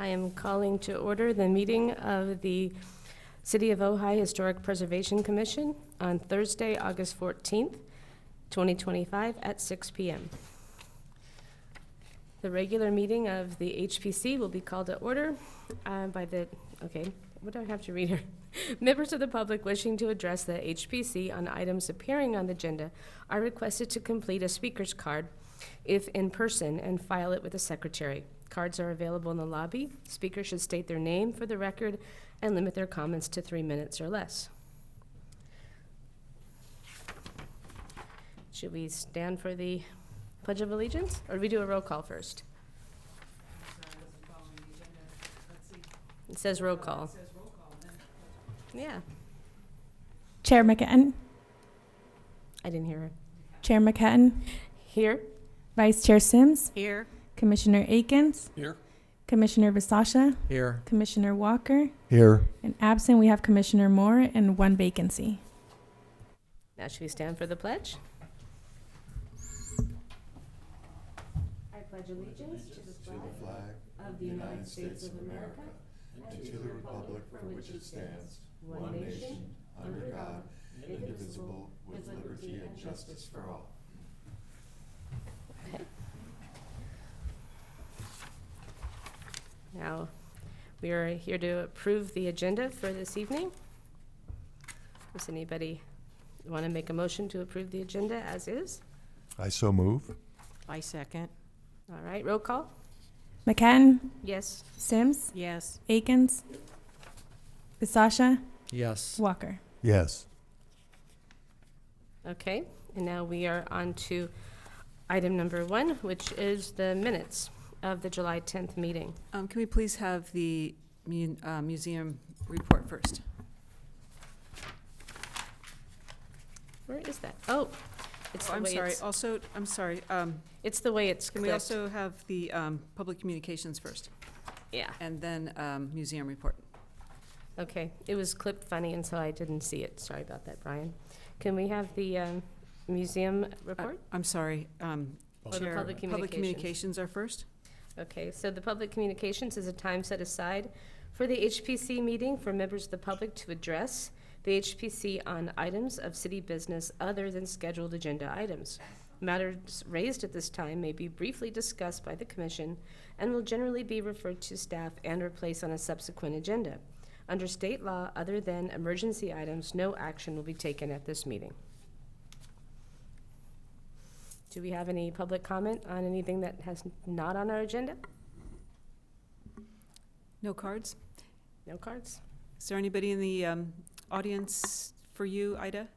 I am calling to order the meeting of the City of Ojai Historic Preservation Commission on Thursday, August 14th, 2025 at 6 p.m. The regular meeting of the HPC will be called to order what do I have to read here? Members of the public wishing to address the HPC on items appearing on the agenda are requested to complete a speaker's card if in person and file it with the secretary. Cards are available in the lobby. Speakers should state their name for the record and limit their comments to 3 minutes or less. Should we stand for the Pledge of Allegiance, or do we do a roll call first? It says roll call. Yeah. Chair McCann. I didn't hear her. Chair McCann. Here. Vice Chair Sims. Here. Commissioner Akins. Here. Commissioner Visasha. Here. Commissioner Walker. Here. And absent, we have Commissioner Moore and one vacancy. Now should we stand for the pledge? I pledge allegiance to the flag of the United States of America and to the republic for which it stands, one nation, under God, indivisible, with liberty and justice for all. Okay. Now, we are here to approve the agenda for this evening. Does anybody want to make a motion to approve the agenda as is? I so move. I second. All right, roll call. McCann. Yes. Sims. Yes. Akins. Visasha. Yes. Walker. Yes. Okay, and now we are on to item number 1, which is the minutes of the July 10th meeting. Can we please have the museum report first? Where is that? Oh, it's the I'm way sorry. it's, Also, I'm sorry. it's the way it's Can we clipped. also have the public communications first, Yeah, and then museum report? okay. It was clipped funny, and so I didn't see it. Sorry about that, Brian. Can we have the museum report? I'm sorry. Or the Chair, public communications are first. Okay, so the public communications is a time set aside for the HPC meeting for members of the public to address the HPC on items of city business other than scheduled agenda items. Matters raised at this time may be briefly discussed by the commission and will generally be referred to staff and or placed on a subsequent agenda. Under state law, other than emergency items, no action will be taken at this meeting. Do we have any public comment on anything that has not on our agenda? No cards. No cards? Is there anybody in the audience for you, Ida?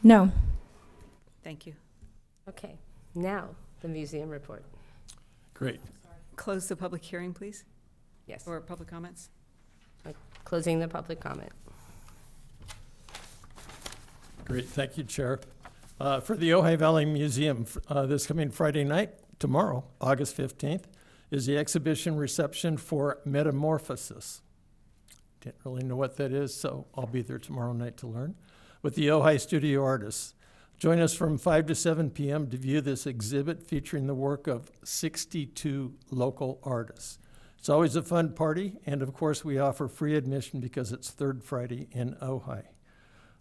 No. Thank you. Okay, now the museum report. Great. Close the public hearing, please, Yes, or public comments. closing the public comment. Great. Thank you, Chair. For the Ojai Valley Museum, this coming Friday night, tomorrow, August 15th, is the exhibition reception for Metamorphosis. Didn't really know what that is, so I'll be there tomorrow night to learn, with the Ojai studio artists. Join us from 5 to 7 p.m. to view this exhibit featuring the work of 62 local artists. It's always a fun party, and of course we offer free admission because it's third Friday in Ojai.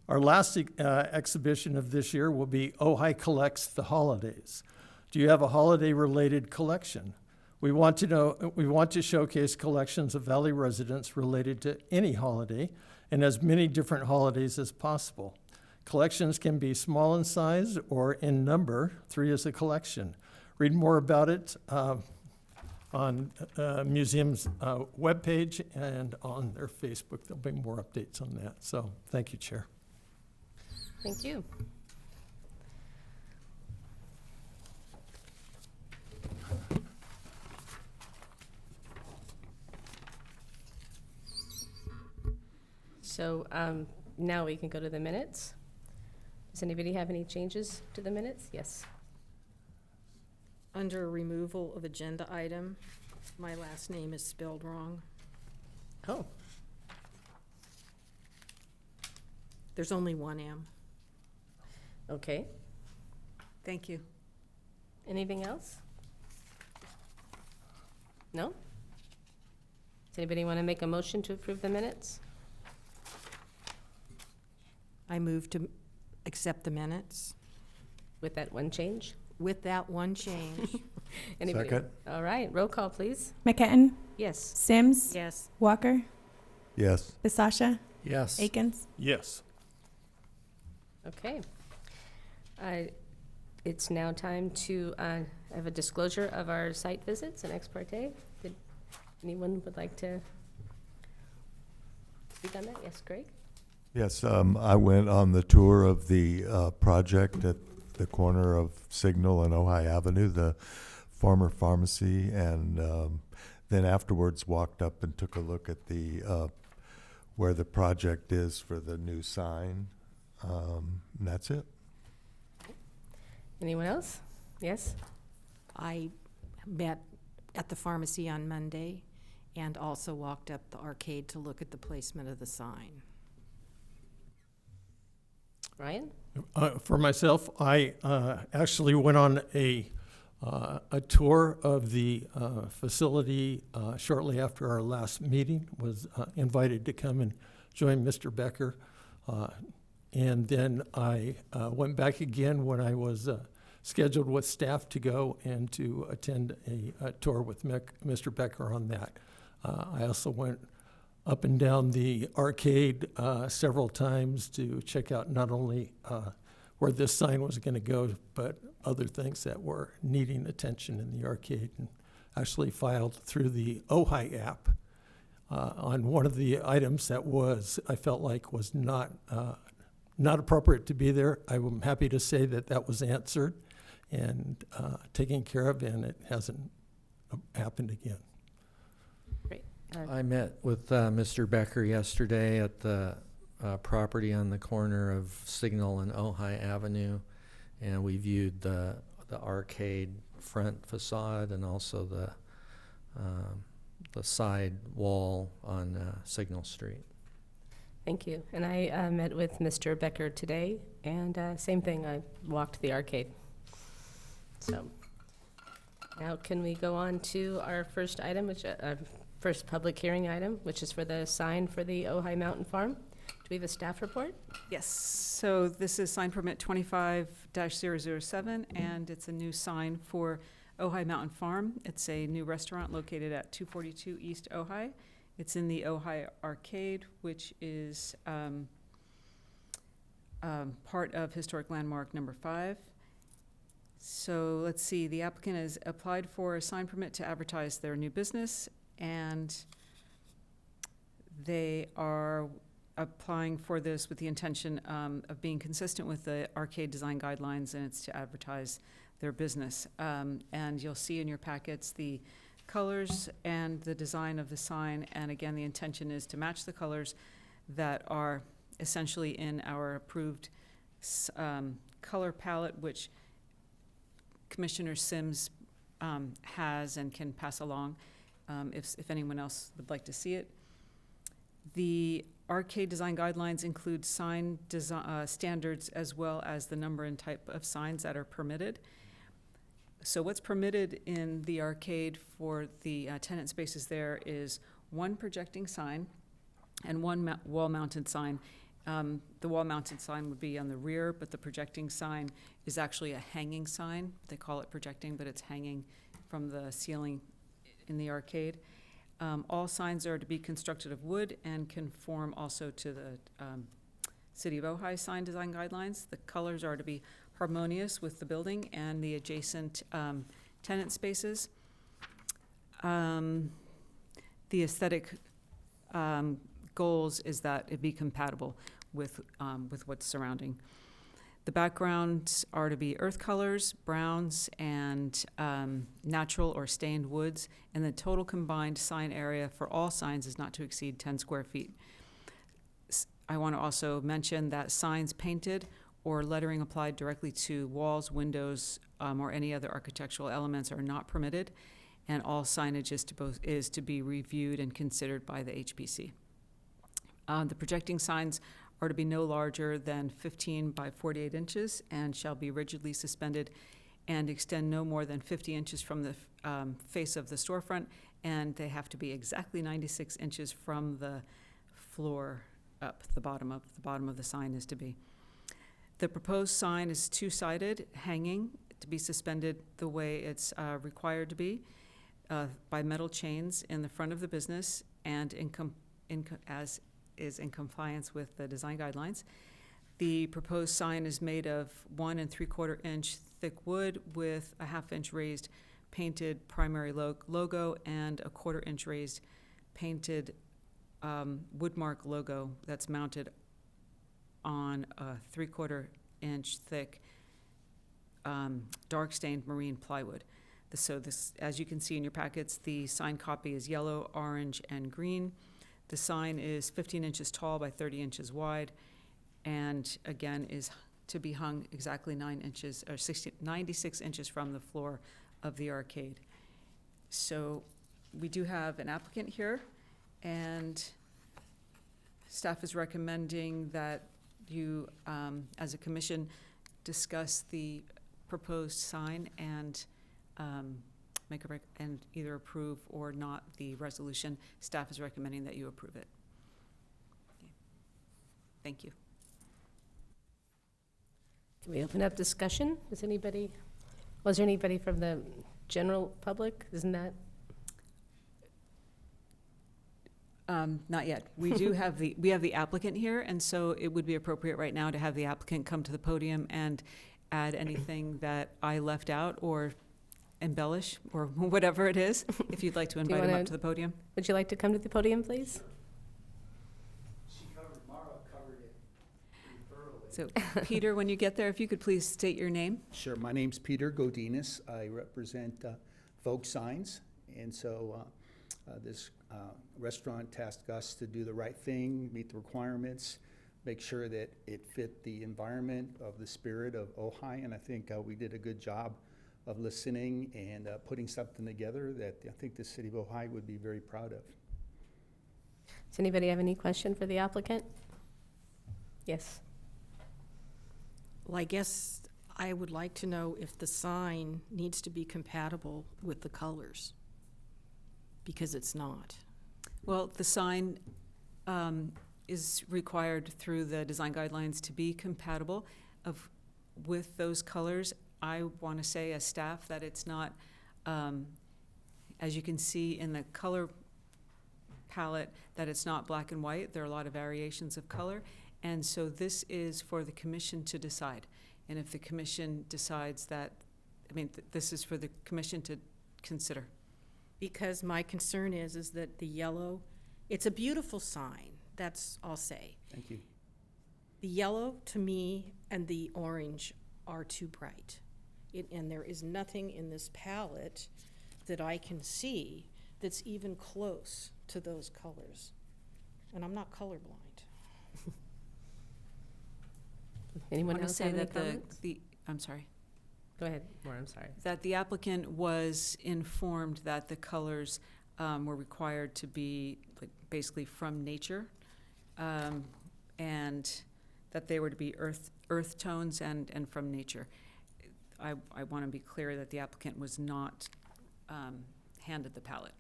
Our last exhibition of this year will be Ojai Collects the Holidays. Do you have a holiday-related collection? We want to showcase collections of Valley residents related to any holiday and as many different holidays as possible. Collections can be small in size or in number. 3 is a collection. Read more about it on museum's webpage and on their Facebook. There'll be more updates on that. So thank you, Chair. Thank you. So now we can go to the minutes. Does anybody have any changes to the minutes? Yes. Under removal of agenda item, my last name is spelled wrong. Oh, There's only one M. okay. Thank you. Anything else? No? Does anybody want to make a motion to approve the minutes? I move to accept the minutes With that one change? with that one change. Anybody? Second. All right, roll call, please. McKenton, Yes. Sims, Yes. Walker, Yes. Bisasha, Yes. Akins. Yes. Okay. It's now time to have a disclosure of our site visits and ex parte. Did anyone would like to speak on that? Yes, Greg? Yes, I went on the tour of the project at the corner of Signal and Ojai Avenue, the former pharmacy, and then afterwards walked up and took a look at the where the project is for the new sign. And that's it. Anyone else? Yes? I met at the pharmacy on Monday and also walked up the arcade to look at the placement of the sign. Ryan? For myself, I actually went on a tour of the facility shortly after our last meeting, was invited to come and join Mr. Becker. And then I went back again when I was scheduled with staff to go and to attend a tour with Mr. Becker on that. I also went up and down the arcade several times to check out not only where this sign was going to go, but other things that were needing attention in the arcade, and actually filed through the Ojai app on one of the items that I felt like was not appropriate to be there. I'm happy to say that was answered and taken care of, and it hasn't happened again. Great. I met with Mr. Becker yesterday at the property on the corner of Signal and Ojai Avenue, and we viewed the arcade front facade and also the side wall on Signal Street. Thank you. And I met with Mr. Becker today, and same thing, I walked the arcade. So now can we go on to our first item, which first public hearing item, which is for the sign for the Ojai Mountain Farm. Do we have a staff report? Yes, so this is sign permit 25-007, and it's a new sign for Ojai Mountain Farm. It's a new restaurant located at 242 East Ojai. It's in the Ojai Arcade, which is part of Historic Landmark Number 5. So let's see, the applicant has applied for a sign permit to advertise their new business, and they are applying for this with the intention of being consistent with the arcade design guidelines, and it's to advertise their business. And you'll see in your packets the colors and the design of the sign, and again, the intention is to match the colors that are essentially in our approved color palette, which Commissioner Sims has and can pass along if anyone else would like to see it. The arcade design guidelines include sign standards as well as the number and type of signs that are permitted. So what's permitted in the arcade for the tenant spaces there is one projecting sign and one wall-mounted sign. The wall-mounted sign would be on the rear, but the projecting sign is actually a hanging sign. They call it projecting, but it's hanging from the ceiling in the arcade. All signs are to be constructed of wood and conform also to the City of Ojai sign design guidelines. The colors are to be harmonious with the building and the adjacent tenant spaces. The aesthetic goals is that it be compatible with what's surrounding. The backgrounds are to be earth colors, browns, and natural or stained woods, and the total combined sign area for all signs is not to exceed 10 square feet. I want to also mention that signs painted or lettering applied directly to walls, windows, or any other architectural elements are not permitted, and all signage is to be reviewed and considered by the HPC. The projecting signs are to be no larger than 15 by 48 inches and shall be rigidly suspended and extend no more than 50 inches from the face of the storefront and they have to be exactly 96 inches from the floor up. The bottom of the sign is to be. The proposed sign is two-sided, hanging, to be suspended the way it's required to be by metal chains in the front of the business and as is in compliance with the design guidelines. The proposed sign is made of 1 3/4 inch thick wood with a 1/2 inch raised painted primary logo and a 1/4 inch raised painted woodmark logo that's mounted on a 3/4 inch thick dark stained marine plywood. So this, as you can see in your packets, the sign copy is yellow, orange, and green. The sign is 15 inches tall by 30 inches wide, and again is to be hung exactly 96 inches from the floor of the arcade. So we do have an applicant here, and staff is recommending that you, as a commission, discuss the proposed sign and and either approve or not the resolution. Staff is recommending that you approve it. Okay. Thank you. Can we open up discussion? Was there anybody from the general public? Isn't that? Not yet. We do have the applicant here, and so it would be appropriate right now to have the applicant come to the podium and add anything that I left out or embellish or whatever it is, if you'd like to invite him up to the podium. Would you like to come to the podium, please? Mara covered it pretty thoroughly. So, Peter, when you get there, if you could please state your name. Sure, my name's Peter Godinez. I represent Vogue Signs, and so this restaurant tasked us to do the right thing, meet the requirements, make sure that it fit the environment of the spirit of Ojai, and I think we did a good job of listening and putting something together that I think the city of Ojai would be very proud of. Does anybody have any question for the applicant? Yes. Well, I guess I would like to know if the sign needs to be compatible with the colors, because it's not. Well, the sign is required through the design guidelines to be compatible with those colors. I want to say as staff that it's not, as you can see in the color palette, that it's not black and white. There are a lot of variations of color. And so this is for the commission to decide. And if the commission decides that, this is for the commission to consider. Because my concern is that the yellow, it's a beautiful sign, that's all I'll say. Thank you. The yellow, to me, and the orange are too bright. And there is nothing in this palette that I can see that's even close to those colors. And I'm not colorblind. Anyone I want else to say have any that comments? I'm sorry. Go ahead, Maura, I'm sorry. That the applicant was informed that the colors were required to be basically from nature, and that they were to be earth tones and from nature. I want to be clear that the applicant was not handed the palette.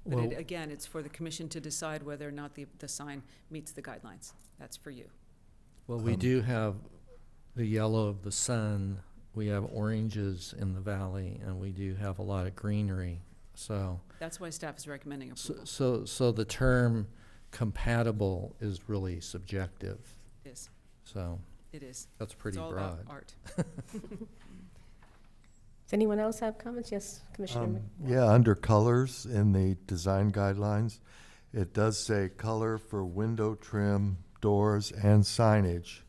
But Well, again, it's for the commission to decide whether or not the sign meets the guidelines. That's for you. well, we do have the yellow of the sun, we have oranges in the valley, and we do have a lot of greenery. So, That's why staff is recommending approval. so the term compatible is really subjective. It is. So It is. that's pretty It's all broad. about art. Does anyone else have comments? Yes, Commissioner. Yeah, under colors in the design guidelines, it does say color for window trim, doors, and signage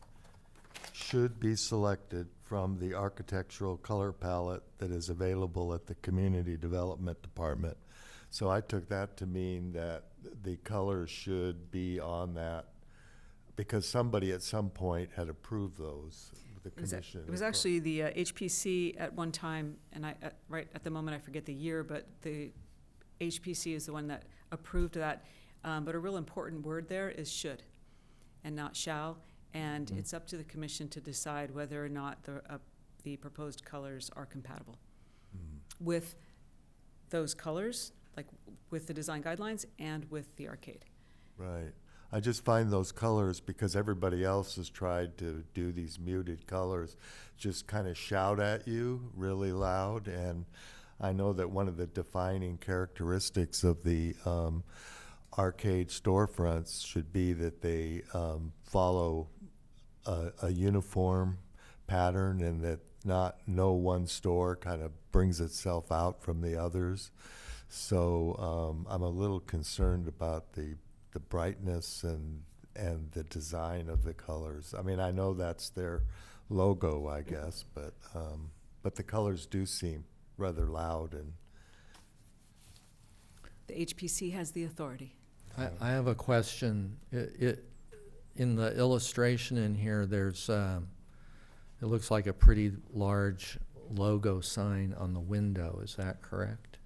should be selected from the architectural color palette that is available at the Community Development Department. So I took that to mean that the colors should be on that, because somebody at some point had approved those, the commission. It was actually the HPC at one time, and right at the moment I forget the year, but the HPC is the one that approved that. But a real important word there is should and not shall. And it's up to the commission to decide whether or not the proposed colors are compatible with those colors, like with the design guidelines and with the arcade. Right. I just find those colors, because everybody else has tried to do these muted colors, just kind of shout at you really loud. And I know that one of the defining characteristics of the arcade storefronts should be that they follow a uniform pattern, and that no one store kind of brings itself out from the others. So I'm a little concerned about the brightness and the design of the colors. I mean, I know that's their logo, I guess, but the colors do seem rather loud. And The HPC has the authority. I have a question. In the illustration in here, there's, it looks like a pretty large logo sign on the window. Is that correct?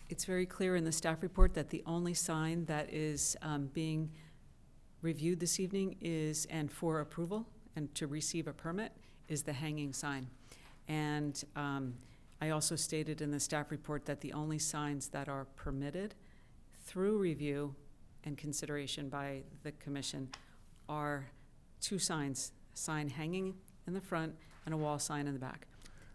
It's very clear in the staff report that the only sign that is being reviewed this evening is, and for approval and to receive a permit, is the hanging sign. And I also stated in the staff report that the only signs that are permitted through review and consideration by the commission are two signs, a sign hanging in the front and a wall sign in the back.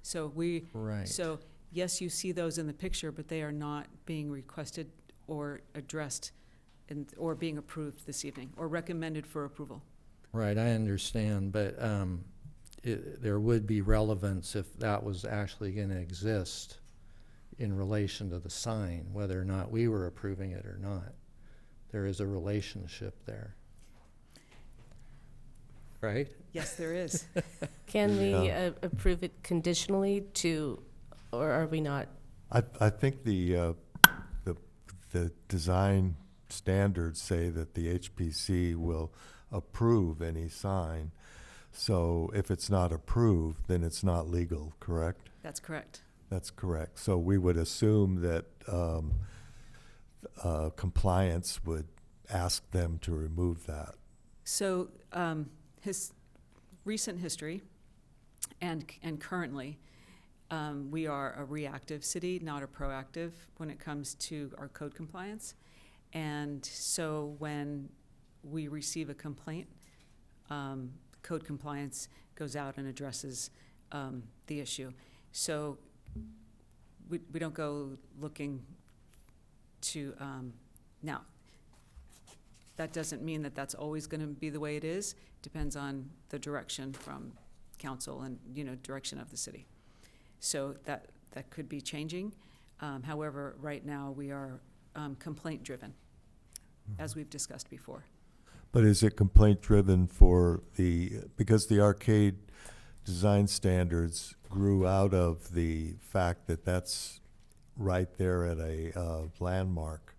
So Right. so yes, you see those in the picture, but they are not being requested or addressed or being approved this evening or recommended for approval. Right, I understand, but there would be relevance if that was actually going to exist in relation to the sign, whether or not we were approving it or not. There is a relationship there. Right? Yes, there is. Can we Yeah. approve it conditionally to, or are we not? I think the design standards say that the HPC will approve any sign. So if it's not approved, then it's not legal, correct? That's correct. That's correct. So we would assume that compliance would ask them to remove that. So his recent history and currently, we are a reactive city, not a proactive when it comes to our code compliance. And so when we receive a complaint, code compliance goes out and addresses the issue. So we don't go looking to, now, that doesn't mean that that's always going to be the way it is. Depends on the direction from council and, direction of the city. So that could be changing. However, right now, we are complaint-driven, as we've discussed before. But is it complaint-driven because the arcade design standards grew out of the fact that that's right there at a landmark?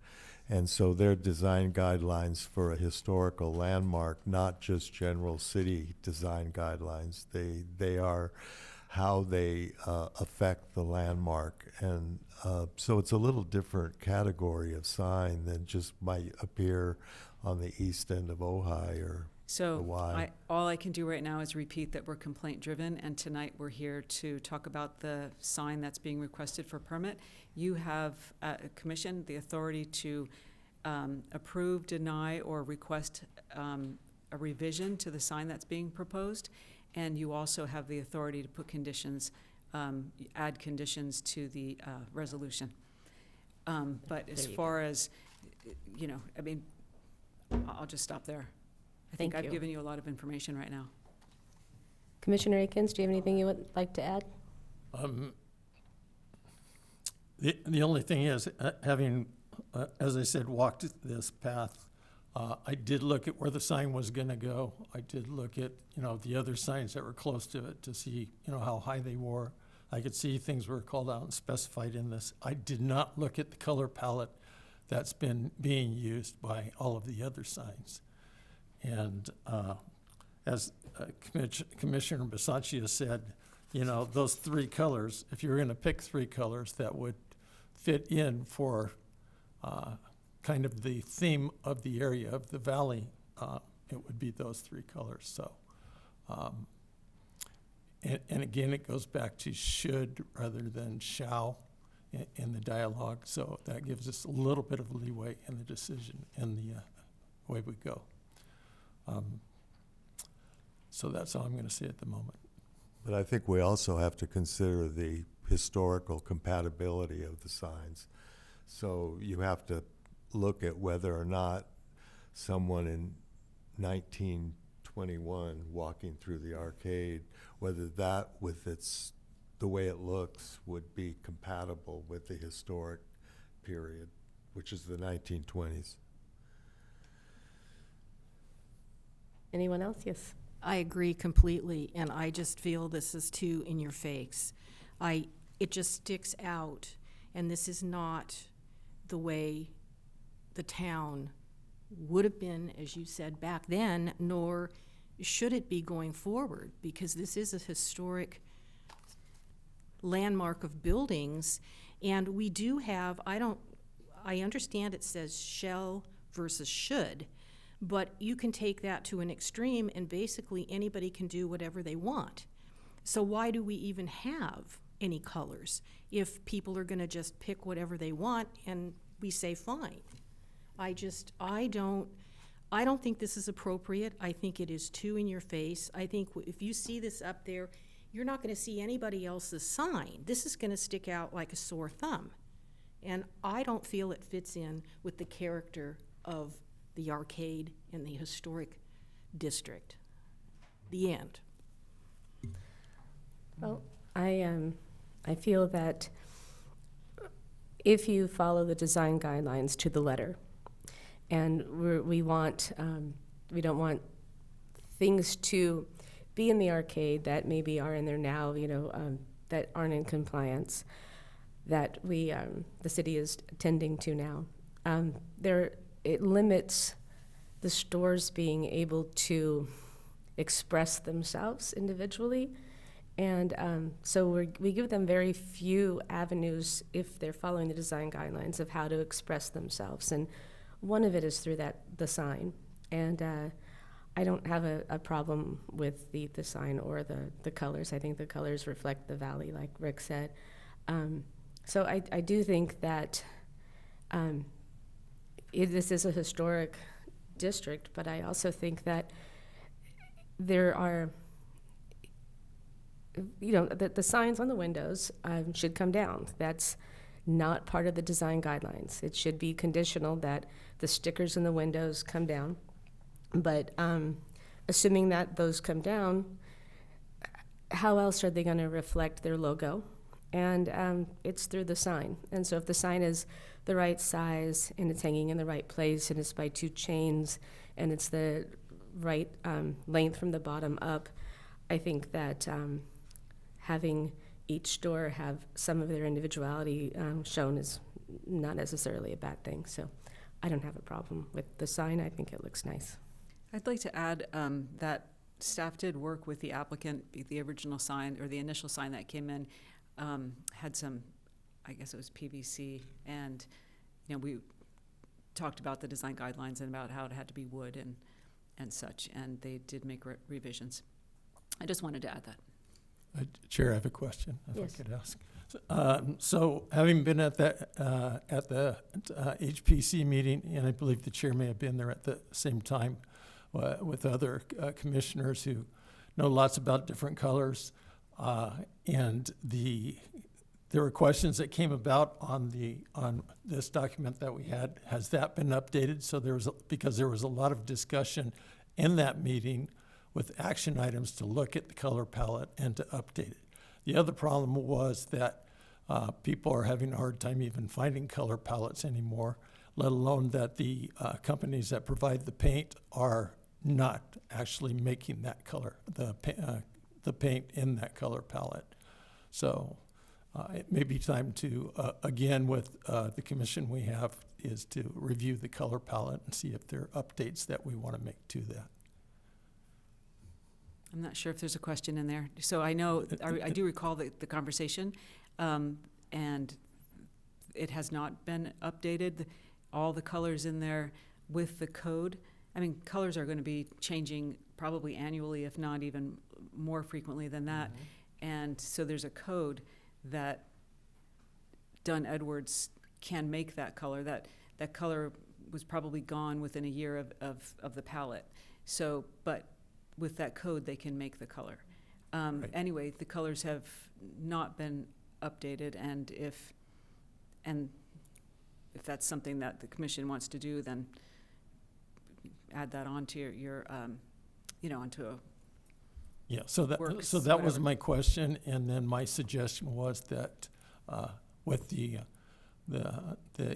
And so they're design guidelines for a historical landmark, not just general city design guidelines. They are how they affect the landmark. And so it's a little different category of sign than just might appear on the east end of Ojai or the So Y. all I can do right now is repeat that we're complaint-driven, and tonight we're here to talk about the sign that's being requested for permit. You have, commission, the authority to approve, deny, or request a revision to the sign that's being proposed, and you also have the authority to put conditions, add conditions to the resolution. But as There you far as, I'll just stop there. I think Thank I've you. given you a lot of information right now. Commissioner Akins, do you have anything you would like to add? The only thing is, having, as I said, walked this path, I did look at where the sign was going to go. I did look at, the other signs that were close to it to see, how high they were. I could see things were called out and specified in this. I did not look at the color palette that's been being used by all of the other signs. And as Commissioner Bisaccia said, those three colors, if you're going to pick three colors that would fit in for kind of the theme of the area of the valley, it would be those three colors. So, and again, it goes back to should rather than shall. in the dialogue, so that gives us a little bit of leeway in the decision and the way we go. So that's all I'm going to say at the moment. But I think we also have to consider the historical compatibility of the signs. So you have to look at whether or not someone in 1921 walking through the arcade, whether that with the way it looks would be compatible with the historic period, which is the 1920s. Anyone else? Yes. I agree completely, and I just feel this is too in your face. It just sticks out, and this is not the way the town would have been, as you said, back then, nor should it be going forward, because this is a historic landmark of buildings, and we do have, I understand it says shall versus should, but you can take that to an extreme and basically anybody can do whatever they want. So why do we even have any colors if people are going to just pick whatever they want and we say fine? I don't think this is appropriate. I think it is too in your face. I think if you see this up there, you're not going to see anybody else's sign. This is going to stick out like a sore thumb. And I don't feel it fits in with the character of the arcade and the historic district. The end. Well, I feel that if you follow the design guidelines to the letter, and we don't want things to be in the arcade that maybe are in there now, that aren't in compliance, that the city is tending to now. It limits the stores being able to express themselves individually. And so we give them very few avenues, if they're following the design guidelines, of how to express themselves. And one of it is through the sign. And I don't have a problem with the sign or the colors. I think the colors reflect the valley, like Rick said. So I do think that this is a historic district, but I also think that there are, the signs on the windows should come down. That's not part of the design guidelines. It should be conditional that the stickers in the windows come down. But assuming that those come down, how else are they going to reflect their logo? And it's through the sign. And so if the sign is the right size and it's hanging in the right place and it's by 2 chains and it's the right length from the bottom up, I think that having each store have some of their individuality shown is not necessarily a bad thing. So I don't have a problem with the sign. I think it looks nice. I'd like to add that staff did work with the applicant. The original sign, or the initial sign that came in, had some, I guess it was PVC, and we talked about the design guidelines and about how it had to be wood and such, and they did make revisions. I just wanted to add that. Chair, I have a question, if Yes. I could ask. So having been at the HPC meeting, and I believe the chair may have been there at the same time with other commissioners who know lots about different colors, and there were questions that came about on this document that we had. Has that been updated? So because there was a lot of discussion in that meeting with action items to look at the color palette and to update it. The other problem was that people are having a hard time even finding color palettes anymore, let alone that the companies that provide the paint are not actually making that color, the paint in that color palette. So it may be time to, again, with the commission we have, is to review the color palette and see if there are updates that we want to make to that. I'm not sure if there's a question in there. So I know, I do recall the conversation, and it has not been updated. All the colors in there with the code. I mean, colors are going to be changing probably annually, if not even more frequently than that. And so there's a code that Dunn Edwards can make that color. That color was probably gone within a year of the palette. So, but with that code, they can make the color. Right. Anyway, the colors have not been updated, and if that's something that the commission wants to do, then add that onto your onto a Yeah, so that works, was whatever. my question, and then my suggestion was that with the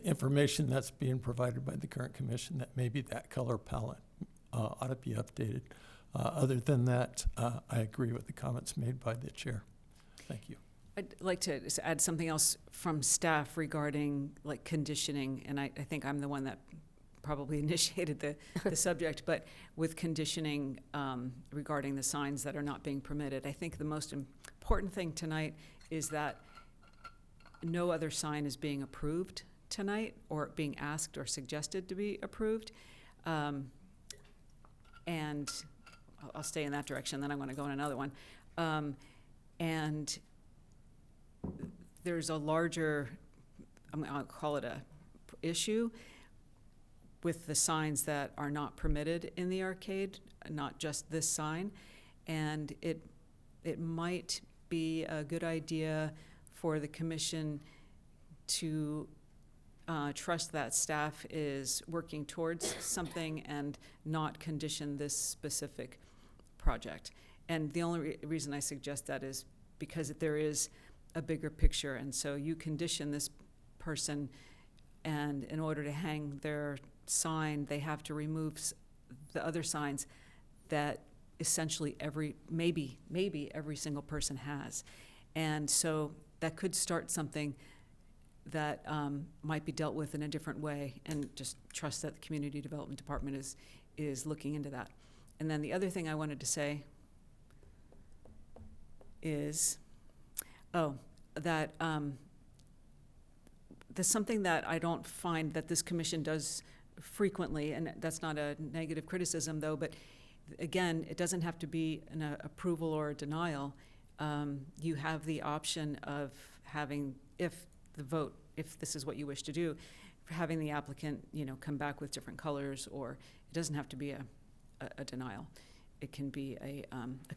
information that's being provided by the current commission, that maybe that color palette ought to be updated. Other than that, I agree with the comments made by the chair. Thank you. I'd like to just add something else from staff regarding like conditioning, and I think I'm the one that probably initiated the subject, but with conditioning regarding the signs that are not being permitted, I think the most important thing tonight is that no other sign is being approved tonight or being asked or suggested to be approved. And I'll stay in that direction, then I'm going to go in another one. And there's a larger, I'll call it a issue with the signs that are not permitted in the arcade, not just this sign. And it might be a good idea for the commission to trust that staff is working towards something and not condition this specific project. And the only reason I suggest that is because there is a bigger picture, and so you condition this person, and in order to hang their sign, they have to remove the other signs that essentially maybe every single person has. And so that could start something that might be dealt with in a different way, and just trust that the Community Development Department is looking into that. And then the other thing I wanted to say is, that there's something that I don't find that this commission does frequently, and that's not a negative criticism though, but again, it doesn't have to be an approval or a denial. You have the option of having, if this is what you wish to do, having the applicant, come back with different colors, or it doesn't have to be a denial. It can be a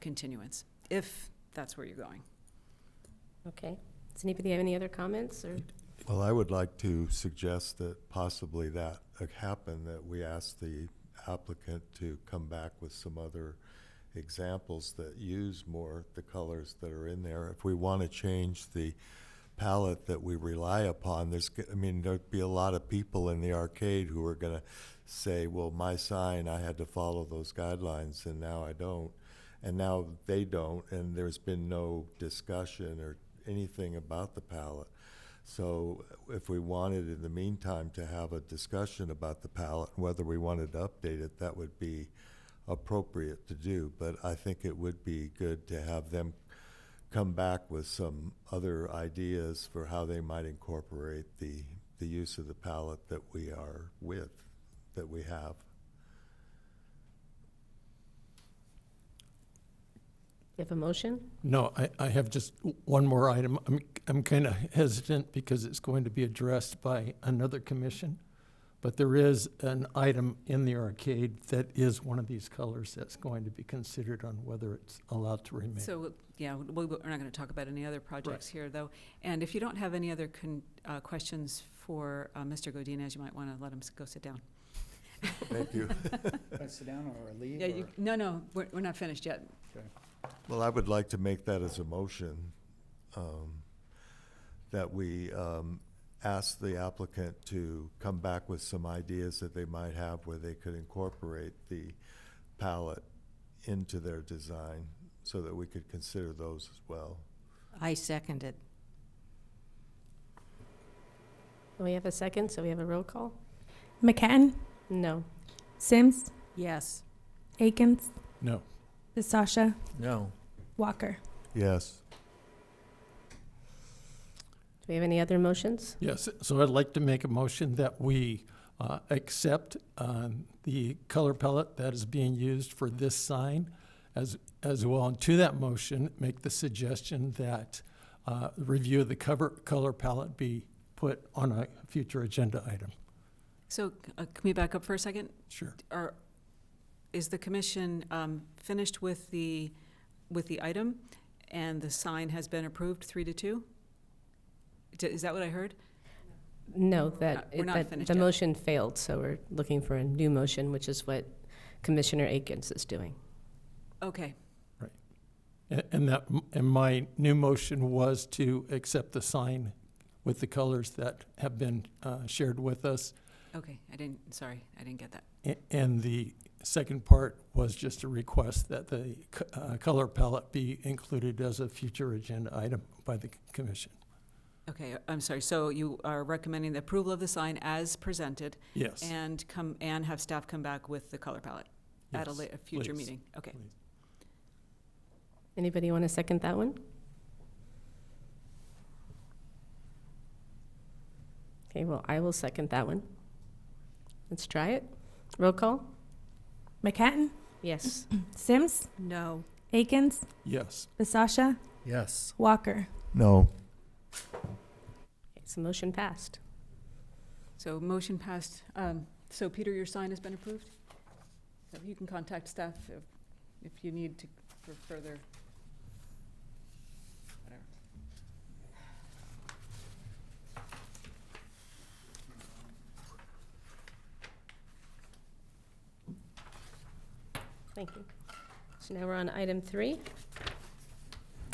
continuance, if that's where you're going. Okay. Does anybody have any other comments, or? Well, I would like to suggest that possibly that happen, that we ask the applicant to come back with some other examples that use more the colors that are in there. If we want to change the palette that we rely upon, there'd be a lot of people in the arcade who are going to say, well, my sign, I had to follow those guidelines, and now I don't. And now they don't, and there's been no discussion or anything about the palette. So if we wanted in the meantime to have a discussion about the palette, whether we wanted to update it, that would be appropriate to do. But I think it would be good to have them come back with some other ideas for how they might incorporate the use of the palette that we have. You have a motion? No, I have just one more item. I'm kind of hesitant because it's going to be addressed by another commission, but there is an item in the arcade that is one of these colors that's going to be considered on whether it's allowed to remain. So, yeah, we're not going to talk about any other projects here, though. And if you don't have any other questions for Mr. Godinez, you might want to let him go sit down. Thank you. Sit down or leave? Yeah, or- no, we're not finished yet. Okay. Well, I would like to make that as a motion, that we ask the applicant to come back with some ideas that they might have where they could incorporate the palette into their design so that we could consider those as well. I second it. We have a second, so we have a roll call? McCann, No. Sims, Yes. Akins, No. Bisasha, No. Walker. Yes. Do we have any other motions? Yes, so I'd like to make a motion that we accept the color palette that is being used for this sign as well. And to that motion, make the suggestion that review of the color palette be put on a future agenda item. So can we back up for a second? Sure. Is the commission finished with the item, and the sign has been approved 3-2? Is that what I heard? No, We're not finished the yet. motion failed, so we're looking for a new motion, which is what Commissioner Akins is doing. Okay. And my new motion was to accept the sign with the colors that have been shared with us. Okay, I didn't get that. And the second part was just a request that the color palette be included as a future agenda item by the commission. Okay, I'm sorry, so you are recommending the approval of the sign as presented Yes. and have staff come back with the color palette at a Yes, a future please. meeting? Okay. Please. Anybody want to second that one? Okay, well, I will second that one. Let's try it. Roll call? McHatton, Yes. Sims, No. Akins, Yes. Basasha, Yes. Walker. No. Okay, so motion passed. So motion passed. So Peter, your sign has been approved? So you can contact staff if you need to for further. Whatever. Thank you. So now we're on item 3.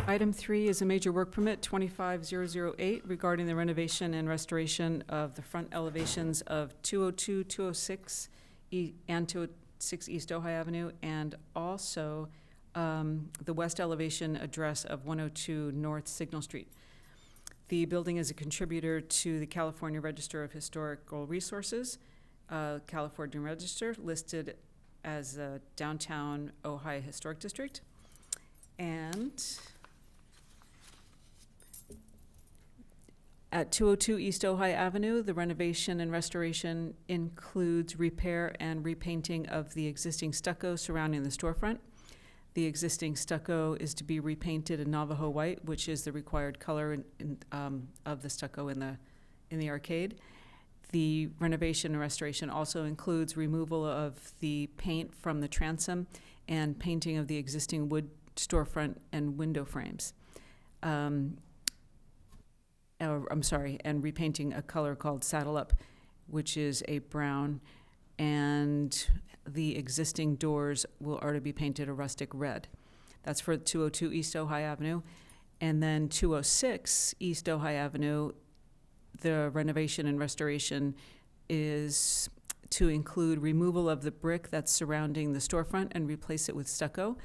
Item 3 is a major work permit, 25008, regarding the renovation and restoration of the front elevations of 202, 206, and 206 East Ojai Avenue, and also the west elevation address of 102 North Signal Street. The building is a contributor to the California Register of Historical Resources, California Register, listed as a downtown Ojai Historic District. And at 202 East Ojai Avenue, the renovation and restoration includes repair and repainting of the existing stucco surrounding the storefront. The existing stucco is to be repainted in Navajo white, which is the required color of the stucco in the arcade. The renovation and restoration also includes removal of the paint from the transom and painting of the existing wood storefront and window frames. And repainting a color called Saddle Up, which is a brown, and the existing doors will already be painted a rustic red. That's for 202 East Ojai Avenue. And then 206 East Ojai Avenue, the renovation and restoration is to include removal of the brick that's surrounding the storefront and replace it with stucco,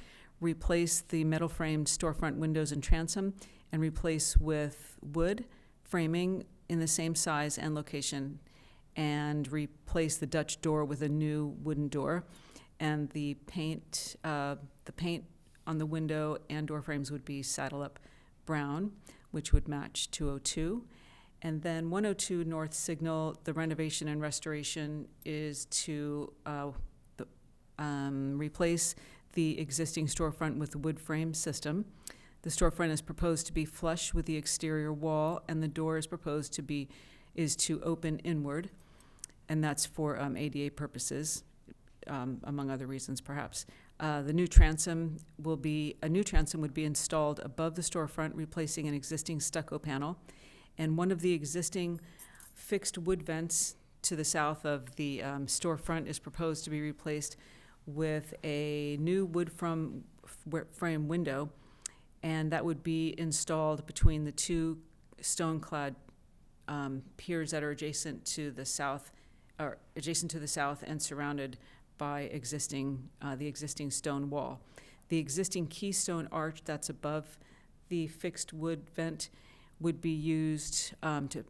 replace the metal framed storefront windows and transom, and replace with wood framing in the same size and location, and replace the Dutch door with a new wooden door. And the paint on the window and door frames would be Saddle Up brown, which would match 202. And then 102 North Signal, the renovation and restoration is to replace the existing storefront with the wood frame system. The storefront is proposed to be flush with the exterior wall, and the door is proposed to open inward, and that's for ADA purposes, among other reasons perhaps. The new transom would be installed above the storefront, replacing an existing stucco panel, and one of the existing fixed wood vents to the south of the storefront is proposed to be replaced with a new wood frame window, and that would be installed between the two stone-clad piers that are adjacent to the south and surrounded by the existing stone wall. The existing keystone arch that's above the fixed wood vent would be used and it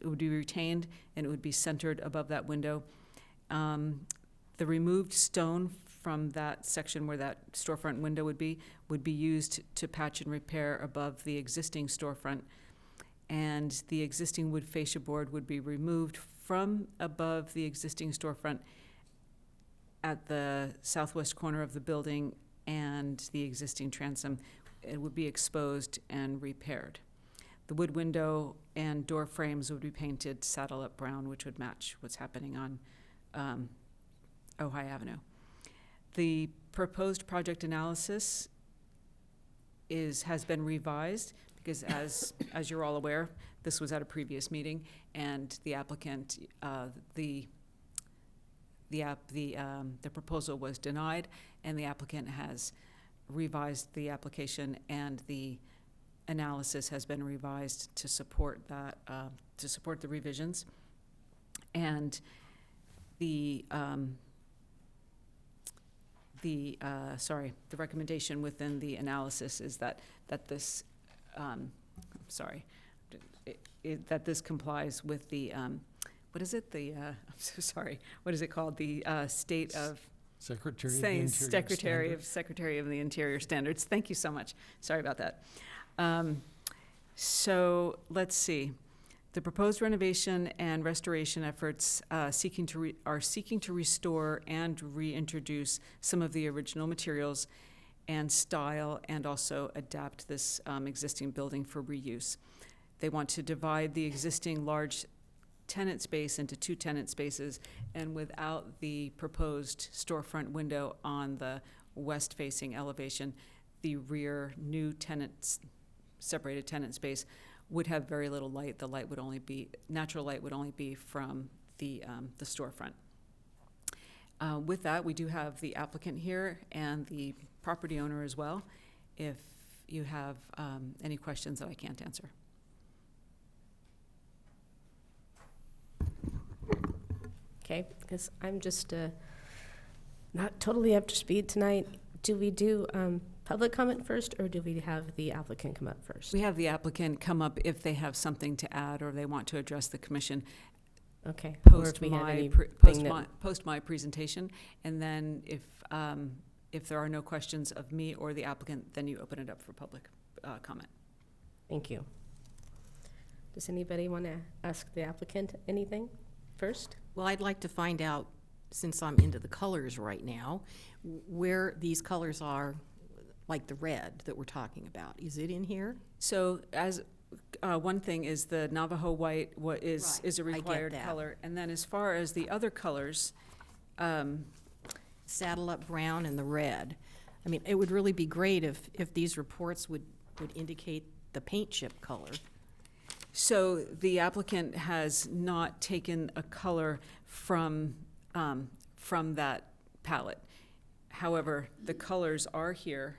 would be retained, and it would be centered above that window. The removed stone from that section where that storefront window would be used to patch and repair above the existing storefront, and the existing wood fascia board would be removed from above the existing storefront at the southwest corner of the building, and the existing transom, it would be exposed and repaired. The wood window and door frames would be painted saddle-up brown, which would match what's happening on Ojai Avenue. The proposed project analysis has been revised because, as you're all aware, this was at a previous meeting, and the applicant, the proposal was denied, and the applicant has revised the application, and the analysis has been revised to support that, to support the revisions. And the recommendation within the analysis is that this, that this complies with the, what is it, the, I'm so sorry, what is it called? The state of Secretary of the Interior Secretary of the Interior Standards. Thank you so much. Sorry about that. So let's see. The proposed renovation and restoration efforts are seeking to restore and reintroduce some of the original materials and style, and also adapt this existing building for reuse. They want to divide the existing large tenant space into 2 tenant spaces, and without the proposed storefront window on the west-facing elevation, the rear new separated tenant space would have very little light. The light would only be, natural light would only be from the storefront. With that, we do have the applicant here and the property owner as well, if you have any questions that I can't answer. Okay, because I'm just not totally up to speed tonight. Do we do public comment first, or do we have the applicant come up first? We have the applicant come up if they have something to add or they want to address the commission Okay. Or post if we have my anything post my presentation, and then if there are no questions of me or the applicant, then you open it up for public comment. Thank you. Does anybody want to ask the applicant anything first? Well, I'd like to find out, since I'm into the colors right now, where these colors are, like the red that we're talking about. Is it in here? So as one thing is the Navajo white is a I get required that. color, and then as far as the other colors, Saddle up brown and the red. I mean, it would really be great if these reports would indicate the paint chip color. so the applicant has not taken a color from that palette. However, the colors are here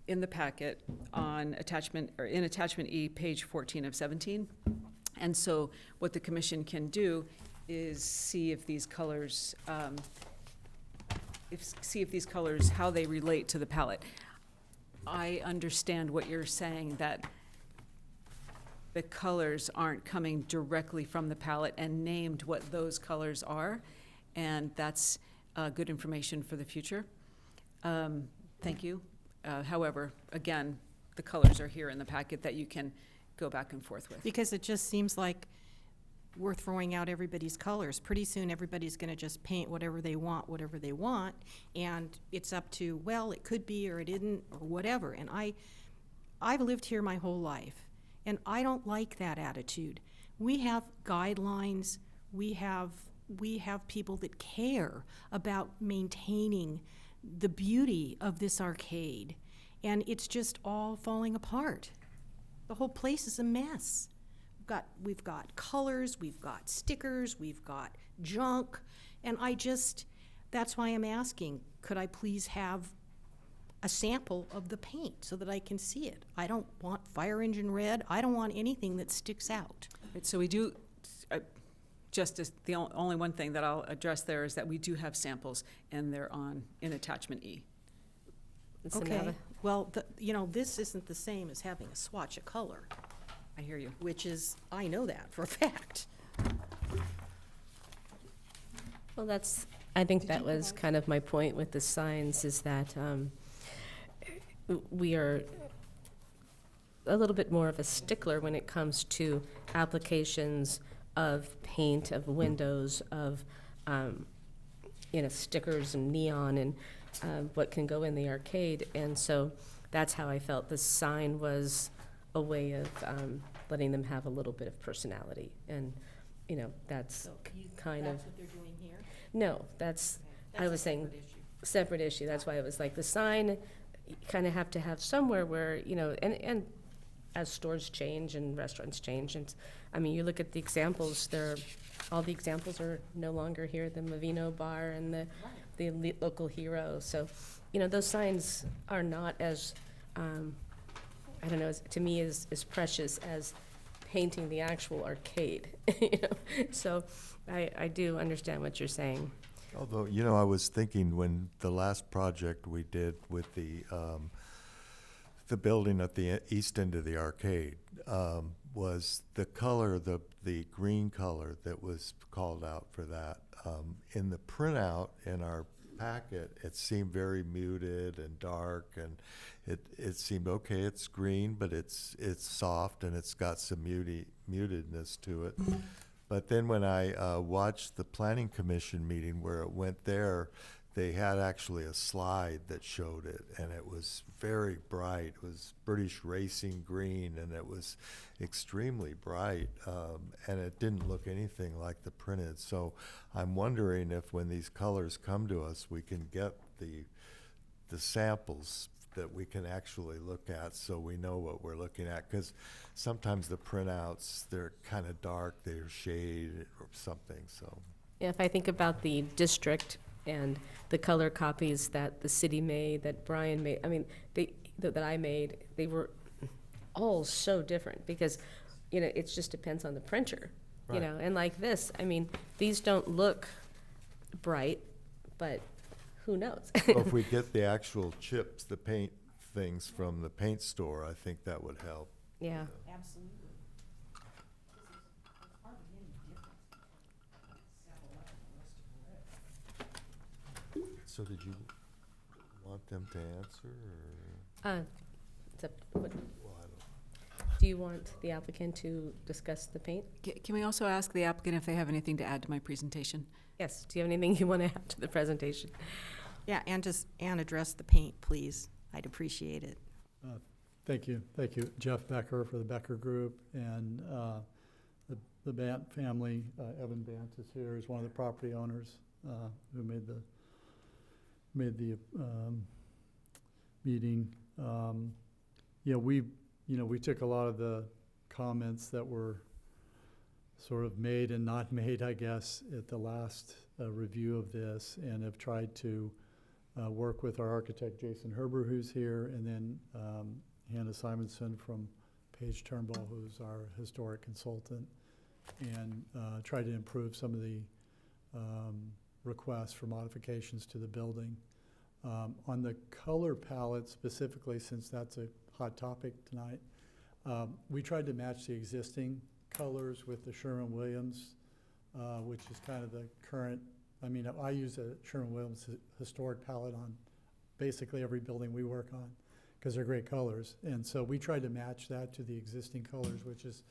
in the packet on attachment, or in attachment E, page 14 of 17. And so what the commission can do is see if these colors, how they relate to the palette. I understand what you're saying, that the colors aren't coming directly from the palette and named what those colors are, and that's good information for the future. Thank you. However, again, the colors are here in the packet that you can go back and forth with. Because it just seems like we're throwing out everybody's colors. Pretty soon, everybody's gonna just paint whatever they want, and it's up to, well, it could be, or it isn't, or whatever. And I've lived here my whole life, and I don't like that attitude. We have guidelines, we have people that care about maintaining the beauty of this arcade, and it's just all falling apart. The whole place is a mess. We've got colors, we've got stickers, we've got junk, and that's why I'm asking, could I please have a sample of the paint so that I can see it? I don't want fire engine red, I don't want anything that sticks out. Right, so we do, just as the only one thing that I'll address there is that we do have samples, and they're in attachment E. It's Okay, another- well, this isn't the same as having a swatch of color, I hear you. which is, I know that for a fact. Well, I think that was kind of my point with the signs, is that we are a little bit more of a stickler when it comes to applications of paint, of windows, of, stickers and neon and what can go in the arcade. And so that's how I felt the sign was a way of letting them have a little bit of personality. And, you know, that's So kind of, that's what they're doing here? no, that's, I was saying, Separate issue. separate issue. That's why it was like the sign, you kind of have to have somewhere where, you know, and as stores change and restaurants change, and, I mean, you look at the examples, all the examples are no longer here, the Movino Bar and the local hero. So, you know, those signs are not as, I don't know, to me, as precious as painting the actual arcade, you know? So I do understand what you're saying. Although, you know, I was thinking when the last project we did with the building at the east end of the arcade, was the color, the green color that was called out for that. In the printout in our packet, it seemed very muted and dark, and it seemed, okay, it's green, but it's soft and it's got some mutedness to it. But then when I watched the planning commission meeting where it went there, they had actually a slide that showed it, and it was very bright. It was British racing green, and it was extremely bright, and it didn't look anything like the printed. So I'm wondering if when these colors come to us, we can get the samples that we can actually look at so we know what we're looking at. Because sometimes the printouts, they're kind of dark, they're shade or something, so. If I think about the district and the color copies that the city made, that Brian made, I mean, that I made, they were all so different because, you know, it just depends on the printer, you Right. know, and like this, I mean, these don't look bright, but who knows? So if we get the actual chips, the paint things from the paint store, I think that would help. Yeah. Absolutely. So did you want them to answer, or? It's up, what, Well, I don't. do you want the applicant to discuss the paint? Can we also ask the applicant if they have anything to add to my presentation? Yes, do you have anything you want to add to the presentation? Yeah, and address the paint, please. I'd appreciate it. Thank you. Thank you, Jeff Becker for the Becker Group, and the Bant family. Evan Bant is here, is one of the property owners who made the meeting. Yeah, we took a lot of the comments that were sort of made and not made, I guess, at the last review of this, and have tried to work with our architect, Jason Herber, who's here, and then Hannah Simonson from Page Turnbull, who's our historic consultant, and try to improve some of the requests for modifications to the building. On the color palette specifically, since that's a hot topic tonight, we tried to match the existing colors with the Sherwin-Williams, which is kind of the current. I mean, I use a Sherwin-Williams historic palette on basically every building we work on because they're great colors. And so we tried to match that to the existing colors, which is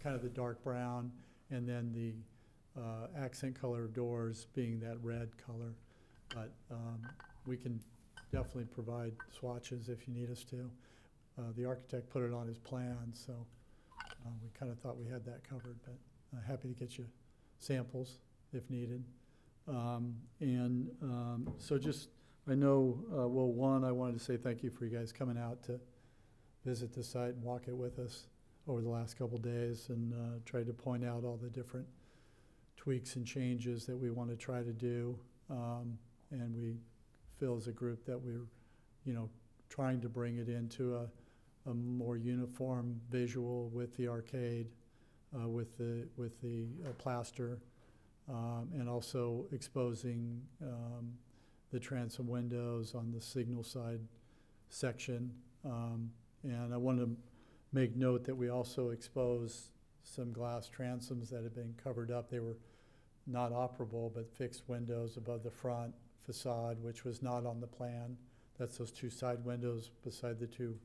kind of the dark brown, and then the accent color of doors being that red color. But we can definitely provide swatches if you need us to. The architect put it on his plan, so we kind of thought we had that covered, but happy to get you samples if needed. So just, I know, well, one, I wanted to say thank you for you guys coming out to visit the site and walk it with us over the last couple days, and tried to point out all the different tweaks and changes that we want to try to do. And we feel as a group that we're, trying to bring it into a more uniform visual with the arcade, with the plaster, and also exposing the transom windows on the signal side section. And I want to make note that we also exposed some glass transoms that had been covered up. They were not operable, but fixed windows above the front facade, which was not on the plan. That's those two side windows beside the two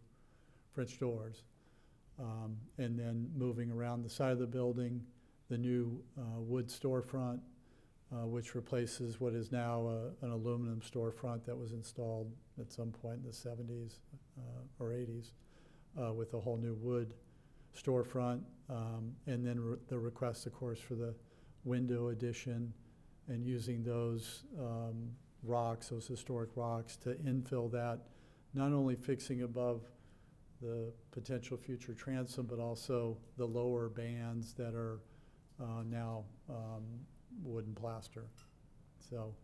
French doors. And then moving around the side of the building, the new wood storefront, which replaces what is now an aluminum storefront that was installed at some point in the 70s or 80s with a whole new wood storefront, and then the request, of course, for the window addition and using those rocks, those historic rocks, to infill that, not only fixing above the potential future transom, but also the lower bands that are now wooden plaster. So,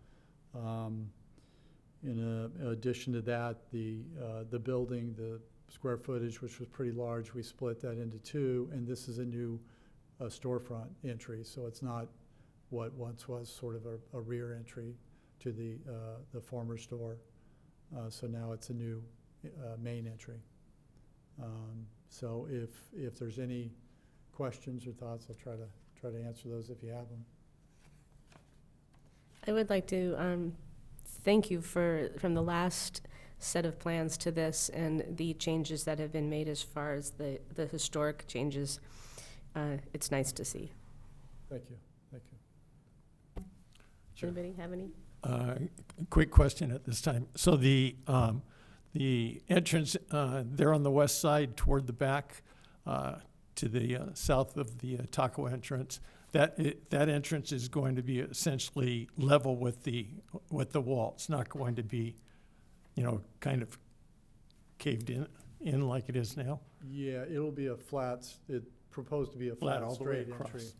in addition to that, the building, the square footage, which was pretty large, we split that into two, and this is a new storefront entry. So it's not what once was sort of a rear entry to the former store. So now it's a new main entry. So if there's any questions or thoughts, I'll try to answer those if you have them. I would like to thank you from the last set of plans to this and the changes that have been made as far as the historic changes. It's nice to see. Thank you. Thank you. Sure. Anybody have any? Quick question at this time. So the entrance there on the west side toward the back to the south of the taco entrance, that entrance is going to be essentially level with the wall. It's not going to be, kind of caved in like it is now. Yeah, it'll be it's proposed to be a flat all the way straight entry. across.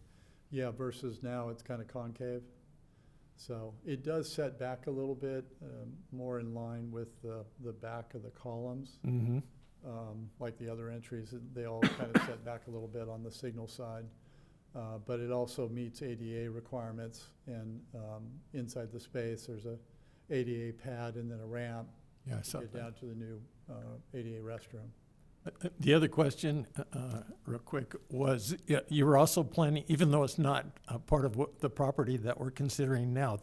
Yeah, versus now it's kind of concave. So it does set back a little bit, more in line with the back of the columns. Mm-hmm. Like the other entries, they all kind of set back a little bit on the signal side. But it also meets ADA requirements, and inside the space, there's a ADA pad and then a ramp Yeah, I to saw get that. down to the new ADA restroom. The other question, real quick, was you were also planning, even though it's not part of the property that we're considering now,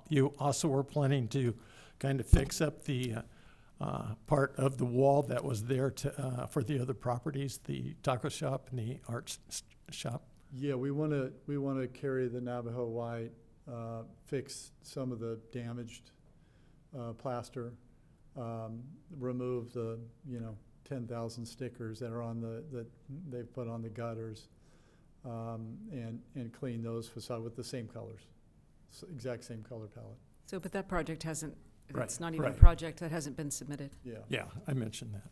you also were planning to kind of fix up the part of the wall that was there for the other properties, the taco shop and the art shop. Yeah, we want to carry the Navajo white, fix some of the damaged plaster, remove the 10,000 stickers that are that they've put on the gutters, and clean those facade with the same colors, exact same color palette. So, but that project hasn't, Right, it's not even a right. project that hasn't been submitted. Yeah. Yeah, I mentioned that.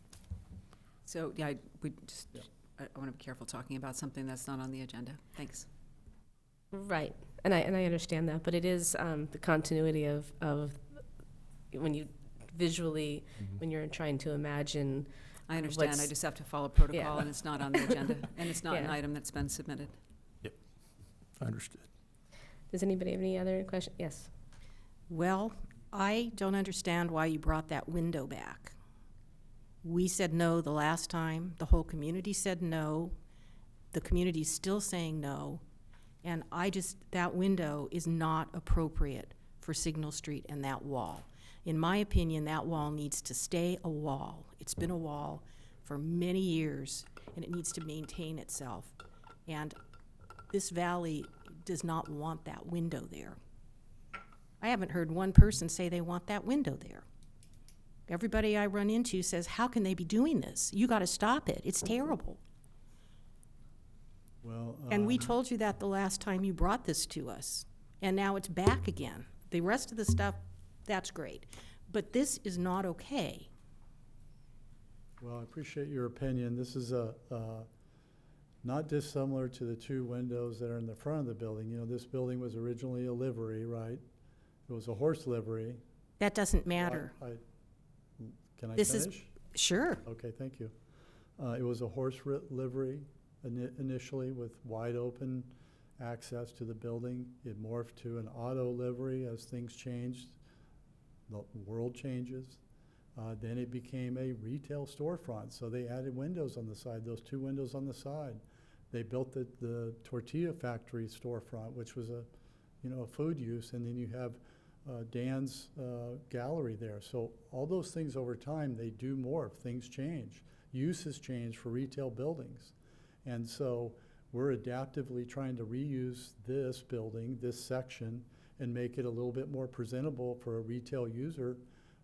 So, yeah, we just, Yeah. I want to be careful talking about something that's not on the agenda. Thanks. Right, and I understand that, but it is the continuity of when you visually, when you're trying to imagine. I understand. I What's- just have to follow protocol, Yeah. and it's not on the agenda, and it's not an Yeah. item that's been submitted. Understood. Does anybody have any other question? Yes. Well, I don't understand why you brought that window back. We said no the last time. The whole community said no. The community's still saying no. And that window is not appropriate for Signal Street and that wall. In my opinion, that wall needs to stay a wall. It's been a wall for many years, and it needs to maintain itself. And this valley does not want that window there. I haven't heard one person say they want that window there. Everybody I run into says, how can they be doing this? You got to stop it. It's terrible. Well, And we told you that the last time you brought this to us, and now it's back again. The rest of the stuff, that's great. But this is not okay. well, I appreciate your opinion. This is not dissimilar to the two windows that are in the front of the building. This building was originally a livery, right? It was a horse livery. That doesn't matter. Can I This is- finish? Sure. Okay, thank you. It was a horse livery initially with wide open access to the building. It morphed to an auto livery as things changed. The world changes. Then it became a retail storefront. So they added windows on the side, those two windows on the side. They built the tortilla factory storefront, which was a food use, and then you have Dan's gallery there. So all those things over time, they do morph, things change. Uses change for retail buildings. And so we're adaptively trying to reuse this building, this section, and make it a little bit more presentable for a retail user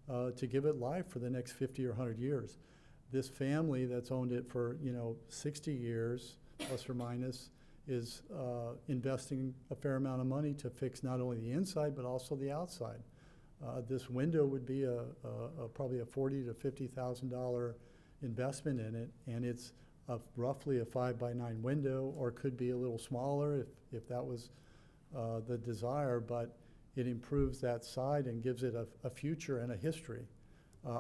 to give it life for the next 50 or 100 years. this family that's owned it for, 60 years, plus or minus, is investing a fair amount of money to fix not only the inside, but also the outside. This window would be probably a $40,000 to $50,000 investment in it, and it's roughly a 5x9 window, or could be a little smaller if that was the desire, but it improves that side and gives it a future and a history.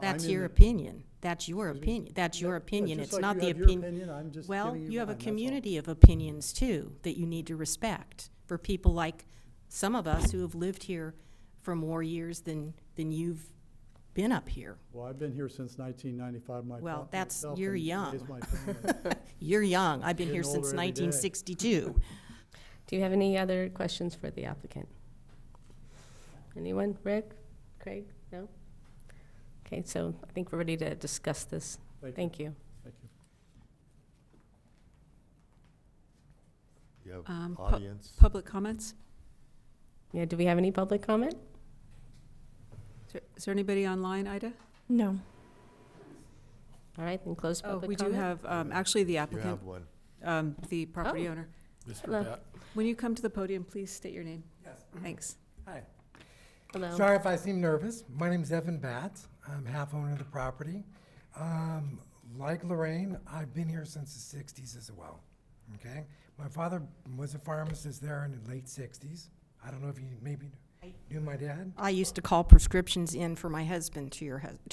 That's I'm in your the- opinion. That's your Excuse me? opinion. That's your Yeah, opinion. just It's like not you the have your opinion. I'm just Well, giving you have a mine, that's all. community of opinions too that you need to respect for people like some of us who have lived here for more years than you've been up here. Well, I've been here since 1995. Well, that's- myself, you're and young. raised my family. You're young. I've been here Getting since older every day. 1962. Do you have any other questions for the applicant? Anyone? Rick? Craig? No? Okay, so I think we're ready to discuss this. Thank you. Thank you. You have pu- audience? Public comments? Yeah, do we have any public comment? Is there anybody online, Ida? No. All right, then close Oh, public we do comment. have, actually, the You applicant, have one. the property Oh. owner. Mr. Hello. Bat. When you come to the podium, please state your name. Yes. Thanks. Hi. Hello. Sorry if I seem nervous. My name's Evan Batts. I'm half owner of the property. Like Lorraine, I've been here since the 60s as well. Okay? My father was a pharmacist there in the late 60s. I don't know if you maybe knew my dad. I used to call prescriptions in for my husband to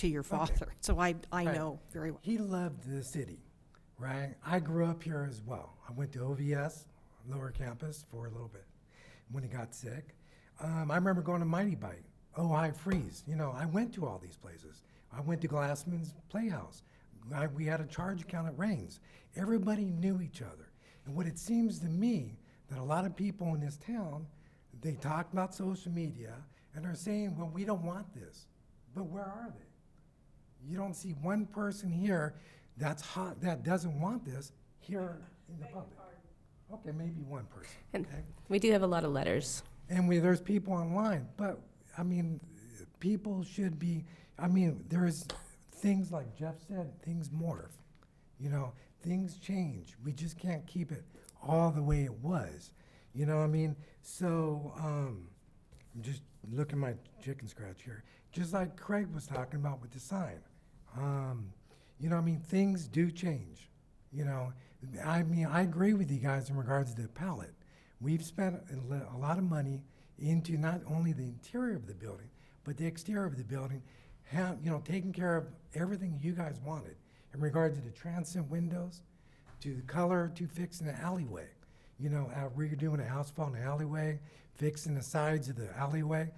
your father, so I Right. know very well. He loved the city, right? I grew up here as well. I went to OVS, lower campus, for a little bit when he got sick. I remember going to Mighty Bite, Ojai Freeze. I went to all these places. I went to Glassman's Playhouse. We had a charge account at Rains. Everybody knew each other. And what it seems to me that a lot of people in this town, they talk about social media and are saying, well, we don't want this. But where are they? You don't see one person here that's hot, that doesn't want this here in the public. Okay, maybe one person. And Okay? we do have a lot of letters. And there's people online, but people should be. There's things like Jeff said, things morph. Things change. We just can't keep it all the way it was. So I'm just looking at my chicken scratch here. Just like Craig was talking about with the sign. Things do change. I agree with you guys in regards to the palette. We've spent a lot of money into not only the interior of the building, but the exterior of the building, taking care of everything you guys wanted in regard to the transit windows, to the color, to fixing the alleyway. We're doing an asphalt in the alleyway, fixing the sides of the alleyway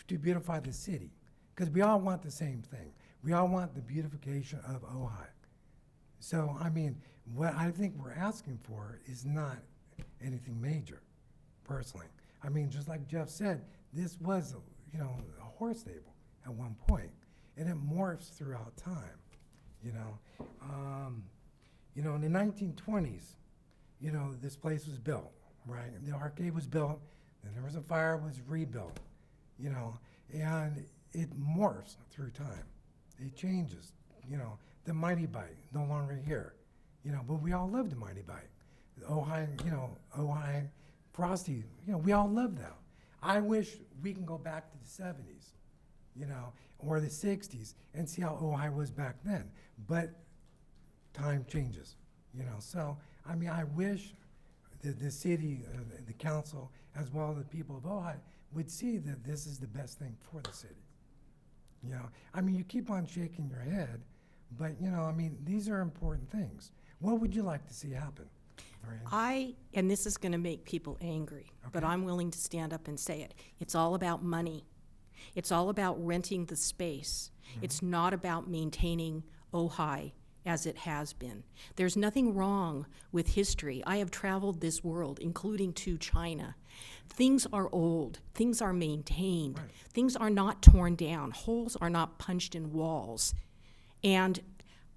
to beautify the city. Because we all want the same thing. We all want the beautification of Ojai. So, what I think we're asking for is not anything major, personally. Just like Jeff said, this was, a horse stable at one point, and it morphs throughout time, in the 1920s, this place was built, right? The arcade was built, then there was a fire, it was rebuilt, and it morphs through time. It changes, the Mighty Bite, no longer here, but we all loved the Mighty Bite. Ojai, Frosty, we all love that. I wish we can go back to the 70s, or the 60s and see how Ojai was back then. But time changes, So, I wish that the city, the council, as well as the people of Ojai would see that this is the best thing for the city. You keep on shaking your head, but, these are important things. What would you like to see happen? Lorraine? And this is going to make people angry, but Okay. I'm willing to stand up and say it. It's all about money. It's all about renting the space. It's not about maintaining Ojai as it has been. There's nothing wrong with history. I have traveled this world, including to China. Things are old. Things are maintained. Right. Things are not torn down. Holes are not punched in walls. And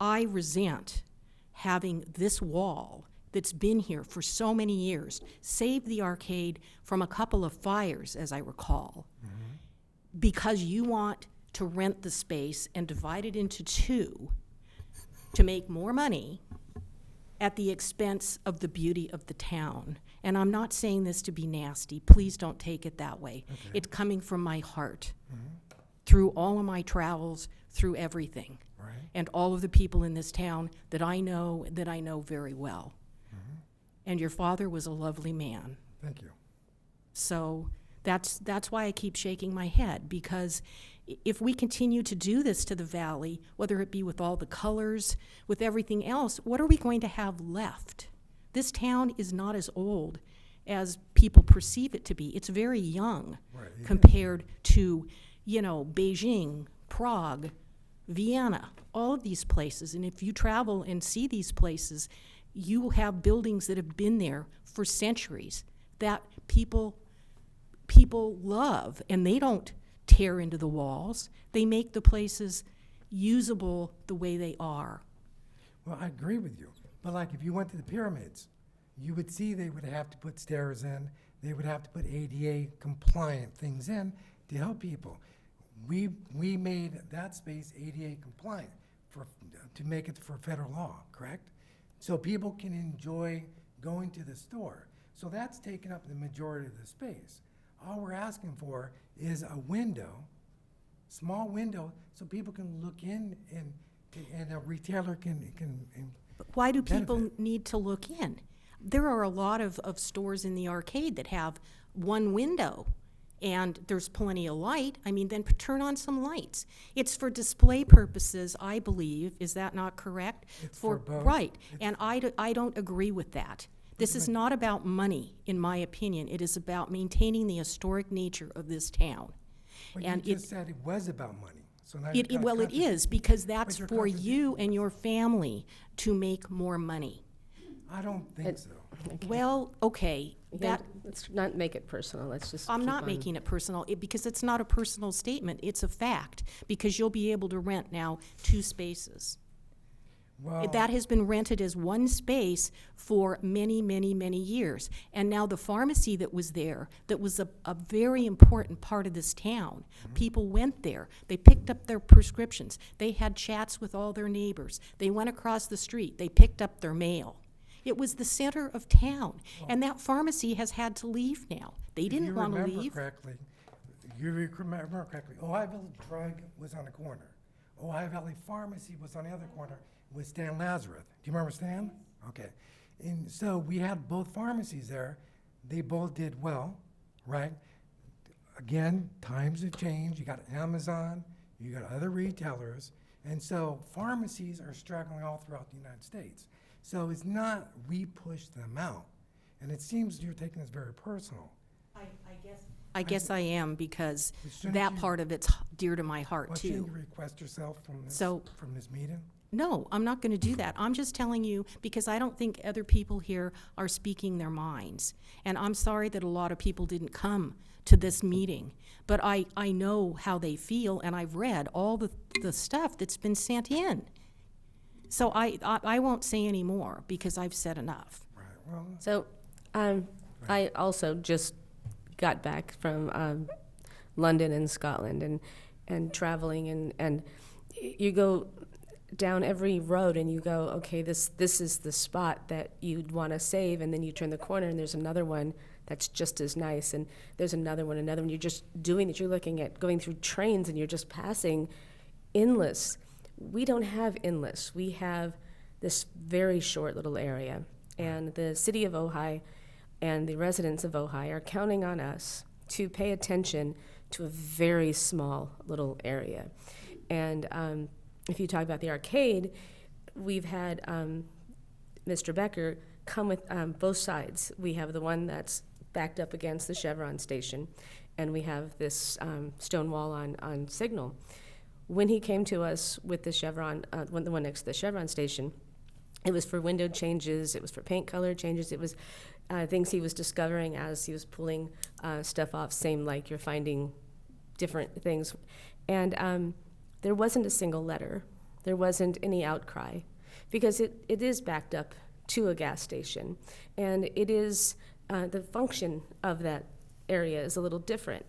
I resent having this wall that's been here for so many years, saved the arcade from a couple of fires, as I recall, because you want to rent the space and divide it into two to make more money at the expense of the beauty of the town. And I'm not saying this to be nasty. Please don't take it that way. Okay. It's coming from my heart. Through all of my travels, through everything. Right. And all of the people in this town that I know very well. And your father was a lovely man. Thank you. So that's why I keep shaking my head, because if we continue to do this to the valley, whether it be with all the colors, with everything else, what are we going to have left? This town is not as old as people perceive it to be. It's very young Right, it is. compared to, Beijing, Prague, Vienna, all of these places. And if you travel and see these places, you will have buildings that have been there for centuries that people love, and they don't tear into the walls. They make the places usable the way they are. Well, I agree with you. But like if you went to the pyramids, you would see they would have to put stairs in, they would have to put ADA compliant things in to help people. We made that space ADA compliant to make it for federal law, correct? So people can enjoy going to the store. So that's taken up the majority of the space. All we're asking for is a window, small window, so people can look in and a retailer can But why do people benefit. need to look in? There are a lot of stores in the arcade that have one window and there's plenty of light. I mean, then turn on some lights. It's for display purposes, I believe. Is that not correct? It's for both. Right. And I don't agree with that. This is not about money, in my opinion. It is about maintaining the historic nature of this town. Well, And you it- just said it was about money. So now you're It, kinda well, it is, because that's you're for you contradicting and your family to make more money. I don't think so. Well, okay, Again, that, let's not make it personal, let's just I'm keep not on. making it personal, because it's not a personal statement, it's a fact, because you'll be able to rent now 2 spaces. Well, That has been rented as one space for many, many, many years. And now the pharmacy that was there, that was a very important part of this town, people went there. They picked up their prescriptions. They had chats with all their neighbors. They went across the street. They picked up their mail. It was the center of town. And that pharmacy has had to leave now. They didn't want to If leave. you remember correctly, Ojai Village Drug was on the corner. Ojai Valley Pharmacy was on the other corner with Stan Lazarus. Do you remember Stan? Okay. And so we had both pharmacies there. They both did well, right? Again, times have changed. You got Amazon, you got other retailers, and so pharmacies are struggling all throughout the United States. So it's not we push them out. And it seems you're taking this very personal. I guess I am, because Shouldn't that you- part of it's dear to my heart, Well, too. shouldn't you request yourself So- from this meeting? No, I'm not going to do that. I'm just telling you because I don't think other people here are speaking their minds. And I'm sorry that a lot of people didn't come to this meeting. But I know how they feel, and I've read all the stuff that's been sent in. So I won't say any more because I've said enough. Right, well, So, I also just got back from London and Scotland and traveling, and you go down every road and you go, okay, this is the spot that you'd want to save, and then you turn the corner and there's another one that's just as nice, and there's another one. You're just doing it. You're looking at going through trains and you're just passing endless. We don't have endless. We have this very short little area, and the city of Ojai and the residents of Ojai are counting on us to pay attention to a very small little area. And if you talk about the arcade, we've had Mr. Becker come with both sides. We have the one that's backed up against the Chevron station, and we have this stone wall on Signal. When he came to us with the Chevron, the one next to the Chevron station, it was for window changes, it was for paint color changes, it was things he was discovering as he was pulling stuff off, same like you're finding different things. And there wasn't a single letter. There wasn't any outcry, because it is backed up to a gas station. And it is, the function of that area is a little different.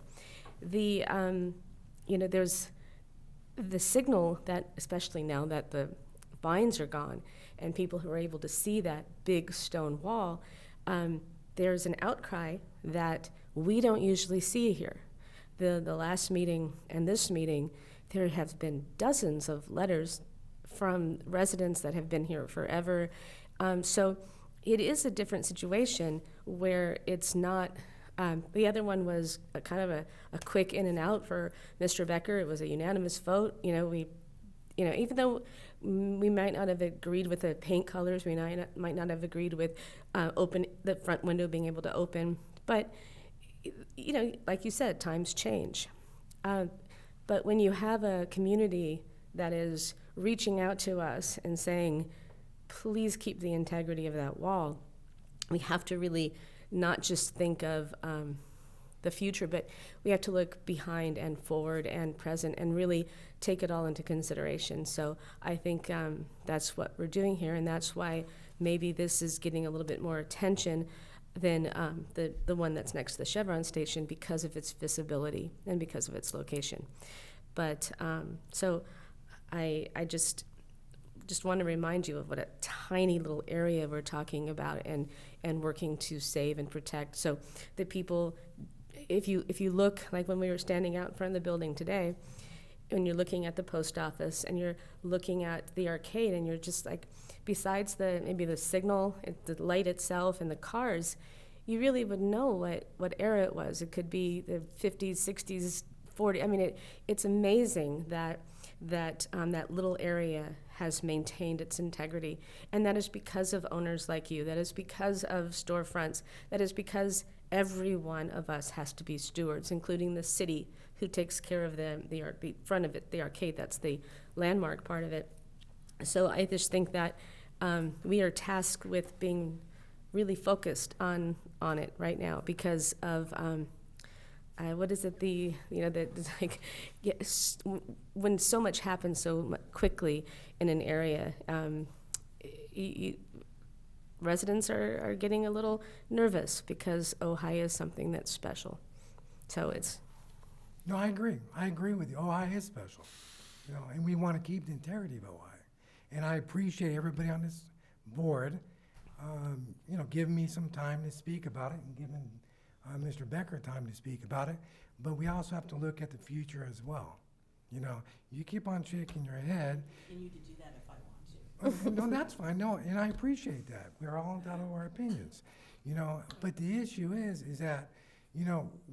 There's the signal that, especially now that the vines are gone and people who are able to see that big stone wall, there's an outcry that we don't usually see here. The last meeting and this meeting, there have been dozens of letters from residents that have been here forever. So it is a different situation where it's not, the other one was a kind of a quick in and out for Mr. Becker. It was a unanimous vote. Even though we might not have agreed with the paint colors, we might not have agreed with the front window being able to open, but like you said, times change. But when you have a community that is reaching out to us and saying, please keep the integrity of that wall, we have to really not just think of the future, but we have to look behind and forward and present and really take it all into consideration. So I think that's what we're doing here, and that's why maybe this is getting a little bit more attention than the one that's next to the Chevron station because of its visibility and because of its location. But so I just want to remind you of what a tiny little area we're talking about and working to save and protect. So the people, if you look, like when we were standing out in front of the building today, when you're looking at the post office and you're looking at the arcade and you're just like, besides maybe the signal, the light itself and the cars, you really would know what era it was. It could be the 50s, 60s, 40s. I mean, it's amazing that that little area has maintained its integrity. And that is because of owners like you. That is because of storefronts. That is because every one of us has to be stewards, including the city who takes care of the front of it, the arcade. That's the landmark part of it. So I just think that we are tasked with being really focused on it right now because of what is it? When so much happens so quickly in an area, residents are getting a little nervous because Ojai is something that's special. So it's. No, I agree. I agree with you. Ojai is special, and we want to keep the integrity of Ojai. And I appreciate everybody on this board, giving me some time to speak about it and giving Mr. Becker time to speak about it. But we also have to look at the future as well. You keep on shaking your head. And you can do that if I want to. No, that's fine. No, and I appreciate that. We're all entitled to our opinions. But the issue is that,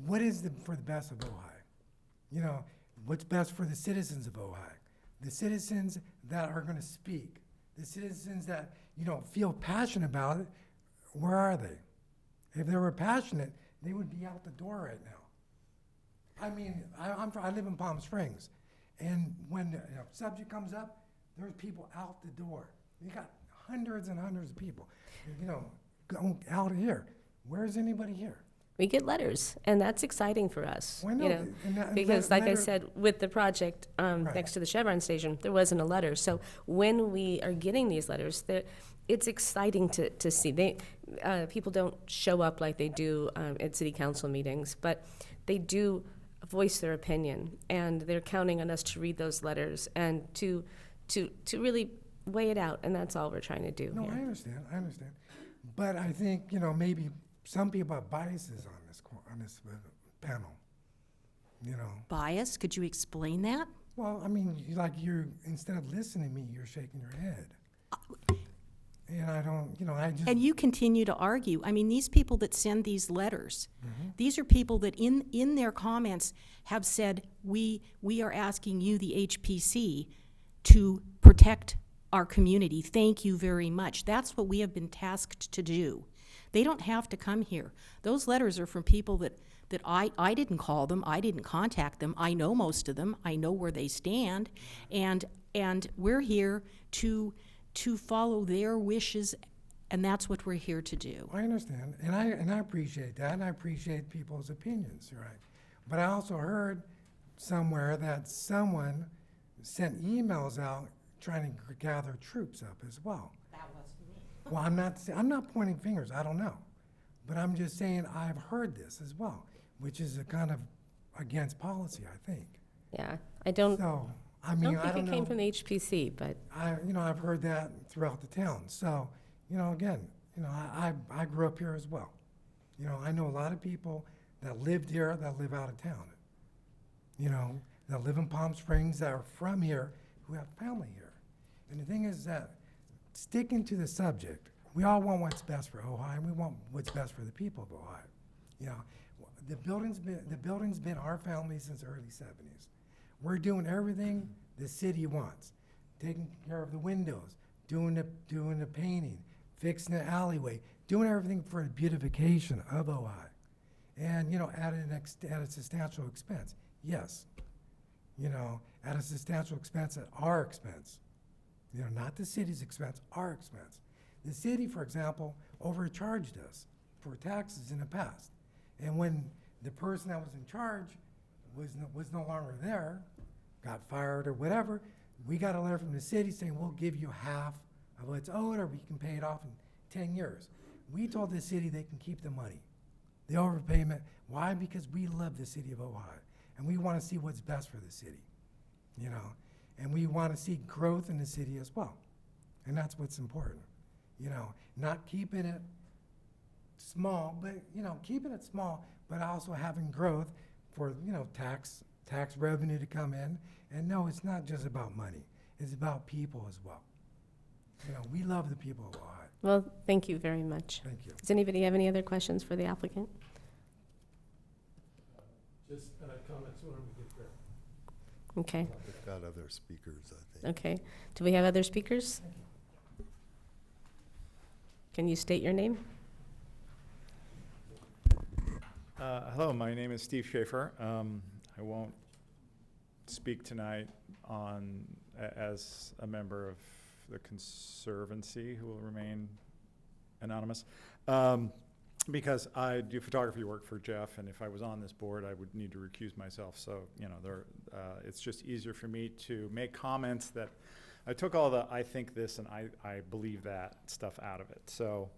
what is for the best of Ojai? What's best for the citizens of Ojai? The citizens that are going to speak, the citizens that, feel passionate about it, where are they? If they were passionate, they would be out the door right now. I mean, I live in Palm Springs, and when the subject comes up, there's people out the door. You got hundreds and hundreds of people, going out of here. Where's anybody here? We get letters, and that's exciting for us. Well, I know, and because, like I letter- said, with the project Right. next to the Chevron station, there wasn't a letter. So when we are getting these letters, it's exciting to see. People don't show up like they do at city council meetings, but they do voice their opinion, and they're counting on us to read those letters and to really weigh it out, and that's all we're trying to do No, here. I understand. But I think, maybe some people have biases on this panel, Bias? Could you explain that? Well, I mean, instead of listening to me, you're shaking your head. And I don't, I just. And you continue to argue. I mean, these people that send these letters, these are people that in their comments have said, we are asking you, the HPC, to protect our community. Thank you very much. That's what we have been tasked to do. They don't have to come here. Those letters are from people that I didn't call them, I didn't contact them. I know most of them. I know where they stand, and we're here to follow their wishes, and that's what we're here to do. I understand, and I appreciate that, and I appreciate people's opinions, right? But I also heard somewhere that someone sent emails out trying to gather troops up as well. That wasn't me. Well, I'm not pointing fingers. I don't know, but I'm just saying I've heard this as well, which is a kind of against policy, I think. Yeah, I don't. So I I mean, don't think it came from the HPC, but I've heard that throughout the town. So, again, I grew up here as well. I know a lot of people that lived here that live out of town. That live in Palm Springs that are from here who have family here. And the thing is that sticking to the subject, we all want what's best for Ojai, and we want what's best for the people of Ojai. The building's been our family since the early 70s. We're doing everything the city wants, taking care of the windows, doing the painting, fixing the alleyway, doing everything for the beautification of Ojai, and at a substantial expense. Yes, at a substantial expense at our expense. Not the city's expense, our expense. The city, for example, overcharged us for taxes in the past. And when the person that was in charge was no longer there, got fired or whatever, we got a letter from the city saying, we'll give you half of what's owed, or we can pay it off in 10 years. We told the city they can keep the money, the overpayment. Why? Because we love the city of Ojai, and we want to see what's best for the city, and we want to see growth in the city as well. And that's what's important, not keeping it small, but, keeping it small, but also having growth for, tax revenue to come in. And no, it's not just about money. It's about people as well. We love the people of Ojai. well, thank you very much. Thank you. Does anybody have any other questions for the applicant? Just comments when we get there. Okay, We've got other speakers, I think. okay. Do we have other speakers? Can you state your name? Hello, my name is Steve Schaefer. I won't speak tonight as a member of the Conservancy, who will remain anonymous, because I do photography work for Jeff, and if I was on this board, I would need to recuse myself. So, it's just easier for me to make comments that I took all the I think this and I believe that stuff out of it. So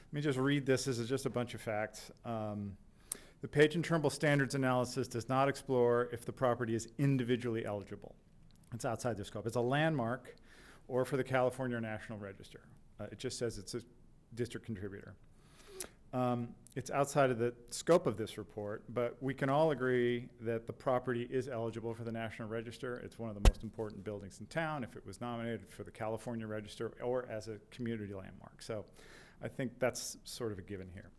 let me just read this. This is just a bunch of facts. The Page and Turnbull standards analysis does not explore if the property is individually eligible. It's outside their scope. It's a landmark or for the California National Register. It just says it's a district contributor. It's outside of the scope of this report, but we can all agree that the property is eligible for the National Register. It's one of the most important buildings in town if it was nominated for the California Register or as a community landmark. So I think that's sort of a given here.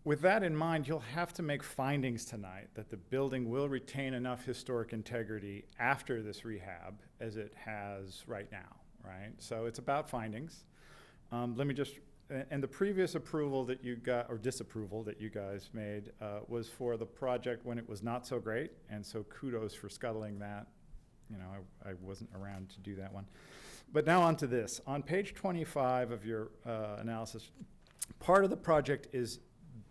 With that in mind, you'll have to make findings tonight that the building will retain enough historic integrity after this rehab as it has right now, right? So it's about findings. Let me just, and the previous approval that you got, or disapproval that you guys made, was for the project when it was not so great, and so kudos for scuttling that. I wasn't around to do that one. But now on to this. On page 25 of your analysis, part of the project is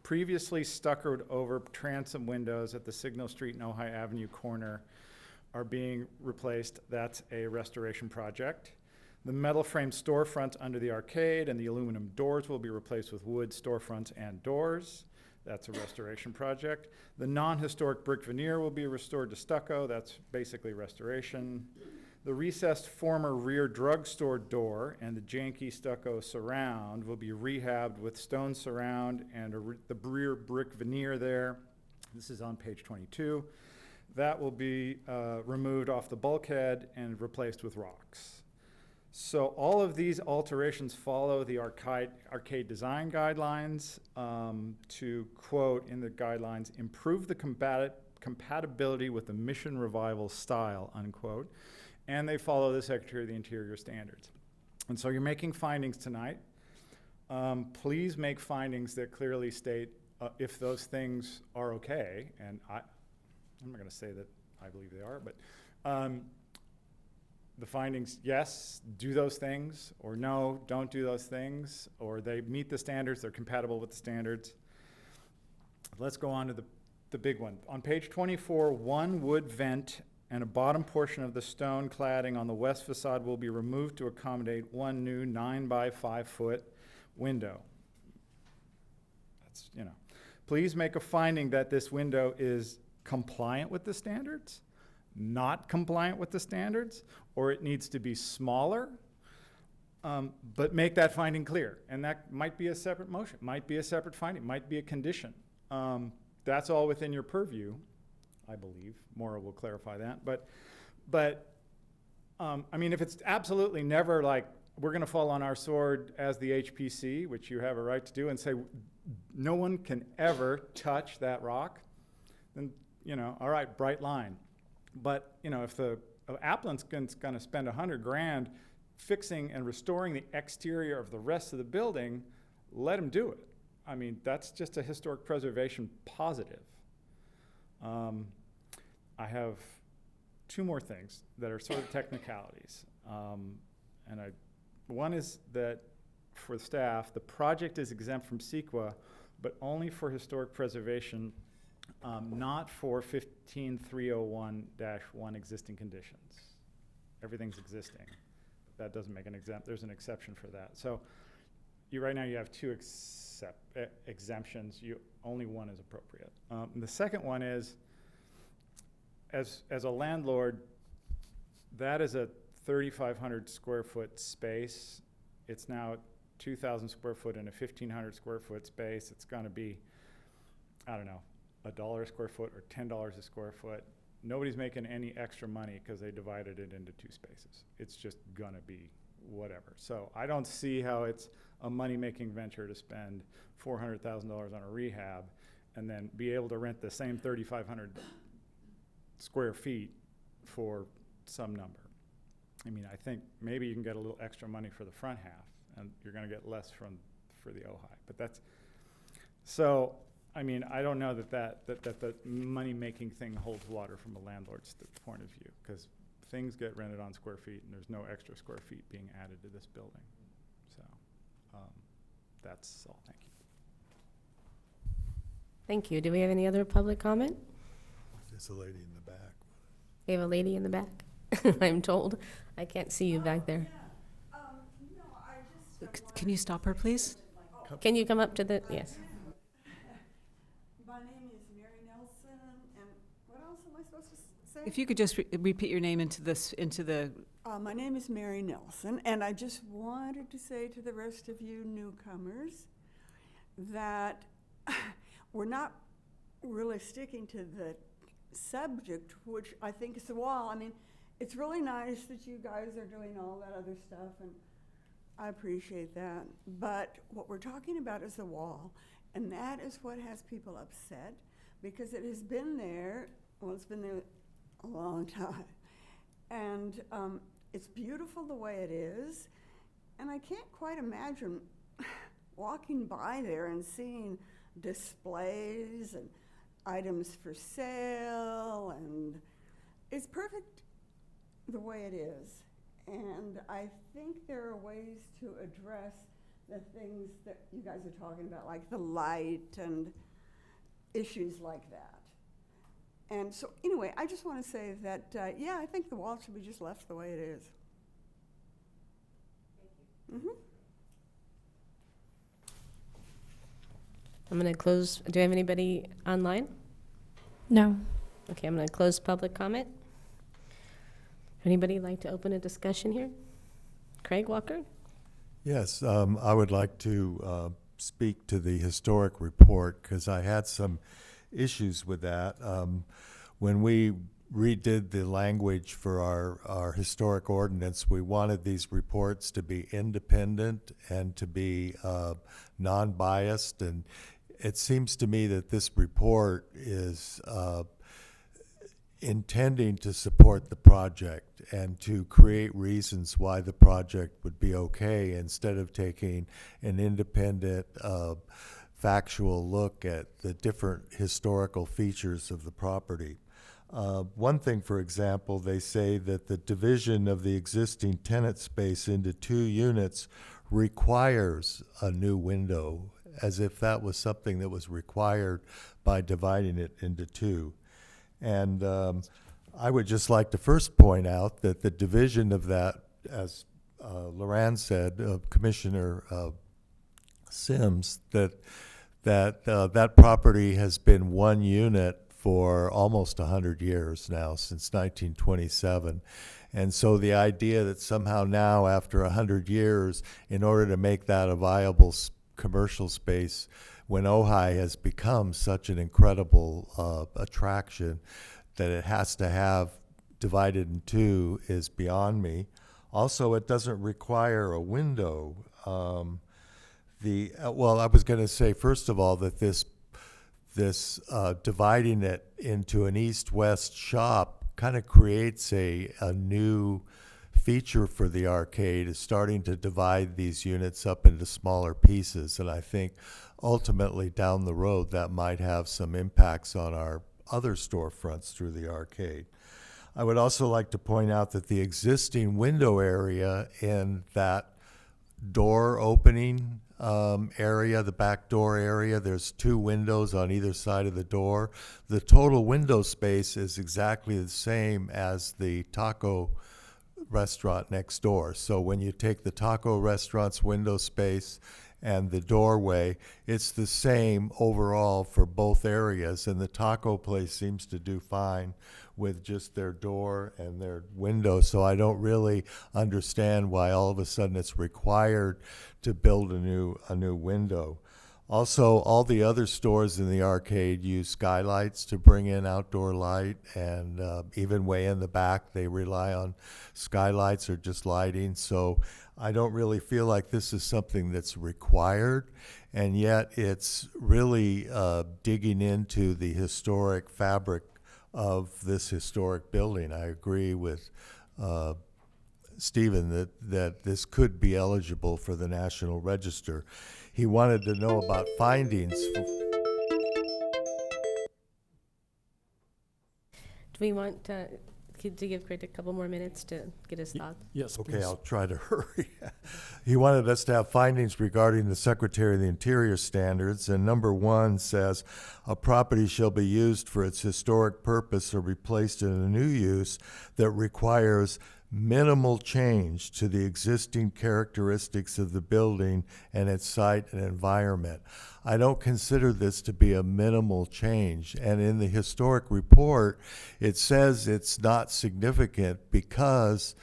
previously stuccoed over transom windows at the Signal Street and Ojai Avenue corner are being replaced. That's a restoration project. The metal frame storefront under the arcade and the aluminum doors will be replaced with wood storefronts and doors. That's a restoration project. The non-historic brick veneer will be restored to stucco. That's basically restoration. The recessed former rear drugstore door and the janky stucco surround will be rehabbed with stone surround and the rear brick veneer there. This is on page 22. That will be removed off the bulkhead and replaced with rocks. So all of these alterations follow the arcade design guidelines to, quote in the guidelines, improve the compatibility with the Mission Revival style, unquote. And they follow the Secretary of the Interior standards. And so you're making findings tonight. Please make findings that clearly state if those things are okay. And I'm not going to say that I believe they are, but the findings, yes, do those things, or no, don't do those things, or they meet the standards, they're compatible with the standards. Let's go on to the big one. On page 24, one wood vent and a bottom portion of the stone cladding on the west facade will be removed to accommodate one new 9 by 5 foot window. That's, Please make a finding that this window is compliant with the standards, not compliant with the standards, or it needs to be smaller, but make that finding clear. And that might be a separate motion, might be a separate finding, might be a condition. That's all within your purview, I believe. Maura will clarify that. But I mean, if it's absolutely never like, we're going to fall on our sword as the HPC, which you have a right to do, and say no one can ever touch that rock, then, you know, all right, bright line. But, you know, if the applicant's going to spend $100,000 fixing and restoring the exterior of the rest of the building, let them do it. I mean, that's just a historic preservation positive. I have two more things that are sort of technicalities. One is that for staff, the project is exempt from CEQA, but only for historic preservation, not for 15301-1 existing conditions. Everything's existing. That doesn't make an exempt. There's an exception for that. So right now you have two exemptions. Only one is appropriate. And the second one is, as a landlord, that is a 3,500 square foot space. It's now 2,000 square foot in a 1,500 square foot space. It's going to be, I don't know, $1 a square foot or $10 a square foot. Nobody's making any extra money because they divided it into two spaces. It's just going to be whatever. So I don't see how it's a money-making venture to spend $400,000 on a rehab and then be able to rent the same 3,500 square feet for some number. I mean, I think maybe you can get a little extra money for the front half, and you're going to get less for the Ojai. But that's so. I mean, I don't know that the money-making thing holds water from a landlord's point of view, because things get rented on square feet, and there's no extra square feet being added to this building. So that's all. Thank you. Thank you. Do we have any other public comment? There's a lady in the back. We have a lady in the back, I'm told. I can't see you back there. Can you stop her, please? Can you come up to the, yes. My name is Mary Nelson, and what else am I supposed to say? If you could just repeat your name into the, My name is Mary Nelson, and I just wanted to say to the rest of you newcomers that we're not really sticking to the subject, which I think is the wall. I mean, it's really nice that you guys are doing all that other stuff, and I appreciate that. But what we're talking about is the wall, and that is what has people upset, because it has been there, well, it's been there a long time. And it's beautiful the way it is, and I can't quite imagine walking by there and seeing displays and items for sale, and it's perfect the way it is. And I think there are ways to address the things that you guys are talking about, like the light and issues like that. And so anyway, I just want to say that, yeah, I think the wall should be just left the way it is. Thank you. I'm going to close. Do I have anybody online? No. Okay, I'm going to close public comment. Anybody like to open a discussion here? Craig Walker? Yes, I would like to speak to the historic report, because I had some issues with that. When we redid the language for our historic ordinance, we wanted these reports to be independent and to be non-biased, and it seems to me that this report is intending to support the project and to create reasons why the project would be okay, instead of taking an independent factual look at the different historical features of the property. One thing, for example, they say that the division of the existing tenant space into 2 units requires a new window, as if that was something that was required by dividing it into 2. And I would just like to first point out that the division of that, as Loran said, Commissioner Sims, that property has been 1 unit for almost 100 years now, since 1927. And so the idea that somehow now, after 100 years, in order to make that a viable commercial space, when Ojai has become such an incredible attraction, that it has to have divided in two is beyond me. Also, it doesn't require a window. Well, I was going to say, first of all, that this dividing it into an east-west shop kind of creates a new feature for the arcade, is starting to divide these units up into smaller pieces. And I think ultimately down the road that might have some impacts on our other storefronts through the arcade. I would also like to point out that the existing window area in that door opening area, the back door area, there's 2 windows on either side of the door. The total window space is exactly the same as the taco restaurant next door. So when you take the taco restaurant's window space and the doorway, it's the same overall for both areas, and the taco place seems to do fine with just their door and their window. So I don't really understand why all of a sudden it's required to build a new window. Also, all the other stores in the arcade use skylights to bring in outdoor light, and even way in the back, they rely on skylights or just lighting. So I don't really feel like this is something that's required, and yet it's really digging into the historic fabric of this historic building. I agree with Stephen that this could be eligible for the National Register. He wanted to know about findings. Do we want to give Craig a couple more minutes to get his thoughts? Yes, Okay, please. I'll try to hurry. He wanted us to have findings regarding the Secretary of the Interior standards, and number 1 says, a property shall be used for its historic purpose or replaced in a new use that requires minimal change to the existing characteristics of the building and its site and environment. I don't consider this to be a minimal change. And in the historic report, it says it's not significant because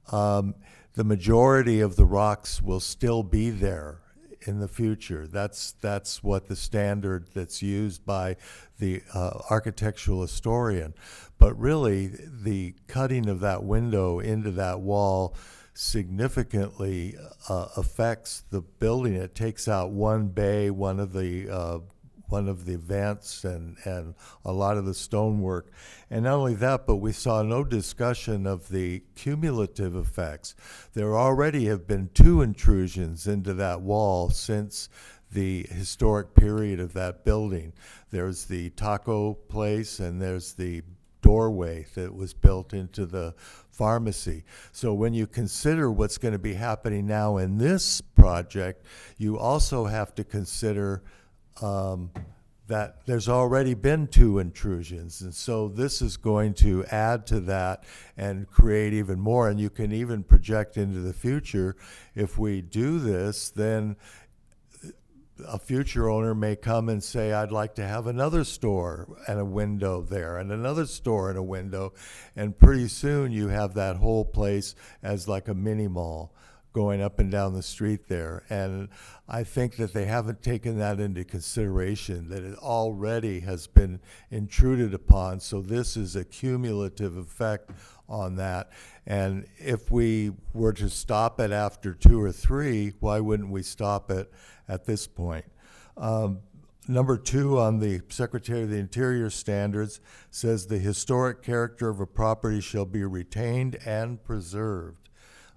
the majority of the rocks will still be there in the future. That's what the standard that's used by the architectural historian. But really, the cutting of that window into that wall significantly affects the building. It takes out one bay, one of the vents, and a lot of the stonework. And not only that, but we saw no discussion of the cumulative effects. There already have been 2 intrusions into that wall since the historic period of that building. There's the taco place, and there's the doorway that was built into the pharmacy. So when you consider what's going to be happening now in this project, you also have to consider that there's already been 2 intrusions. And so this is going to add to that and create even more. And you can even project into the future, if we do this, then a future owner may come and say, I'd like to have another store and a window there, and another store and a window. And pretty soon you have that whole place as like a mini mall going up and down the street there. And I think that they haven't taken that into consideration, that it already has been intruded upon. So this is a cumulative effect on that. And if we were to stop it after 2 or 3, why wouldn't we stop it at this point? Number 2 on the Secretary of the Interior standards says the historic character of a property shall be retained and preserved.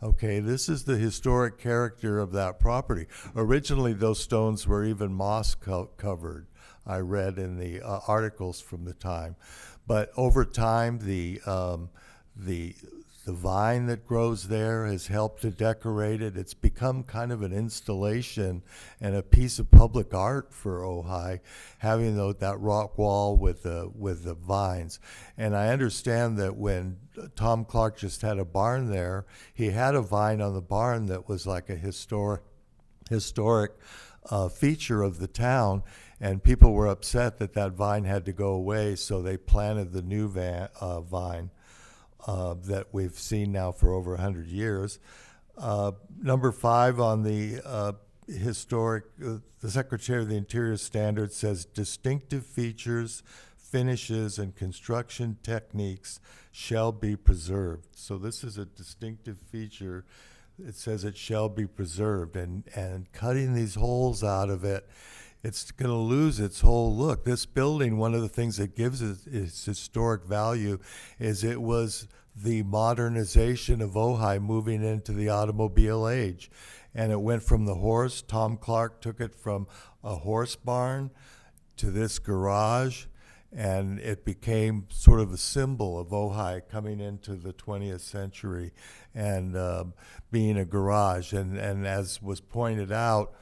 Okay, this is the historic character of that property. Originally, those stones were even moss covered, I read in the articles from the time. But over time, the vine that grows there has helped to decorate it. It's become kind of an installation and a piece of public art for Ojai, having that rock wall with the vines. And I understand that when Tom Clark just had a barn there, he had a vine on the barn that was like a historic feature of the town, and people were upset that that vine had to go away, so they planted the new vine that we've seen now for over 100 years. Number 5 on the historic, the Secretary of the Interior standard says distinctive features, finishes, and construction techniques shall be preserved. So this is a distinctive feature. It says it shall be preserved, and cutting these holes out of it, it's going to lose its whole look. This building, one of the things that gives it its historic value is it was the modernization of Ojai moving into the automobile age. And it went from the horse, Tom Clark took it from a horse barn to this garage, and it became sort of a symbol of Ojai coming into the 20th century and being a garage. And as was pointed out,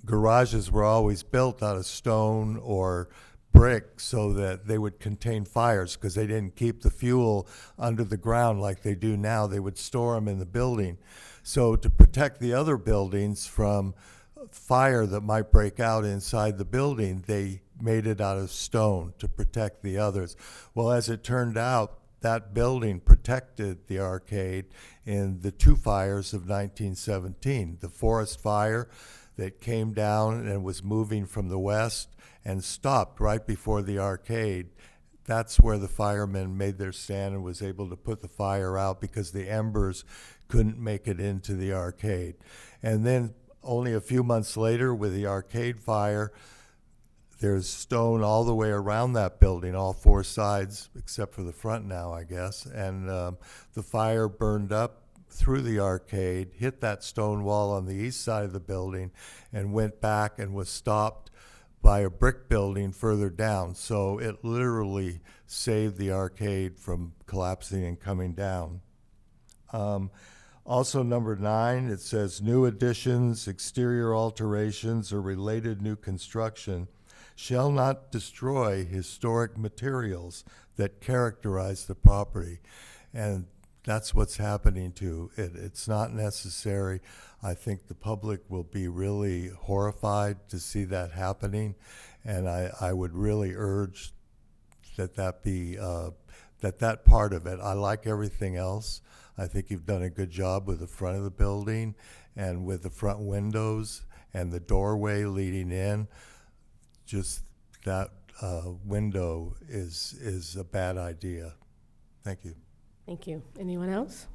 garages were always built out of stone or brick so that they would contain fires, because they didn't keep the fuel under the ground like they do now. They would store them in the building. So to protect the other buildings from fire that might break out inside the building, they made it out of stone to protect the others. Well, as it turned out, that building protected the arcade in the 2 fires of 1917. The forest fire that came down and was moving from the west and stopped right before the arcade. That's where the firemen made their stand and was able to put the fire out, because the embers couldn't make it into the arcade. And then only a few months later, with the arcade fire, there's stone all the way around that building, all 4 sides, except for the front now, I guess. And the fire burned up through the arcade, hit that stone wall on the east side of the building, and went back and was stopped by a brick building further down. So it literally saved the arcade from collapsing and coming down. Also, number 9, it says new additions, exterior alterations, or related new construction shall not destroy historic materials that characterize the property. And that's what's happening to it. It's not necessary. I think the public will be really horrified to see that happening, and I would really urge that be that part of it. I like everything else. I think you've done a good job with the front of the building and with the front windows and the doorway leading in. Just that window is a bad idea. Thank you. Thank you. Anyone else?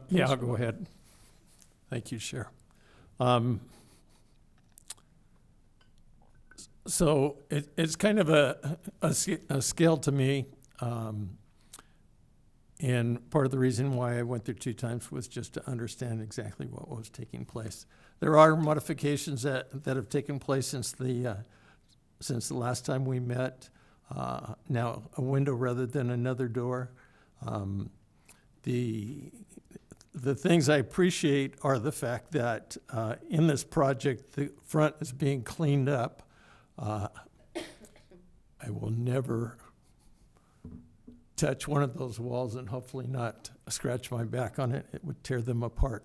Yeah, I'll go ahead. Thank you, Chair. So it's kind of a scale to me. And part of the reason why I went there 2 times was just to understand exactly what was taking place. There are modifications that have taken place since the last time we met. Now a window rather than another door. The things I appreciate are the fact that in this project, the front is being cleaned up. I will never touch one of those walls and hopefully not scratch my back on it. It would tear them apart.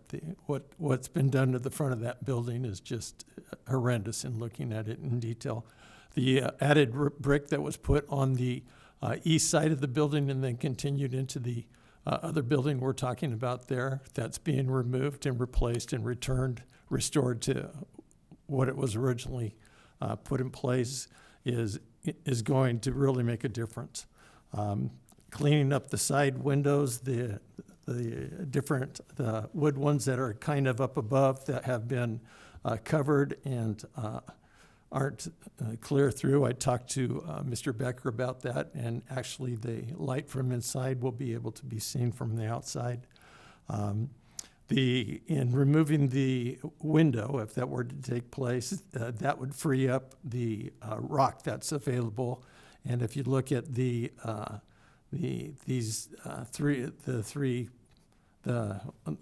What's been done to the front of that building is just horrendous in looking at it in detail. The added brick that was put on the east side of the building and then continued into the other building we're talking about there, that's being removed and replaced and restored to what it was originally put in place is going to really make a difference. Cleaning up the side windows, the wood ones that are kind of up above that have been covered and aren't clear through. I talked to Mr. Becker about that, and actually the light from inside will be able to be seen from the outside. In removing the window, if that were to take place, that would free up the rock that's available. And if you look at the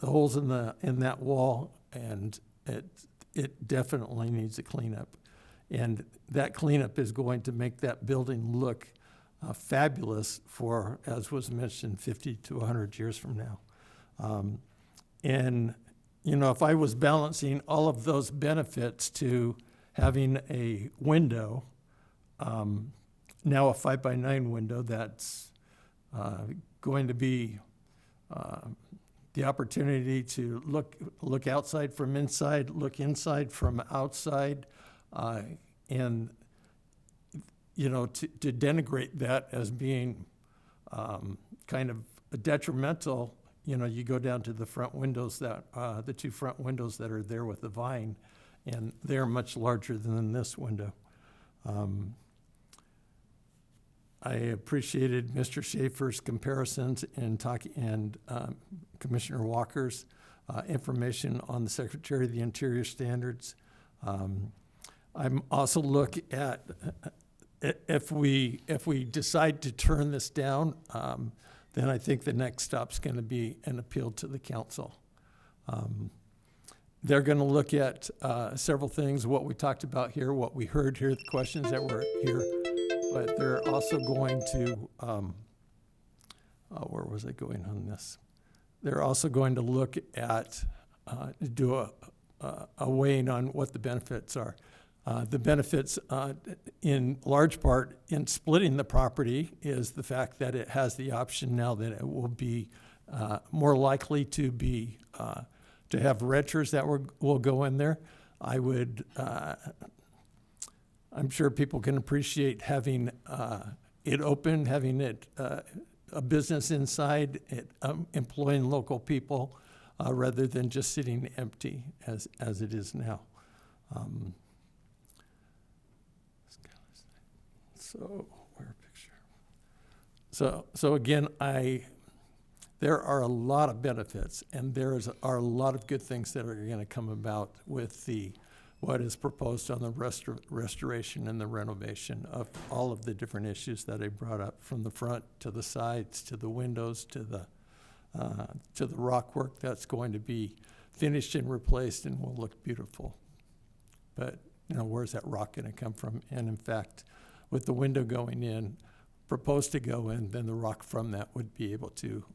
holes in that wall, and it definitely needs a cleanup. And that cleanup is going to make that building look fabulous for, as was mentioned, 50 to 100 years from now. And if I was balancing all of those benefits to having a window, now a 5x9 window that's going to be the opportunity to look outside from inside, look inside from outside, and to denigrate that as being kind of detrimental. You go down to the front windows the two front windows that are there with the vine, and they're much larger than this window. I appreciated Mr. Schaefer's comparisons and Commissioner Walker's information on the Secretary of the Interior standards. I'm also look at if we decide to turn this down, then I think the next stop's going to be an appeal to the council. They're going to look at several things, what we talked about here, what we heard here, the questions that were here, but they're also going to, where was I going on this? They're also going to look at, do a weighing on what the benefits are. The benefits, in large part, in splitting the property is the fact that it has the option now that it will be more likely to be to have renters that will go in there. I'm sure people can appreciate having it open, having it a business inside, employing local people rather than just sitting empty as it is now. So, where picture? So again, there are a lot of benefits, and there are a lot of good things that are going to come about with what is proposed on the restoration and the renovation of all of the different issues that I brought up, from the front to the sides to the windows to the rock work that's going to be finished and replaced and will look beautiful. But where's that rock going to come from? And in fact, with the window going in, proposed to go in, then the rock from that would be able to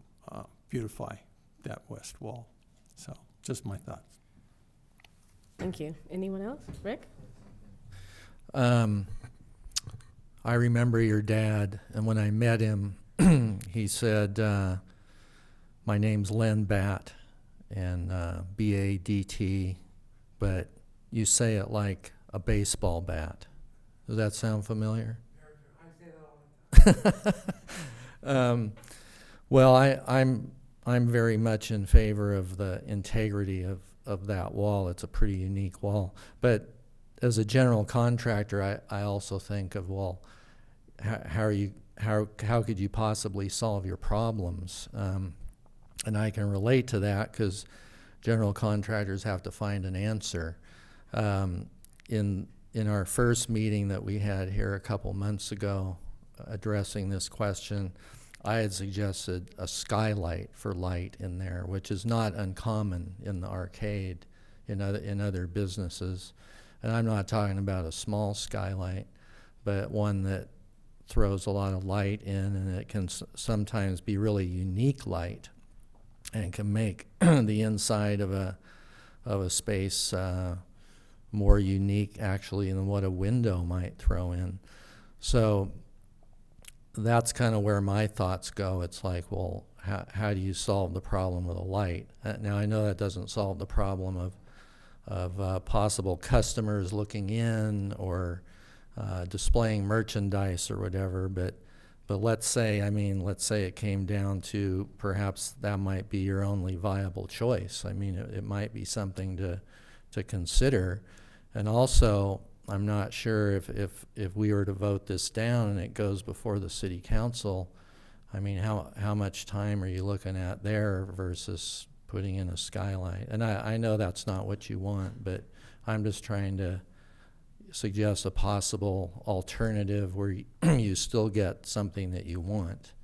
beautify that west wall. So, just my thoughts. Thank you. Anyone else? Rick? I remember your dad, and when I met him, he said, my name's Len Batt, and B-A-D-T, but you say it like a baseball bat. Does that sound familiar? I say that all the time. Well, I'm very much in favor of the integrity of that wall. It's a pretty unique wall. But as a general contractor, I also think of, well, how could you possibly solve your problems? And I can relate to that because general contractors have to find an answer. In our first meeting that we had here a couple months ago addressing this question, I had suggested a skylight for light in there, which is not uncommon in the arcade in other businesses. And I'm not talking about a small skylight, but one that throws a lot of light in, and it can sometimes be really unique light and can make the inside of a space more unique actually than what a window might throw in. So that's kind of where my thoughts go. It's like, well, how do you solve the problem with a light? Now I know that doesn't solve the problem of possible customers looking in or displaying merchandise or whatever, but let's say it came down to perhaps that might be your only viable choice. I mean, it might be something to consider. And also, I'm not sure if we were to vote this down and it goes before the city council, I mean, how much time are you looking at there versus putting in a skylight? And I know that's not what you want, but I'm just trying to suggest a possible alternative where you still get something that you want.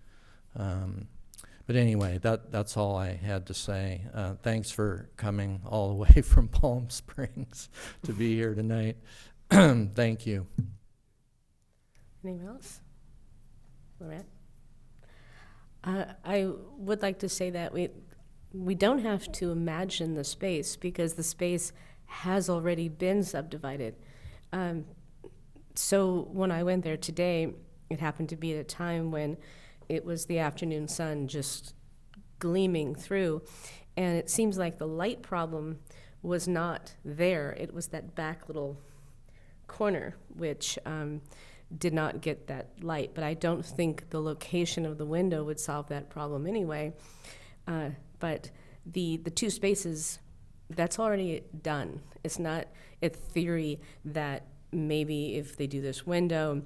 But anyway, that's all I had to say. Thanks for coming all the way from Palm Springs to be here tonight. Thank you. Anyone else? Lorette? I would like to say that we don't have to imagine the space because the space has already been subdivided. So when I went there today, it happened to be at a time when it was the afternoon sun just gleaming through, and it seems like the light problem was not there. It was that back little corner which did not get that light, but I don't think the location of the window would solve that problem anyway. But the two spaces, that's already done. It's not a theory that maybe if they do this window,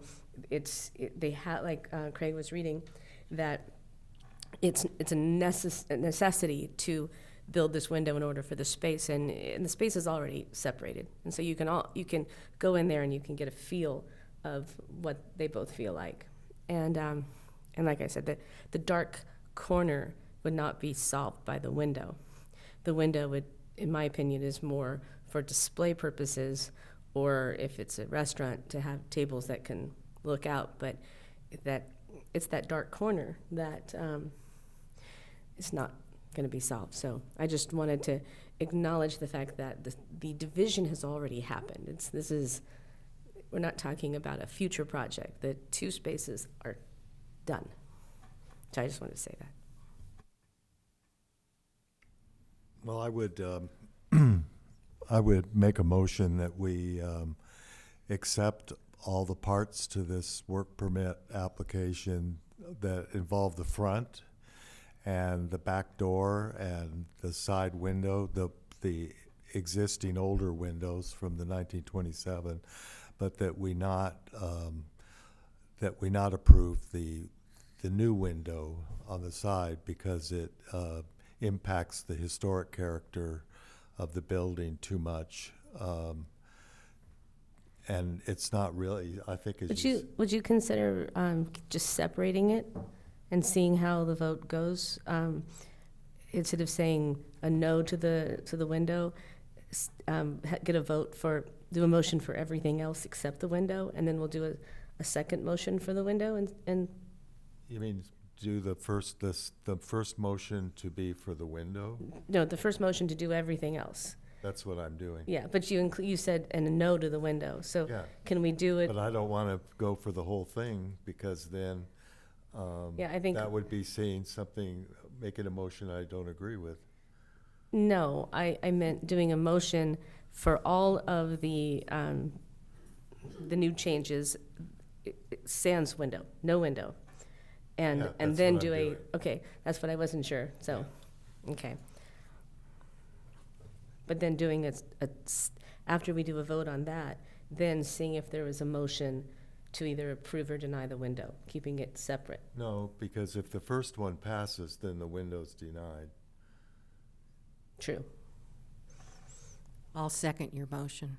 they have, like Craig was reading, that it's a necessity to build this window in order for the space, and the space is already separated, and so you can go in there and you can get a feel of what they both feel like, and like I said, the dark corner would not be solved by the window. The window would, in my opinion, is more for display purposes, or if it's a restaurant, to have tables that can look out, but it's that dark corner that is not going to be solved. So I just wanted to acknowledge the fact that the division has already happened. We're not talking about a future project. The two spaces are done. So I just wanted to say that. Well, I would make a motion that we accept all the parts to this work permit application that involve the front and the back door and the side window, the existing older windows from the 1927, but that we not approve the new window on the side because it impacts the historic character of the building too much. And it's not really, I think it's Would you consider just separating it and seeing how the vote goes? Instead of saying a no to the window, do a motion for everything else except the window, and then we'll do a second motion for the window, and You mean do the first motion to be for the window? no, the first motion to do everything else. That's what I'm doing. Yeah, but you said and a no to the window. So Yeah. can we do it? But I don't want to go for the whole thing because then Yeah, I think that would be saying something, making a motion I don't agree with. no. I meant doing a motion for all of the new changes, sans window, no window, and Yeah, and that's then what do I'm a doing. okay. That's what I wasn't sure. So, okay. But then doing it after we do a vote on that, then seeing if there was a motion to either approve or deny the window, keeping it separate. No, because if the first one passes, then the window's denied. True. I'll second your motion.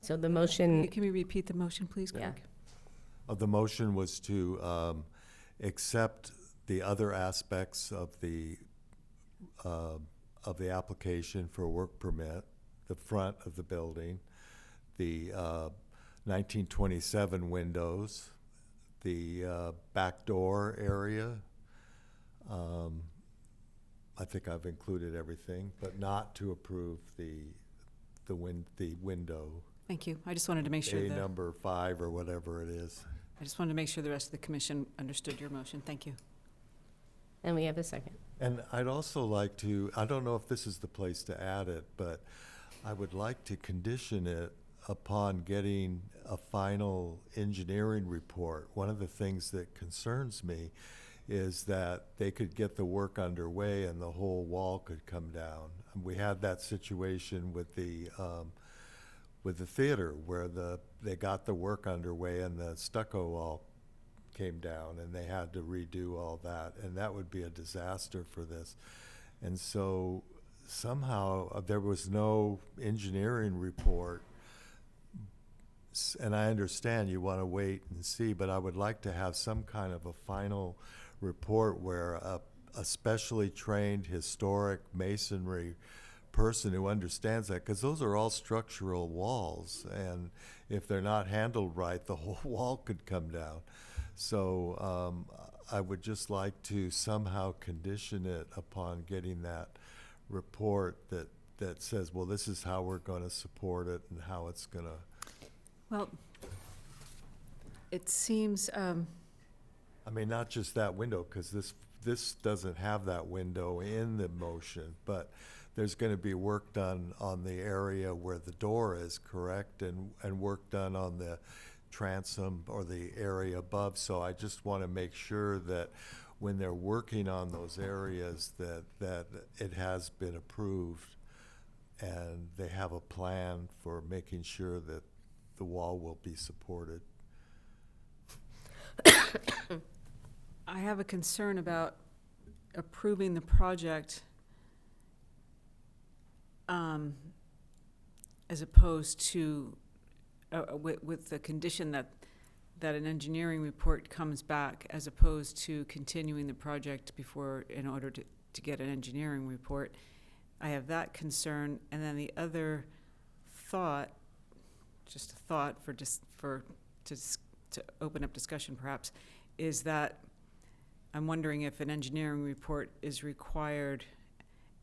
So the motion, Can we repeat the motion, please, Craig? Yeah. The motion was to accept the other aspects of the application for a work permit, the front of the building, the 1927 windows, the back door area. I think I've included everything, but not to approve the window. Thank you. I just wanted to make sure A that, number 5 or whatever it is. I just wanted to make sure the rest of the commission understood your motion. Thank you. and we have a second. And I'd also like to, I don't know if this is the place to add it, but I would like to condition it upon getting a final engineering report. One of the things that concerns me is that they could get the work underway and the whole wall could come down. And we had that situation with the theater where they got the work underway and the stucco all came down and they had to redo all that, and that would be a disaster for this. And so somehow there was no engineering report, and I understand you want to wait and see, but I would like to have some kind of a final report where a specially trained historic masonry person who understands that, because those are all structural walls, and if they're not handled right, the whole wall could come down. So I would just like to somehow condition it upon getting that report that says, well, this is how we're going to support it and how it's going to. Well, it seems, I mean, not just that window, because this doesn't have that window in the motion, but there's going to be work done on the area where the door is, correct, and work done on the transom or the area above. So I just want to make sure that when they're working on those areas that it has been approved and they have a plan for making sure that the wall will be supported. I have a concern about approving the project as opposed to, with the condition that an engineering report comes back, as opposed to continuing the project in order to get an engineering report. I have that concern, and then the other thought, just a thought to open up discussion perhaps, is that I'm wondering if an engineering report is required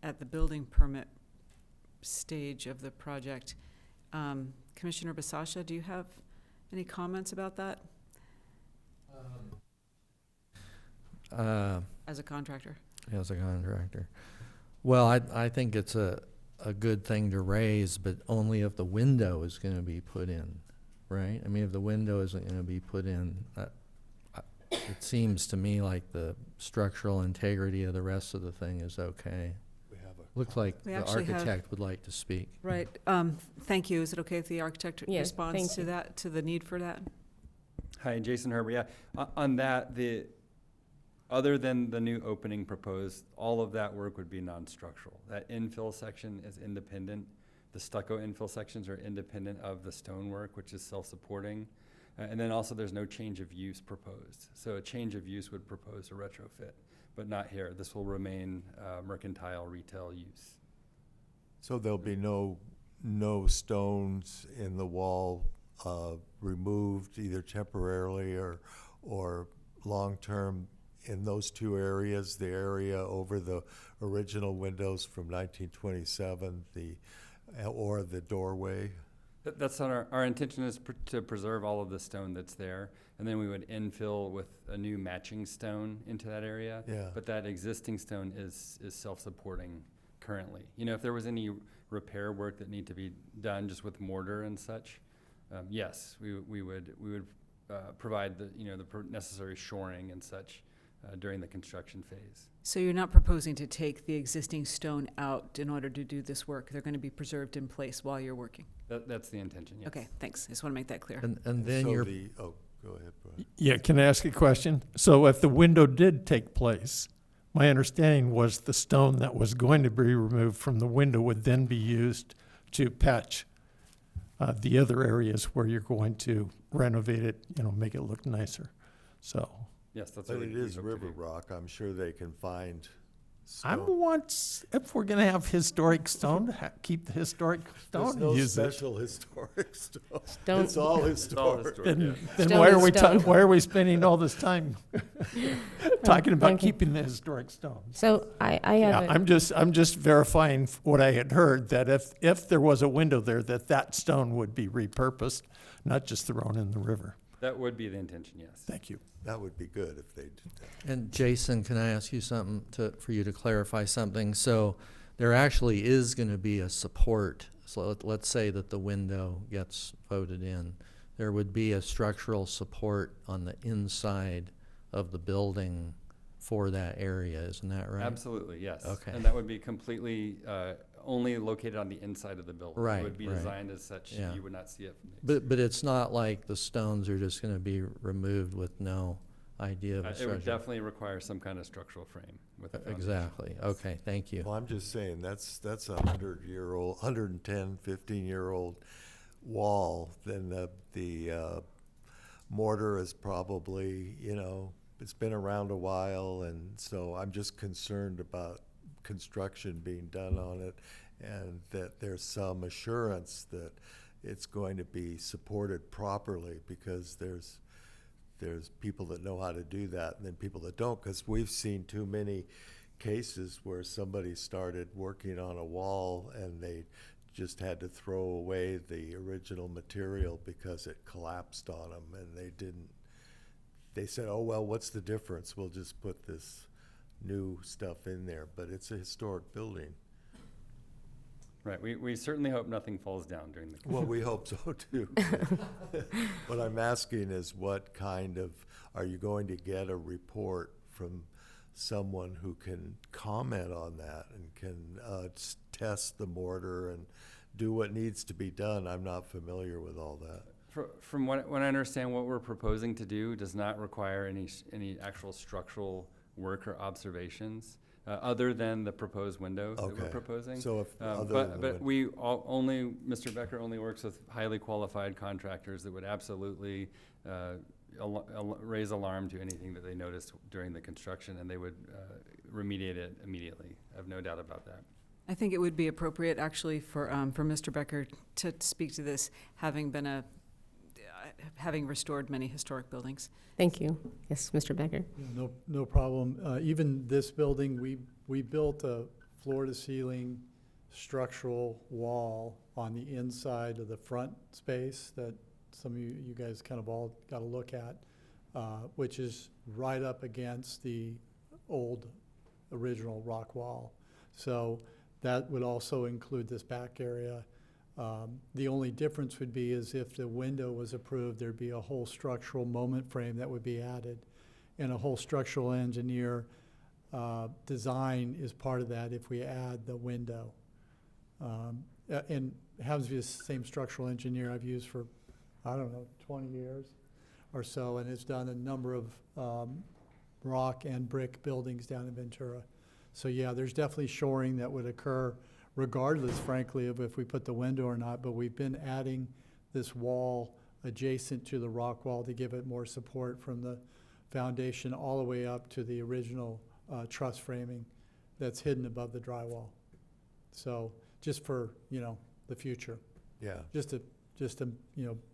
at the building permit stage of the project. Commissioner Basasha, do you have any comments about that as a contractor? As a contractor. Well, I think it's a good thing to raise, but only if the window is going to be put in, right? I mean, if the window isn't going to be put in, it seems to me like the structural integrity of the rest of the thing is okay. Looks like We the actually have- architect would like to speak. Right. Thank you. Is it okay if the architect Yeah, responds thank to you. that, to the need for that? Hi, Jason Herbert. Yeah, on that, other than the new opening proposed, all of that work would be non-structural. That infill section is independent. The stucco infill sections are independent of the stonework, which is self-supporting. And then also there's no change of use proposed. So a change of use would propose a retrofit, but not here. This will remain mercantile retail use. So there'll be no stones in the wall removed either temporarily or long-term in those two areas, the area over the original windows from 1927, or the doorway? That's not our intention is to preserve all of the stone that's there, and then we would infill with a new matching stone into that area. Yeah. But that existing stone is self-supporting currently. You know, if there was any repair work that need to be done just with mortar and such, yes, we would provide the necessary shoring and such during the construction phase. So you're not proposing to take the existing stone out in order to do this work? They're going to be preserved in place while you're working? That's the intention, yes. Okay, thanks. I just want to make that clear. And then So you're, go ahead, Brian. Yeah, can I ask a question? So if the window did take place, my understanding was the stone that was going to be removed from the window would then be used to patch the other areas where you're going to renovate it, make it look nicer. So Yes, that's But what it we is hope to river do. rock. I'm sure they can find I'm stone. if we're going to have historic stone, keep the historic stone There's and no use it. special historic stone. Don't- It's all It's all historic. historic, yeah. Then Stone why is are we stone. why are we spending all this time talking about Okay. keeping the historic stone? So I Yeah, have I'm just verifying what I had heard, that if there was a window there, that stone would be repurposed, not just thrown in the river. That would be the intention, yes. Thank you. That would be good if they did that. and Jason, can I ask you something for you to clarify something? So there actually is going to be a support. So let's say that the window gets voted in. There would be a structural support on the inside of the building for that area, isn't that right? Absolutely, yes. Okay. And that would be completely only located on the inside of the building. Right, It would be right. designed as such, Yeah. you would not see it. But it's not like the stones are just going to be removed with no idea of a It would structure. definitely require some kind of structural frame with the foundation. Exactly. Okay, thank you. Well, I'm just saying, that's a 100-year-old, 110, 15-year-old wall. Then the mortar is probably, it's been around a while, and so I'm just concerned about construction being done on it, and that there's some assurance that it's going to be supported properly, because there's people that know how to do that and then people that don't, because we've seen too many cases where somebody started working on a wall and they just had to throw away the original material because it collapsed on them, and they said, oh, well, what's the difference? We'll just put this new stuff in there, but it's a historic building. Right, we certainly hope nothing falls down during the. Well, we hope so too. What I'm asking is, what kind of, are you going to get a report from someone who can comment on that and can test the mortar and do what needs to be done? I'm not familiar with all that. From what I understand, what we're proposing to do does not require any actual structural work or observations, other than the proposed window that we're proposing. So if But Mr. Becker only works with highly qualified contractors that would absolutely raise alarm to anything that they noticed during the construction, and they would remediate it immediately. I have no doubt about that. I think it would be appropriate, actually, for Mr. Becker to speak to this, having restored many historic buildings. Thank you. Yes, Mr. Becker. Yeah, no problem. Even this building, we built a floor-to-ceiling structural wall on the inside of the front space that some of you guys kind of all got a look at, which is right up against the old original rock wall. So that would also include this back area. The only difference would be is if the window was approved, there'd be a whole structural moment frame that would be added. And a whole structural engineer design is part of that if we add the window. And happens to be the same structural engineer I've used for, I don't know, 20 years or so, and has done a number of rock and brick buildings down in Ventura. So yeah, there's definitely shoring that would occur regardless, frankly, of if we put the window or not, but we've been adding this wall adjacent to the rock wall to give it more support from the foundation all the way up to the original truss framing that's hidden above the drywall. So just for, the future. Yeah. Just to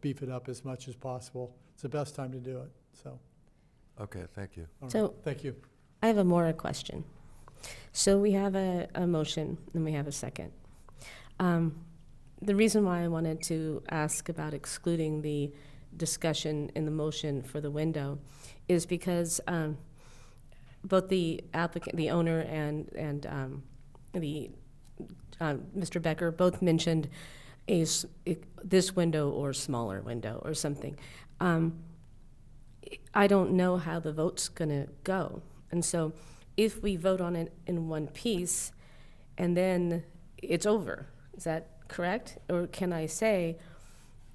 beef it up as much as possible. It's the best time to do it, so. Okay, thank you. All right. So- Thank you. I have a more question. So we have a motion and we have a second. The reason why I wanted to ask about excluding the discussion in the motion for the window is because both the applicant, the owner, and Mr. Becker both mentioned this window or smaller window or something. I don't know how the vote's going to go, and so if we vote on it in one piece and then it's over, is that correct? Or can I say,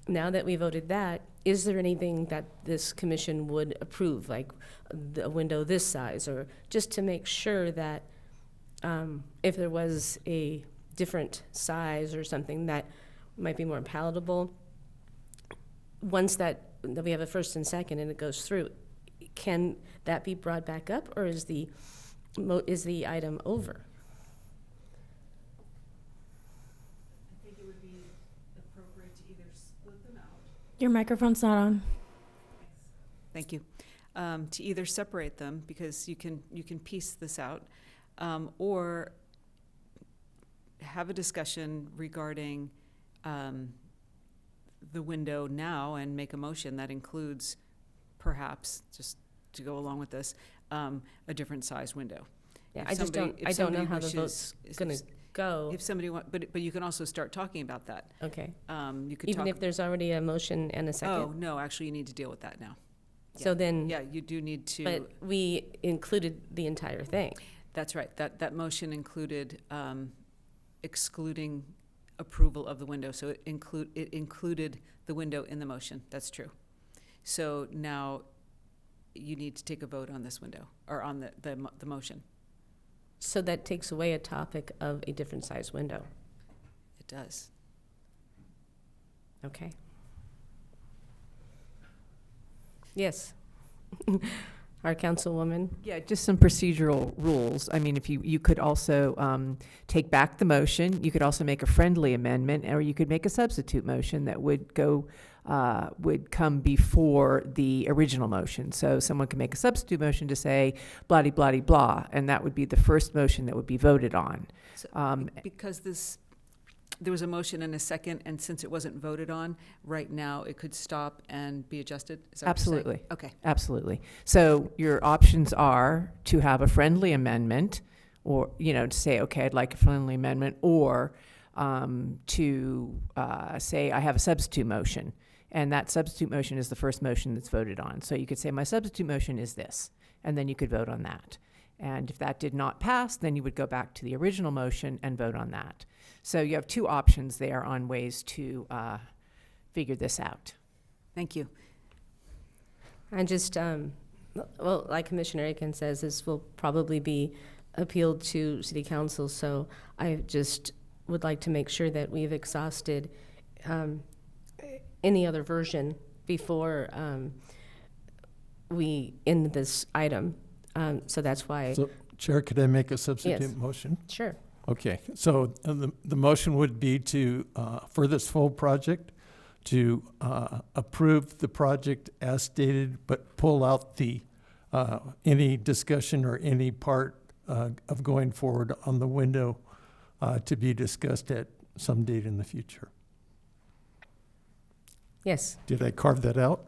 now that we voted that, is there anything that this commission would approve, like the window this size, or just to make sure that if there was a different size or something that might be more palatable, once that we have a first and second and it goes through, can that be brought back up, or is the item over? I think it would be appropriate to either split them out. Your microphone's not on. Thank you. To either separate them, because you can piece this out, or have a discussion regarding the window now and make a motion that includes, perhaps, just to go along with this, a different size window. Yeah, If I don't know how the vote's wishes- going to go. If somebody but you can also start talking about that. Okay. You could Even talk. if there's already a motion and a second? Oh, no, actually, you need to deal with that now. So then, Yeah, you do need to. but we included the entire thing. That's right. That motion included excluding approval of the window. So it included the window in the motion. That's true. So now you need to take a vote on this window, or on the motion. So that takes away a topic of a different size window. It does. Okay. Yes. Our councilwoman. Yeah, just some procedural rules. I mean, if you could also take back the motion, you could also make a friendly amendment, or you could make a substitute motion that would come before the original motion. So someone could make a substitute motion to say blah, blah, blah, and that would be the first motion that would be voted on. Because there was a motion and a second, and since it wasn't voted on, right now it could stop and be adjusted? Is that what you're saying? Absolutely. Okay. Absolutely. So your options are to have a friendly amendment, or, to say, okay, I'd like a friendly amendment, or to say I have a substitute motion. And that substitute motion is the first motion that's voted on. So you could say my substitute motion is this, and then you could vote on that. And if that did not pass, then you would go back to the original motion and vote on that. So you have two options there on ways to figure this out. Thank you. I just, well, like Commissioner Aiken says, this will probably be appealed to City Council, so I just would like to make sure that we've exhausted any other version before we end this item. So that's why. So, Chair, could I make a substitute Yes. motion? Sure. Okay, so the motion would be to, for this full project, to approve the project as stated, but pull out the, any discussion or any part of going forward on the window to be discussed at some date in the future. Yes. Did I carve that out?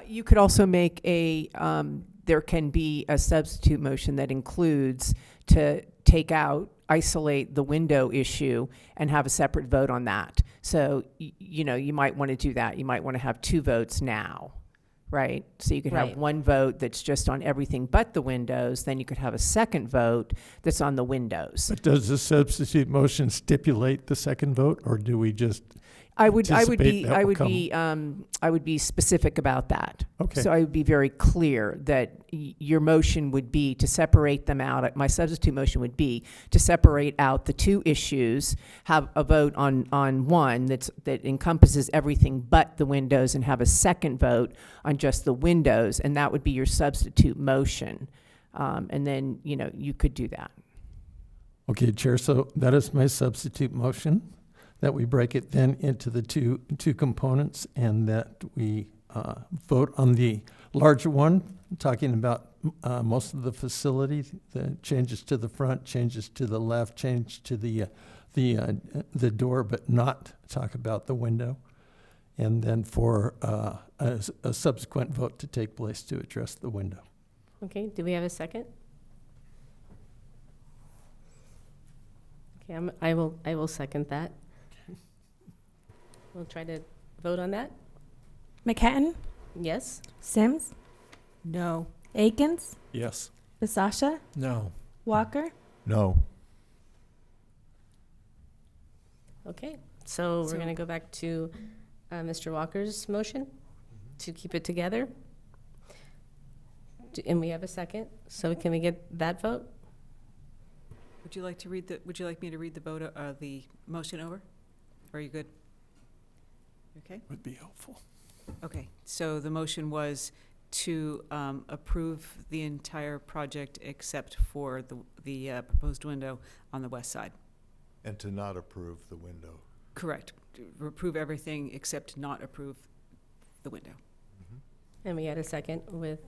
You could also make there can be a substitute motion that includes to take out, isolate the window issue and have a separate vote on that. So, you might want to do that. You might want to have two votes now, right? So you could Right. have one vote that's just on everything but the windows. Then you could have a second vote that's on the windows. But does the substitute motion stipulate the second vote, or do we just I would anticipate that will I would be specific about that. Okay. So I would be very clear that your motion would be to separate them out. My substitute motion would be to separate out the two issues, have a vote on one that encompasses everything but the windows, and have a second vote on just the windows, and that would be your substitute motion. And then, you could do that. Okay, Chair, so that is my substitute motion, that we break it then into the two components, and that we vote on the larger one, talking about most of the facility, the changes to the front, changes to the left, change to the door, but not talk about the window. And then for a subsequent vote to take place to address the window. Okay, do we have a second? Okay, I will second that. We'll try to vote on that. McHatton, Yes? Sims, No. Akins, Yes. Basasha, No. Walker, No. Okay, so we're So- going to go back to Mr. Walker's motion to keep it together. And we have a second, so can we get that vote? Would you like me to read the vote, the motion over? Or are you good? Okay. Would be helpful. Okay, so the motion was to approve the entire project except for the proposed window on the west side. And to not approve the window. Correct. To approve everything except not approve the window. And we had a second with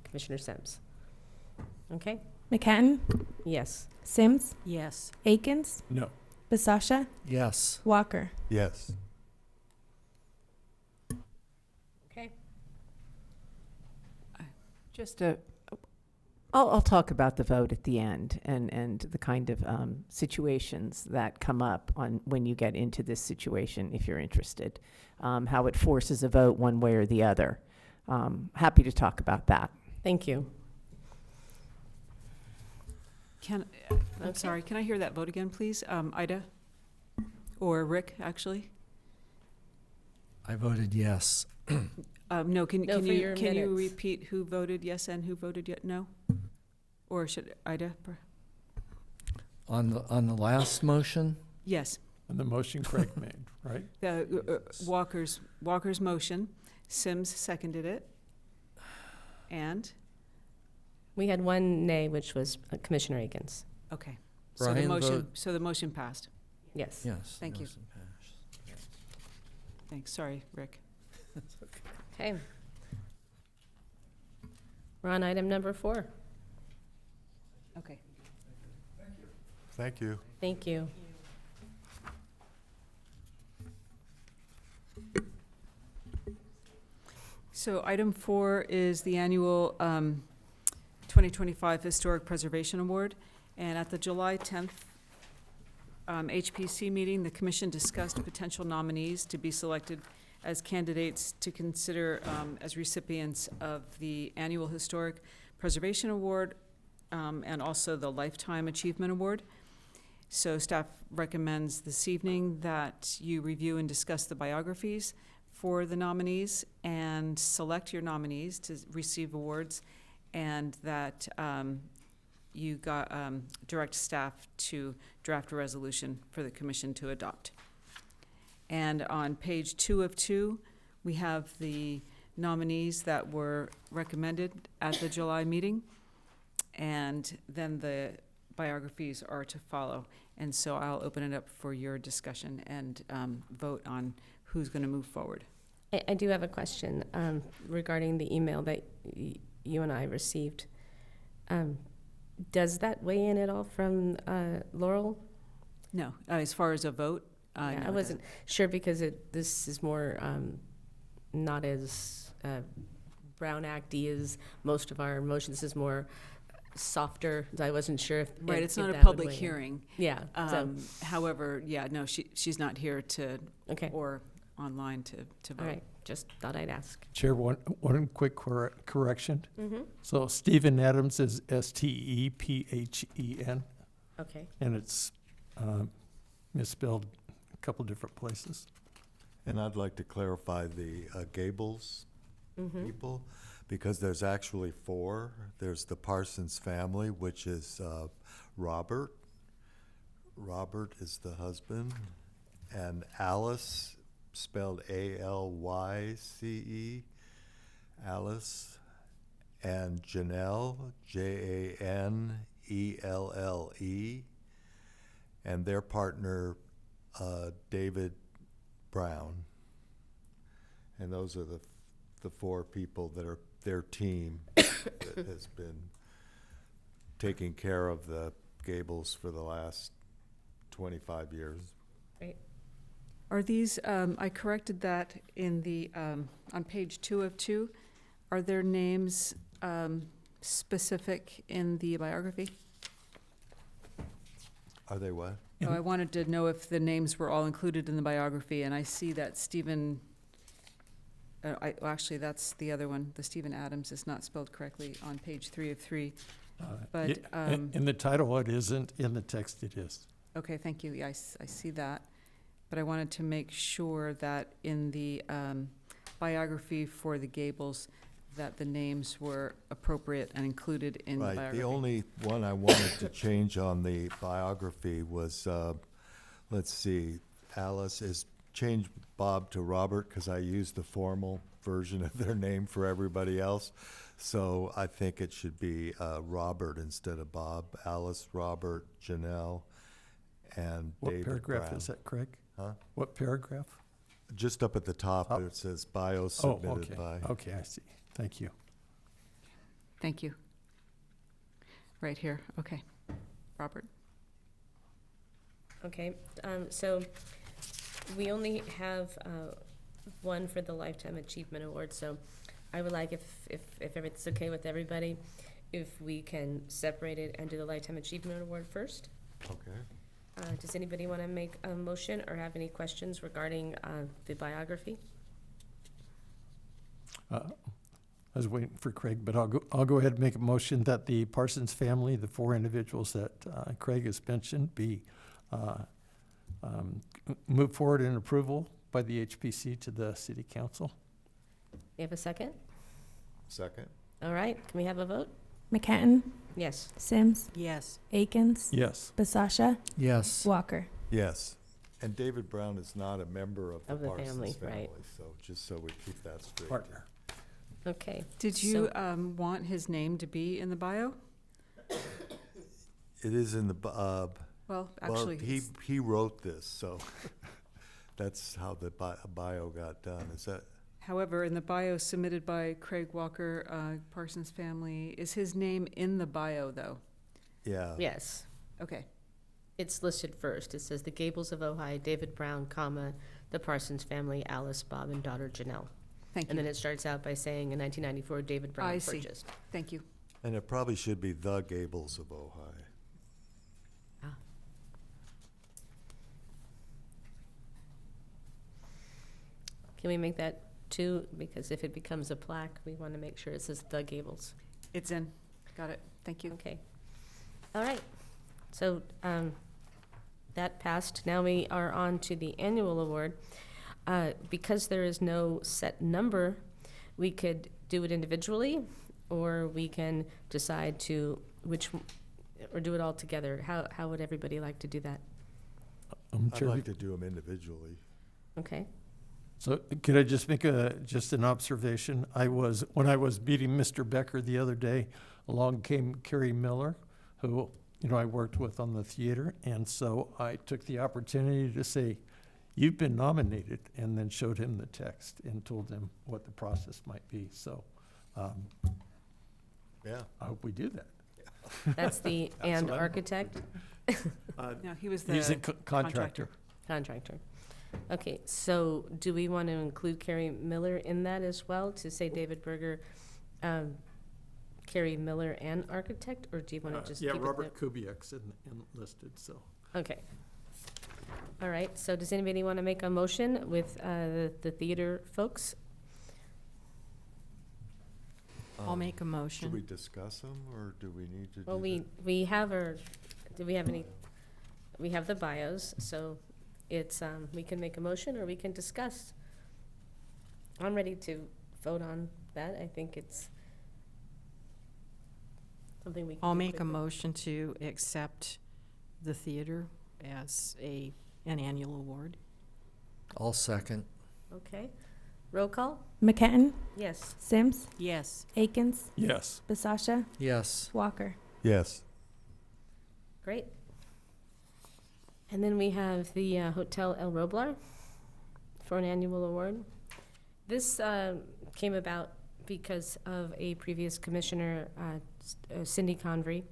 Commissioner Sims. Okay? McHatton, Yes. Sims, Yes. Akins, No. Basasha, Yes. Walker. Yes. Okay. I'll talk about the vote at the end and the kind of situations that come up on when you get into this situation, if you're interested, how it forces a vote one way or the other. Happy to talk about that. Thank you. I'm Okay. sorry, can I hear that vote again, please? Ida? Or Rick, actually? I voted yes. No, can No, for you your minutes. repeat who voted yes and who voted no? Or should Ida? On the last motion, Yes. And the motion Craig made, right? Walker's motion. Sims seconded it. And We had one nay, which was Commissioner Akins. Okay. So the Brian motion, so the motion passed. Yes. Yes. Thank you. motion passed. Thanks. Sorry, Rick. Okay. We're on item number 4. Okay. Thank you. Thank you. So item 4 is the annual 2025 Historic Preservation Award. And at the July 10th HPC meeting, the commission discussed potential nominees to be selected as candidates to consider as recipients of the annual Historic Preservation Award and also the Lifetime Achievement Award. So staff recommends this evening that you review and discuss the biographies for the nominees and select your nominees to receive awards, and that you direct staff to draft a resolution for the commission to adopt. And on page 2 of 2, we have the nominees that were recommended at the July meeting, and then the biographies are to follow. And so I'll open it up for your discussion and vote on who's going to move forward. I do have a question regarding the email that you and I received. Does that weigh in at all from Laurel? No, as far as a vote, no, I it wasn't sure because this is more not as Brown Act-y as most of our motions. This is more softer. I wasn't sure if right. It's not a that would public weigh in. hearing. Yeah. However, yeah, no, she's not here to Okay. or online to vote. All right. Just thought I'd ask. Chair, one quick correction. Mm-hmm. So Stephen Adams is Stephen, Okay. and it's misspelled a couple different places. And I'd like to clarify the Gables Mm-hmm. people, because there's actually 4. There's the Parsons family, which is Robert. Robert is the husband, and Alice, spelled Alyce, Alice, and Janelle, Janelle, and their partner, David Brown. And those are the 4 people that are their team that has been taking care of the Gables for the last 25 years. Great. Are these? I corrected that in the on page 2 of 2. Are their names specific in the biography? Are they what? Oh, I wanted to know if the names were all included in the biography, and I see that Stephen. Actually, that's the other one. The Stephen Adams is not spelled correctly on page 3 of 3. But in the title, it isn't. In the text, it is. okay, thank you. Yeah, I see that. But I wanted to make sure that in the biography for the Gables, that the names were appropriate and included in the Right, biography. the only one I wanted to change on the biography was, let's see, Alice is changed Bob to Robert because I used the formal version of their name for everybody else. So I think it should be Robert instead of Bob. Alice, Robert, Janelle, and What David paragraph Brown. is that, Craig? Huh? What paragraph? Just up at the top, Up. it says bio Oh, submitted okay. by. Okay, I see. Thank you. Thank you. Right here, okay. Robert? Okay. So we only have one for the Lifetime Achievement Award. So I would like, if it's okay with everybody, if we can separate it and do the Lifetime Achievement Award first. Okay. Does anybody want to make a motion or have any questions regarding the biography? I was waiting for Craig, but I'll go ahead and make a motion that the Parsons family, the 4 individuals that Craig has mentioned, be moved forward in approval by the HPC to the City Council. You have a second? Second? All right. Can we have a vote? McCann, Yes. Sims, Yes. Akins, Yes. Basasha, Yes. Walker. Yes. And David Brown is not a member of the Of the Parsons family, family, right. so just so we keep that straight. Partner. Okay. Did you want his name to be in the bio? It is in the, Well, actually, he wrote this, so that's how the bio got done. Is that, however, in the bio submitted by Craig Walker, Parsons family, is his name in the bio, though? yeah. Yes. Okay. It's listed first. It says the Gables of Ojai, David Brown, comma, the Parsons family, Alice, Bob, and daughter Janelle. Thank And you. then it starts out by saying in 1994, David Brown I see. purchased. Thank you. And it probably should be the Gables of Ojai. Can we make that two? Because if it becomes a plaque, we want to make sure it says the Gables. It's in. Got it. Thank you. Okay. All right. So that passed. Now we are on to the annual award. Because there is no set number, we could do it individually, or we can decide to or do it all together. How would everybody like to do that? I'd Chair, like to do them individually. Okay. so could I just make just an observation? When I was meeting Mr. Becker the other day, along came Carrie Miller, who, I worked with on the theater, and so I took the opportunity to say, "You've been nominated," and then showed him the text and told him what the process might be. So Yeah. I hope we do that. That's the That's and what I'm architect No, he was the He's a contractor. contractor. Okay, so do we want to include Carrie Miller in that as well, to say David Berger, Carrie Miller and architect, or do you want to just Yeah, keep Robert it Kubiak's listed, so. there? Okay. All right, so does anybody want to make a motion with the theater folks? I'll make a Should we motion. discuss them, or do we need to do Well, we have do we have any, we have the bios, so it's, we can make a motion or we can discuss. I'm ready to vote on that. I think it's something we can. I'll do make a quickly. motion to accept the theater as an annual award. I'll second. Okay. Roll call? McKenton, Yes. Sims, Yes. Akins, Yes. Basasha, Yes. Walker. Yes. Great. And then we have the Hotel El Roblar for an annual award. This came about because of a previous commissioner, Cindy Convery,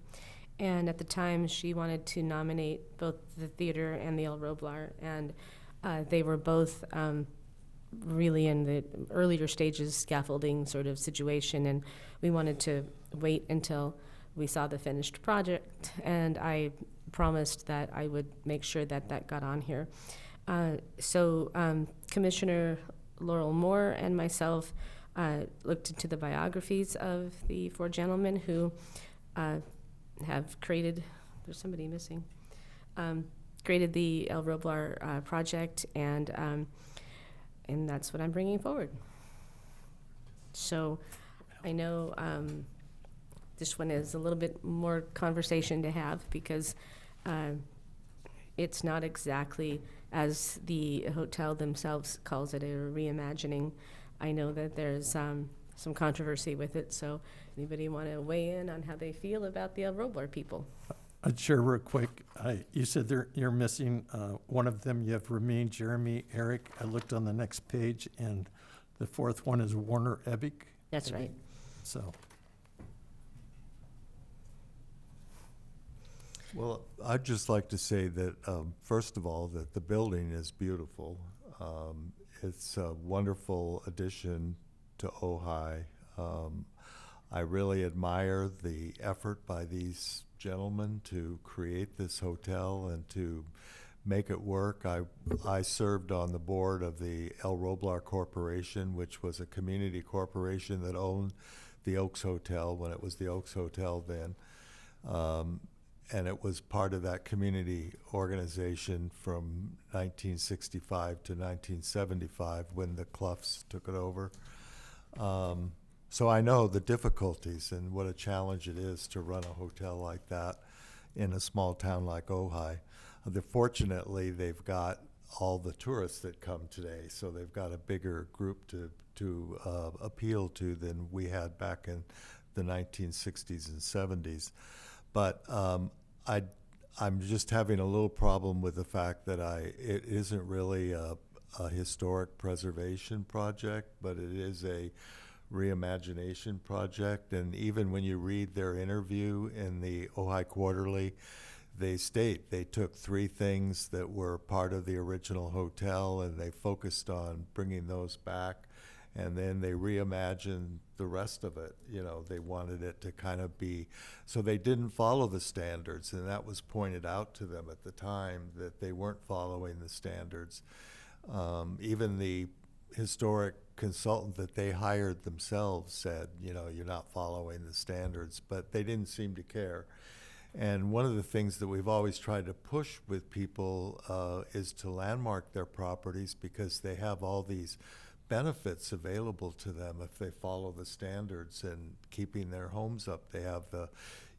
and at the time she wanted to nominate both the theater and the El Roblar, and they were both really in the earlier stages, scaffolding sort of situation, and we wanted to wait until we saw the finished project, and I promised that I would make sure that that got on here. So Commissioner Laurel Moore and myself looked into the biographies of the four gentlemen who have created, there's somebody missing, created the El Roblar project, and that's what I'm bringing forward. So I know this one is a little bit more conversation to have, because it's not exactly as the hotel themselves calls it, a reimagining. I know that there's some controversy with it, so anybody want to weigh in on how they feel about the El Roblar people? Chair, real quick, you said you're missing one of them. You have Ramin, Jeremy, Eric. I looked on the next page, and the fourth one is Warner Ebick. That's right. So, Well, I'd just like to say that, first of all, that the building is beautiful. It's a wonderful addition to Ojai. I really admire the effort by these gentlemen to create this hotel and to make it work. I served on the board of the El Roblar Corporation, which was a community corporation that owned the Oaks Hotel when it was the Oaks Hotel then. And it was part of that community organization from 1965 to 1975 when the Cloughs took it over. So I know the difficulties and what a challenge it is to run a hotel like that in a small town like Ojai. Fortunately, they've got all the tourists that come today. So they've got a bigger group to appeal to than we had back in the 1960s and 70s. But I'm just having a little problem with the fact that it isn't really a historic preservation project, but it is a reimagination project. And even when you read their interview in the Ojai Quarterly, they state they took 3 things that were part of the original hotel and they focused on bringing those back, and then they reimagined the rest of it. You know, they wanted it to kind of be, so they didn't follow the standards, and that was pointed out to them at the time that they weren't following the standards. Even the historic consultant that they hired themselves said, you know, you're not following the standards, but they didn't seem to care. And one of the things that we've always tried to push with people is to landmark their properties, because they have all these benefits available to them if they follow the standards and keeping their homes up. They have the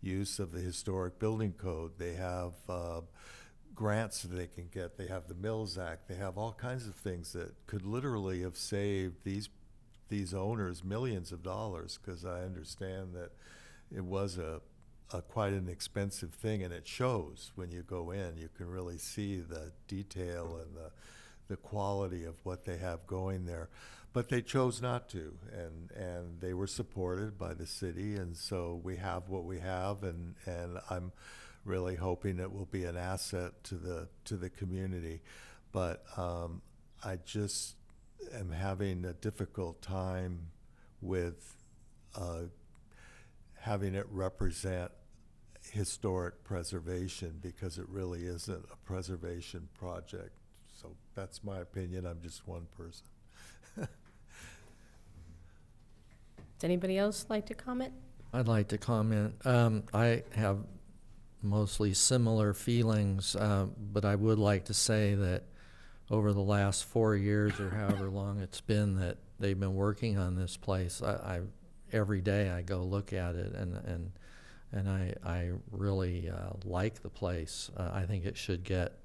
use of the Historic Building Code. They have grants that they can get. They have the Mills Act. They have all kinds of things that could literally have saved these owners millions of dollars, because I understand that it was quite an expensive thing, and it shows when you go in. You can really see the detail and the quality of what they have going there. But they chose not to, and they were supported by the city, and so we have what we have, and I'm really hoping it will be an asset to the community. But I just am having a difficult time with having it represent historic preservation, because it really isn't a preservation project. So that's my opinion. I'm just one person. Does anybody else like to comment? I'd like to comment. I have mostly similar feelings, but I would like to say that over the last 4 years or however long it's been that they've been working on this place, every day I go look at it, and I really like the place. I think it should get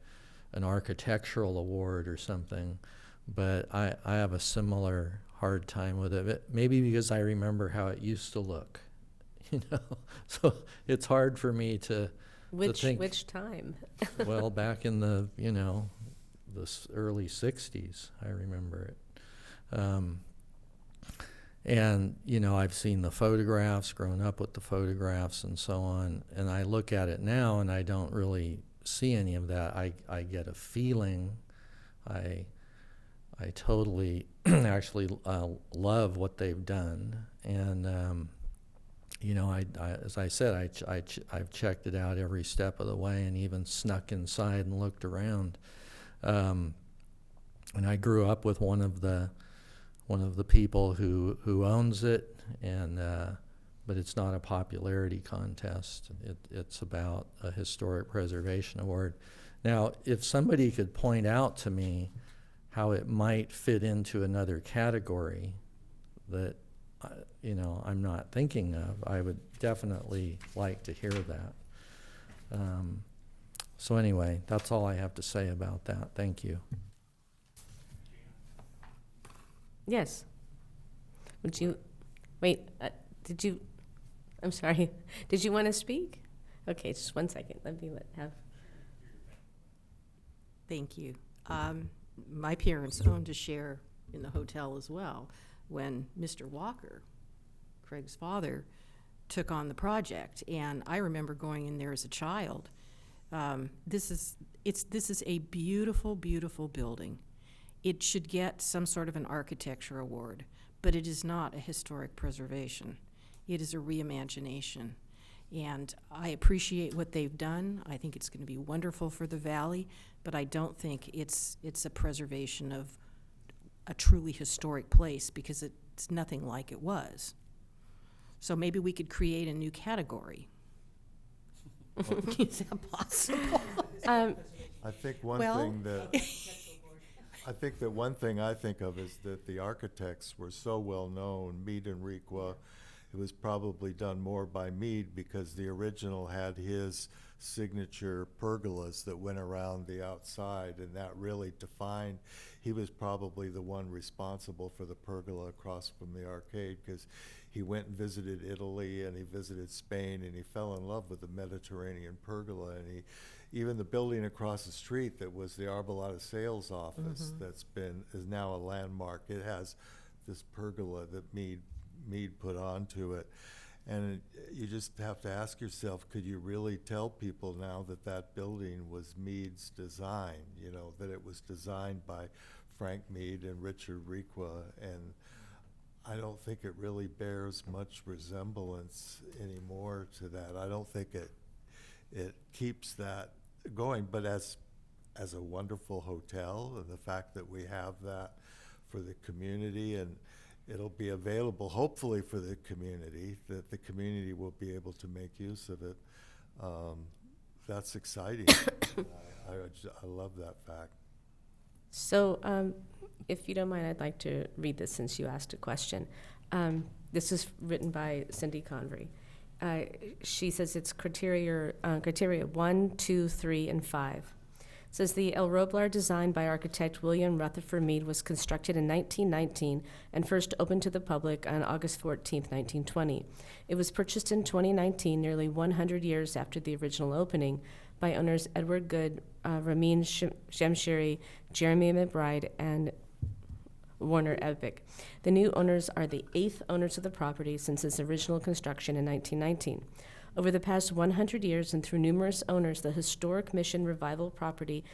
an architectural award or something, but I have a similar hard time with it. Maybe because I remember how it used to look, you know. So it's hard for me to think. Which time? Well, back in the early '60s, I remember it. And, you know, I've seen the photographs, grown up with the photographs and so on, and I look at it now and I don't really see any of that. I get a feeling. I totally actually love what they've done, and you know, as I said, I've checked it out every step of the way, and even snuck inside and looked around. And I grew up with one of the people who owns it, and but it's not a popularity contest. It's about a historic preservation award. Now, if somebody could point out to me how it might fit into another category that you know, I'm not thinking of, I would definitely like to hear that. So anyway, that's all I have to say about that. Thank you. Yes. Would you, wait, I'm sorry, did you want to speak? Okay, just 1 second, let me have. Thank you. My parents owned a share in the hotel as well when Mr. Walker, Craig's father, took on the project. And I remember going in there as a child. This is a beautiful, beautiful building. It should get some sort of an architecture award, but it is not a historic preservation. It is a reimagination. And I appreciate what they've done. I think it's going to be wonderful for the valley, but I don't think it's a preservation of a truly historic place, because it's nothing like it was. So maybe we could create a new category. Is that possible? I think one thing I think of is that the architects were so well known, Mead and Requa. It was probably done more by Mead because the original had his signature pergolas that went around the outside, and that really defined, he was probably the one responsible for the pergola across from the arcade, because he went and visited Italy and he visited Spain and he fell in love with the Mediterranean pergola. And he, even the building across the street that was the Arbolata sales office is now a landmark. It has this pergola that Mead put onto it. And you just have to ask yourself, could you really tell people now that that building was Mead's design? You know, that it was designed by Frank Mead and Richard Requa, and I don't think it really bears much resemblance anymore to that. I don't think it keeps that going, but as a wonderful hotel, and the fact that we have that for the community, and it'll be available hopefully for the community, that the community will be able to make use of it. That's exciting. I love that fact. So, if you don't mind, I'd like to read this since you asked a question. This is written by Cindy Convery. She says it's criteria 1, 2, 3, and 5. It says the El Roblar, designed by architect William Rutherford Mead, was constructed in 1919 and first opened to the public on August 14, 1920. It was purchased in 2019, nearly 100 years after the original opening, by owners Edward Good, Ramin Shemshiri, Jeremy McBride, and Warner Epic. The new owners are the 8th owners of the property since its original construction in 1919. Over the past 100 years and through numerous owners, the historic Mission Revival property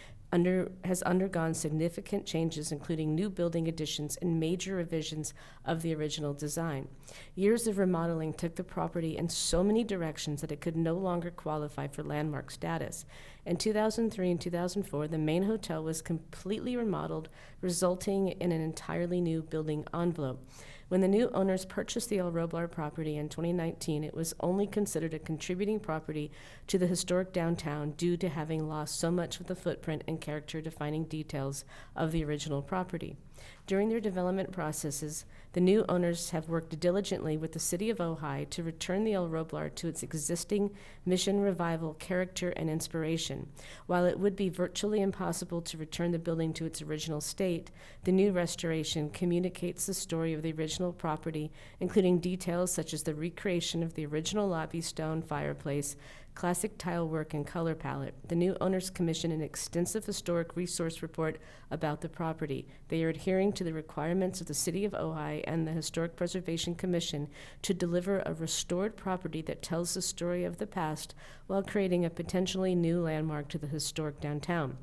has undergone significant changes, including new building additions and major revisions of the original design. Years of remodeling took the property in so many directions that it could no longer qualify for landmark status. In 2003 and 2004, the main hotel was completely remodeled, resulting in an entirely new building envelope. When the new owners purchased the El Roblar property in 2019, it was only considered a contributing property to the historic downtown due to having lost so much of the footprint and character-defining details of the original property. During their development processes, the new owners have worked diligently with the city of Ojai to return the El Roblar to its existing Mission Revival character and inspiration. While it would be virtually impossible to return the building to its original state, the new restoration communicates the story of the original property, including details such as the recreation of the original lobby stone fireplace, classic tile work, and color palette. The new owners commissioned an extensive historic resource report about the property. They are adhering to the requirements of the City of Ojai and the Historic Preservation Commission to deliver a restored property that tells the story of the past while creating a potentially new landmark to the historic downtown.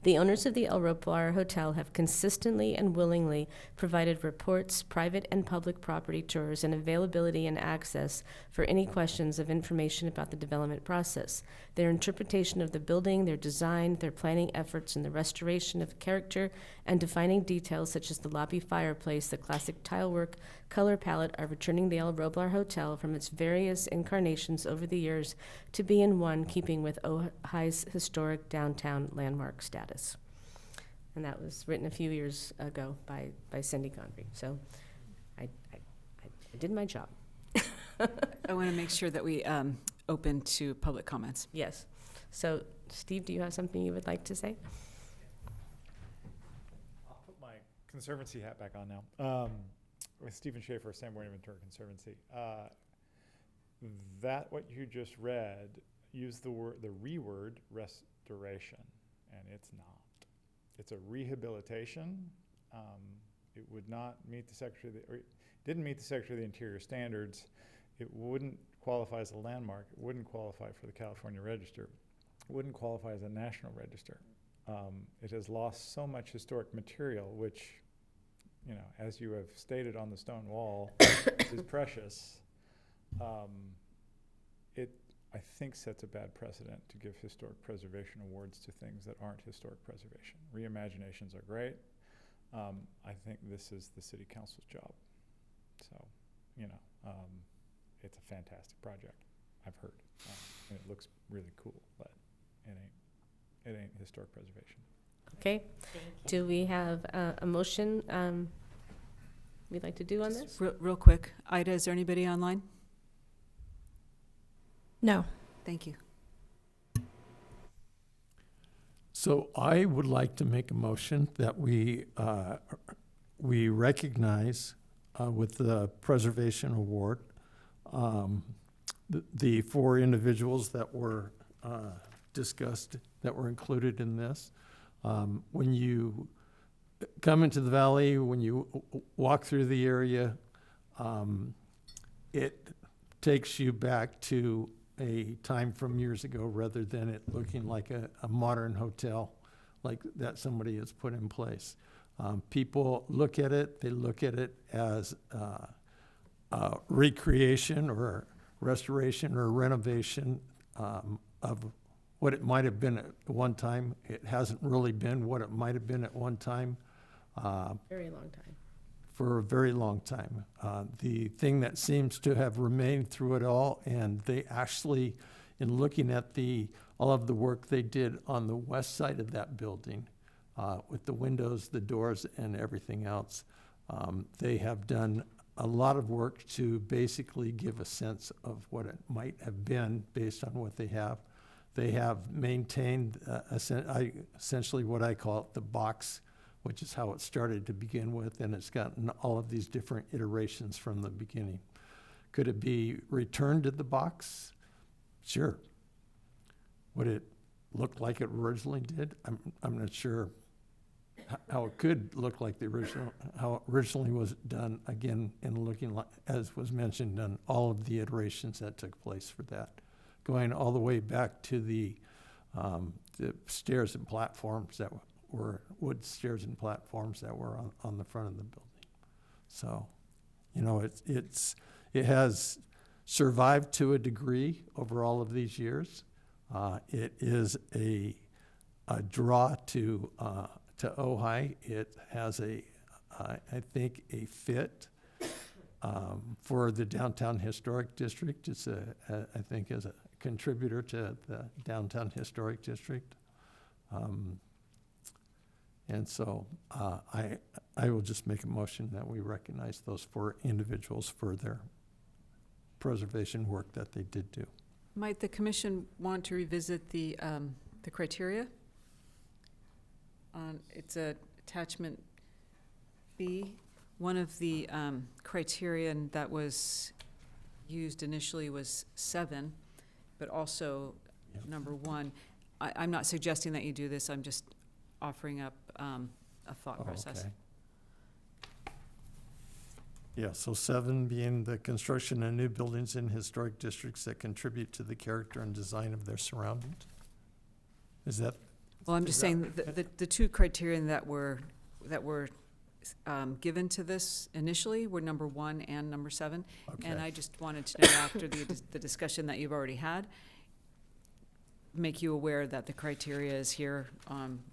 The owners of the El Roblar Hotel have consistently and willingly provided reports, private and public property tours, and availability and access for any questions of information about the development process. Their interpretation of the building, their design, their planning efforts, and the restoration of character and defining details such as the lobby fireplace, the classic tile work, color palette are returning the El Roblar Hotel from its various incarnations over the years to be in one keeping with Ojai's historic downtown landmark status. And that was written a few years ago by Cindy Convery. So I did my job. I want to make sure that we open to public comments. Yes. So, Steve, do you have something you would like to say? I'll put my Conservancy hat back on now. With Stephen Schaefer, San Buenaventura Conservancy. That what you just read used the reword restoration, and it's not. It's a rehabilitation. It would not meet the didn't meet the Secretary of the Interior standards. It wouldn't qualify as a landmark. It wouldn't qualify for the California Register. It wouldn't qualify as a national register. It has lost so much historic material, which, you know, as you have stated on the stone wall, is precious. It, I think, sets a bad precedent to give historic preservation awards to things that aren't historic preservation. Reimaginations are great. I think this is the City Council's job. So, you know, it's a fantastic project, I've heard, and it looks really cool, but it ain't historic preservation. Okay. Do we have a motion we'd like to do on this? Real quick, Ida, is there anybody online? No. Thank you. So I would like to make a motion that we recognize with the Preservation Award the 4 individuals that were discussed, that were included in this. When you come into the valley, when you walk through the area, it takes you back to a time from years ago rather than it looking like a modern hotel like that somebody has put in place. People look at it, they look at it as recreation or restoration or renovation of what it might have been at one time. It hasn't really been what it might have been at one time. Very long time. For a very long time. The thing that seems to have remained through it all, and they actually, in looking at all of the work they did on the west side of that building, with the windows, the doors, and everything else, they have done a lot of work to basically give a sense of what it might have been based on what they have. They have maintained essentially what I call it the box, which is how it started to begin with, and it's gotten all of these different iterations from the beginning. Could it be returned to the box? Sure. Would it look like it originally did? I'm not sure how it could look like how it originally was done, again, in looking like, as was mentioned, on all of the iterations that took place for that. Going all the way back to the stairs and platforms that were wood stairs and platforms that were on the front of the building. So, you know, it has survived to a degree over all of these years. It is a draw to Ojai. It has I think a fit for the downtown historic district. It's I think as a contributor to the downtown historic district. And so I will just make a motion that we recognize those 4 individuals for their preservation work that they did do. Might the commission want to revisit the criteria? It's attachment B. One of the criterion that was used initially was 7, but also number 1. I'm not suggesting that you do this. I'm just offering up a thought process. Okay. Yeah, so 7 being the construction of new buildings in historic districts that contribute to the character and design of their surroundings. Is that? Well, I'm just saying the 2 criterion that were given to this initially were number 1 and number 7. Okay. And I just wanted to know after the discussion that you've already had, make you aware that the criteria is here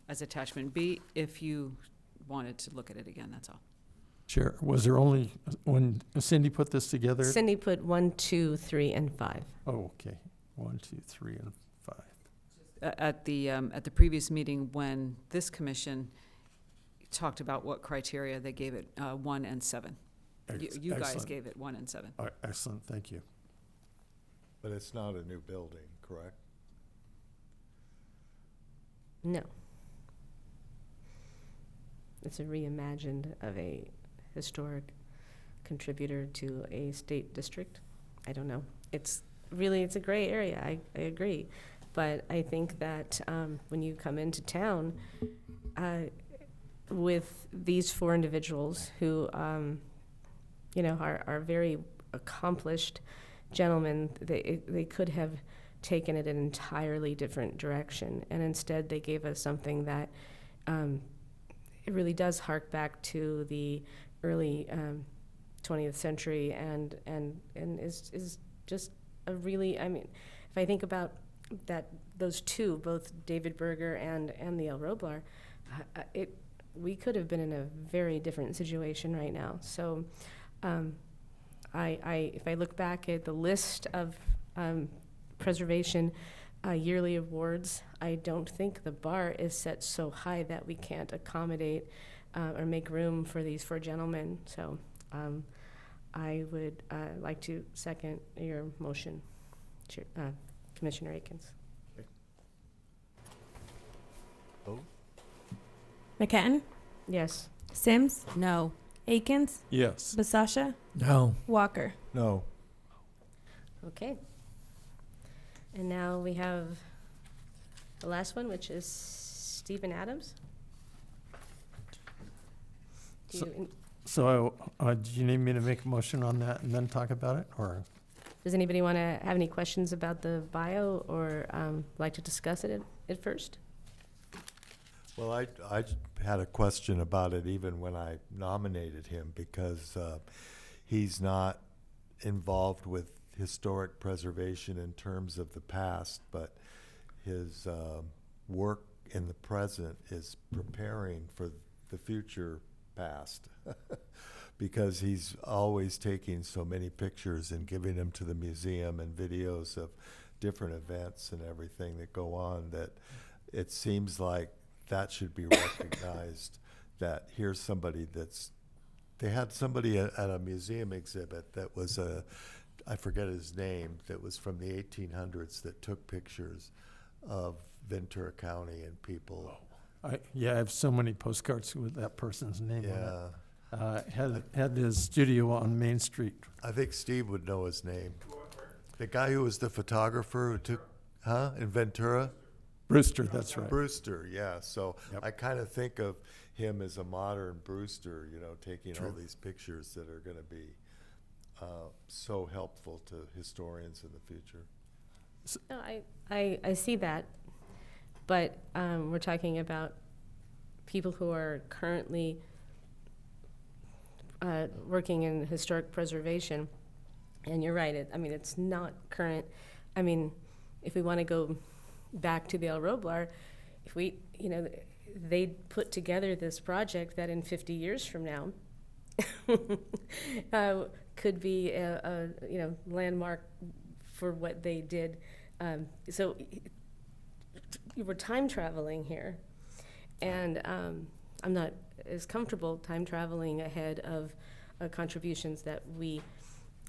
as attachment B if you wanted to look at it again, that's all. Sure. Was there only, when Cindy put this together? Cindy put 1, 2, 3, and 5. Oh, okay. 1, 2, 3, and 5. At the previous meeting, when this commission talked about what criteria, they gave it 1 and 7. You guys Excellent. gave it 1 and 7. All right, excellent, thank you. But it's not a new building, correct? No. It's a reimagined of a historic contributor to a state district. I don't know. It's a gray area. I agree. But I think that when you come into town with these 4 individuals who, you know, are very accomplished gentlemen, they could have taken it an entirely different direction, and instead they gave us something that it really does hark back to the early 20th century and is just a really, I mean, if I think about those 2, both David Berger and the El Roblar, we could have been in a very different situation right now. So if I look back at the list of preservation yearly awards, I don't think the bar is set so high that we can't accommodate or make room for these 4 gentlemen. So I would like to second your motion, Commissioner Akins. Vote? McCatton, Yes. Sims, No. Akins, Yes. Basasha, No. Walker. No. Okay. And now we have the last one, which is Stephen Adams. Do you, So, do you need me to make a motion on that and then talk about it, or? does anybody want to have any questions about the bio or like to discuss it at first? Well, I had a question about it even when I nominated him, because he's not involved with historic preservation in terms of the past, but his work in the present is preparing for the future past. Because he's always taking so many pictures and giving them to the museum and videos of different events and everything that go on, that it seems like that should be recognized, that here's somebody they had somebody at a museum exhibit that was I forget his name, that was from the 1800s, that took pictures of Ventura County and people. I have so many postcards with that person's name on Yeah. it. Had his studio on Main Street. I think Steve would know his name. The guy who was the photographer who took, in Ventura? Brewster, that's right. Brewster, yeah. So Yep. I kind of think of him as a modern Brewster, taking all True. these pictures that are going to be so helpful to historians in the future. No, I see that, but we're talking about people who are currently working in historic preservation, and you're right, it's not current. If we want to go back to the El Roblar, if we, they put together this project that in 50 years from now could be a landmark for what they did. So we're time traveling here, and I'm not as comfortable time traveling ahead of contributions that we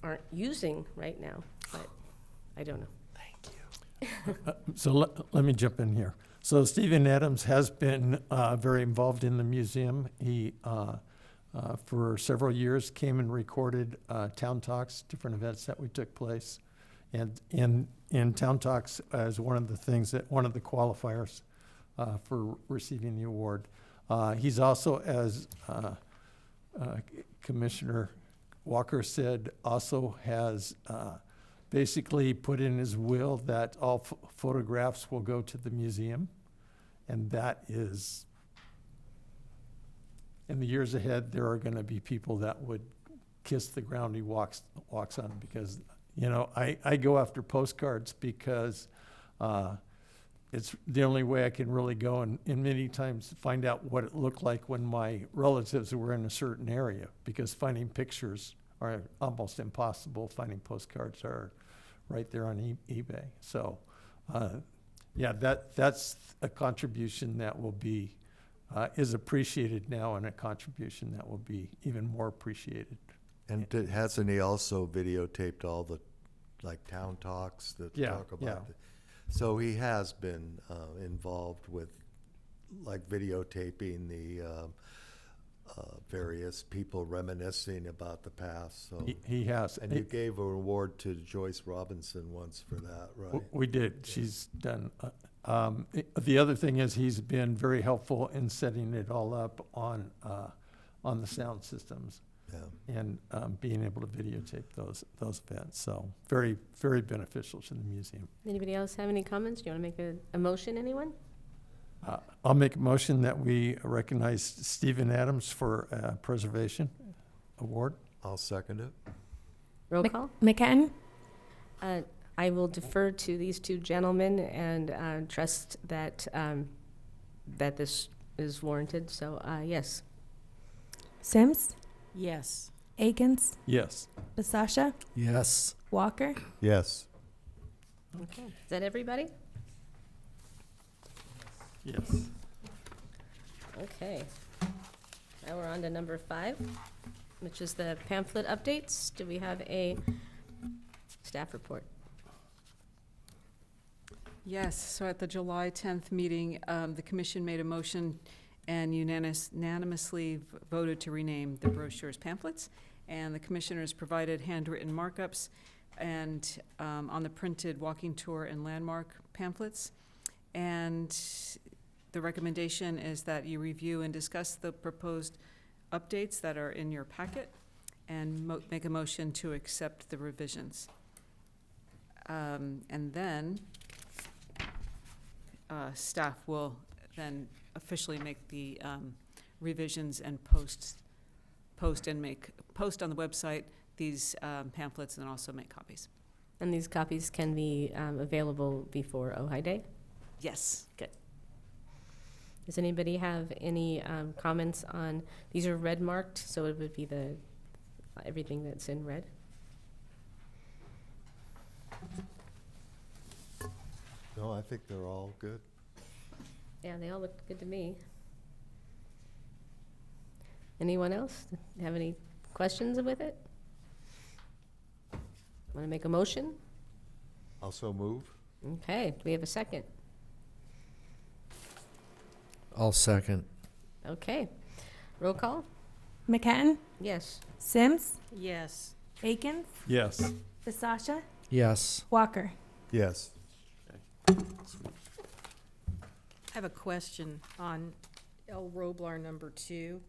aren't using right now, but I don't know. So let me jump in here. So Stephen Adams has been very involved in the museum. He, for several years, came and recorded town talks, different events that we took place. And in town talks, as one of the qualifiers for receiving the award. He's also, as Commissioner Walker said, also has basically put in his will that all photographs will go to the museum. And that is, in the years ahead, there are going to be people that would kiss the ground he walks on, because, I go after postcards because it's the only way I can really go and many times find out what it looked like when my relatives were in a certain area, because finding pictures are almost impossible. Finding postcards are right there on eBay. So, that's a contribution that will be, is appreciated now, and a contribution that will be even more appreciated. And hasn't he also videotaped all the, town talks that talk about it? So he has been involved with, videotaping the various people reminiscing about the past. So He has. And you gave an award to Joyce Robinson once for that, right? We did. She's done. The other thing is he's been very helpful in setting it all up on the sound systems. Yeah. And being able to videotape those events. So very, very beneficial to the museum. Anybody else have any comments? Do you want to make a motion, anyone? I'll make a motion that we recognize Stephen Adams for Preservation Award. I'll second it. Roll call? McCatton, I will defer to these two gentlemen and trust that that this is warranted. So, yes. Sims, Yes. Akins, Yes. Basasha, Yes. Walker. Yes. Okay. Is that everybody? Yes. Okay. Now we're on to number 5, which is the pamphlet updates. Do we have a staff report? Yes, so at the July 10th meeting, the commission made a motion and unanimously voted to rename the brochures pamphlets. And the commissioners provided handwritten markups and on the printed walking tour and landmark pamphlets. And the recommendation is that you review and discuss the proposed updates that are in your packet and make a motion to accept the revisions. And then staff will then officially make the revisions and post on the website these pamphlets and also make copies. And these copies can be available before Ojai Day? Yes. Good. Does anybody have any comments on, these are red marked, so it would be everything that's in red? No, I think they're all good. Yeah, they all look good to me. Anyone else have any questions with it? Want to make a motion? Also move. Okay, do we have a second? I'll second. Okay, roll call? McCatton, Yes. Sims, Yes. Akins, Yes. Basasha, Yes. Walker. Yes. I have a question on El Roblar number 2,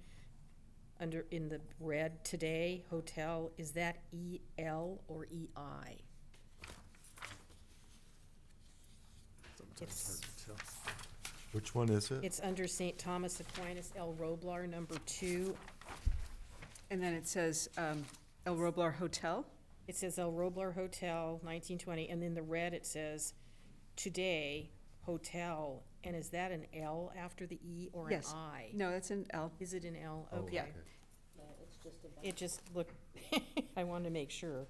in the red today, hotel, is that EL or EI? Which one is it? It's under St. Thomas Aquinas, El Roblar number 2. And then it says El Roblar Hotel. It says El Roblar Hotel, 1920, and in the red it says today, hotel. And is that an L after the E or an Yes. I? No, that's an L. Is it an L? Oh, Okay. Yeah. It just looked, I wanted to make sure.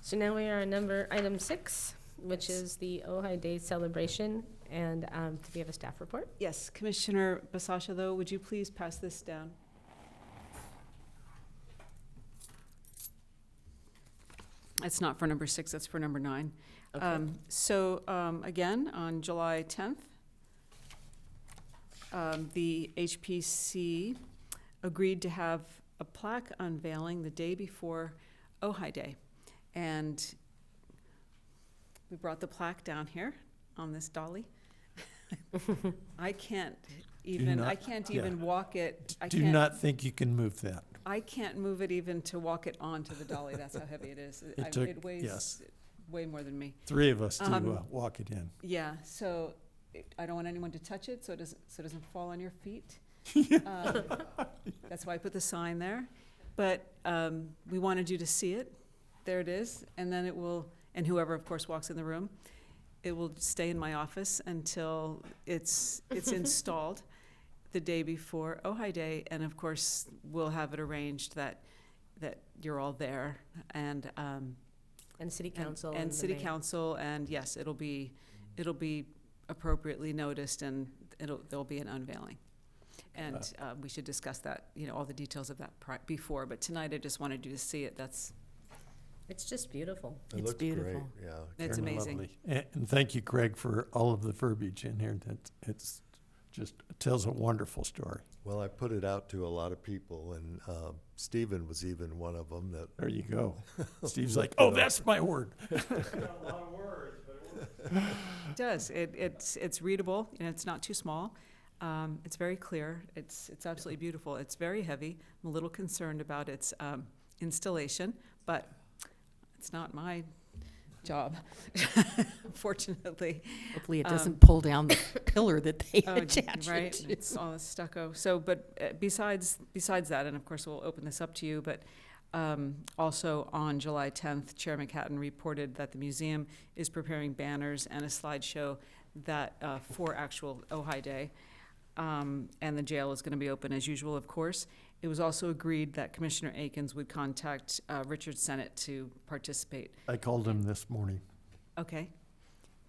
So now we are on item 6, which is the Ojai Day celebration. And do we have a staff report? Yes, Commissioner Basasha, though, would you please pass this down? It's not for number 6, that's for number 9. Okay. Again, on July 10th, the HPC agreed to have a plaque unveiling the day before Ojai Day. And we brought the plaque down here on this dolly. I can't even walk it. Do not think you can move that. I can't move it even to walk it onto the dolly. That's how heavy it is. It weighs yes. way more than me. 3 of us to walk it in. Yeah, so I don't want anyone to touch it, so it doesn't fall on your feet. That's why I put the sign there. But we wanted you to see it. There it is, and then it will, and whoever, of course, walks in the room, it will stay in my office until it's installed the day before Ojai Day, and of course, we'll have it arranged that you're all there, and City Council. and the City mayor. Council, and yes, it'll be appropriately noticed, and there'll be an unveiling. And we should discuss that, all the details of that before, but tonight I just wanted you to see it. It's just beautiful. It It's looks beautiful. great, yeah. It's Very amazing. lovely. And thank you, Craig, for all of the verbiage in here. It's just it tells a wonderful story. Well, I put it out to a lot of people, and Stephen was even one of them that. There you go. Steve's like, looked it oh, up. that's my word. It does. It's readable, and it's not too small. It's very clear. It's absolutely beautiful. It's very heavy. I'm a little concerned about its installation, but it's not my job, fortunately. Hopefully it doesn't pull down the pillar that they attach Right, it to. it's all stucco. So, but besides that, and of course we'll open this up to you, but also on July 10th, Chair McCatton reported that the museum is preparing banners and a slideshow that for actual Ojai Day, and the jail is going to be open as usual, of course. It was also agreed that Commissioner Akins would contact Richard Sennett to participate. I called him this morning. Okay.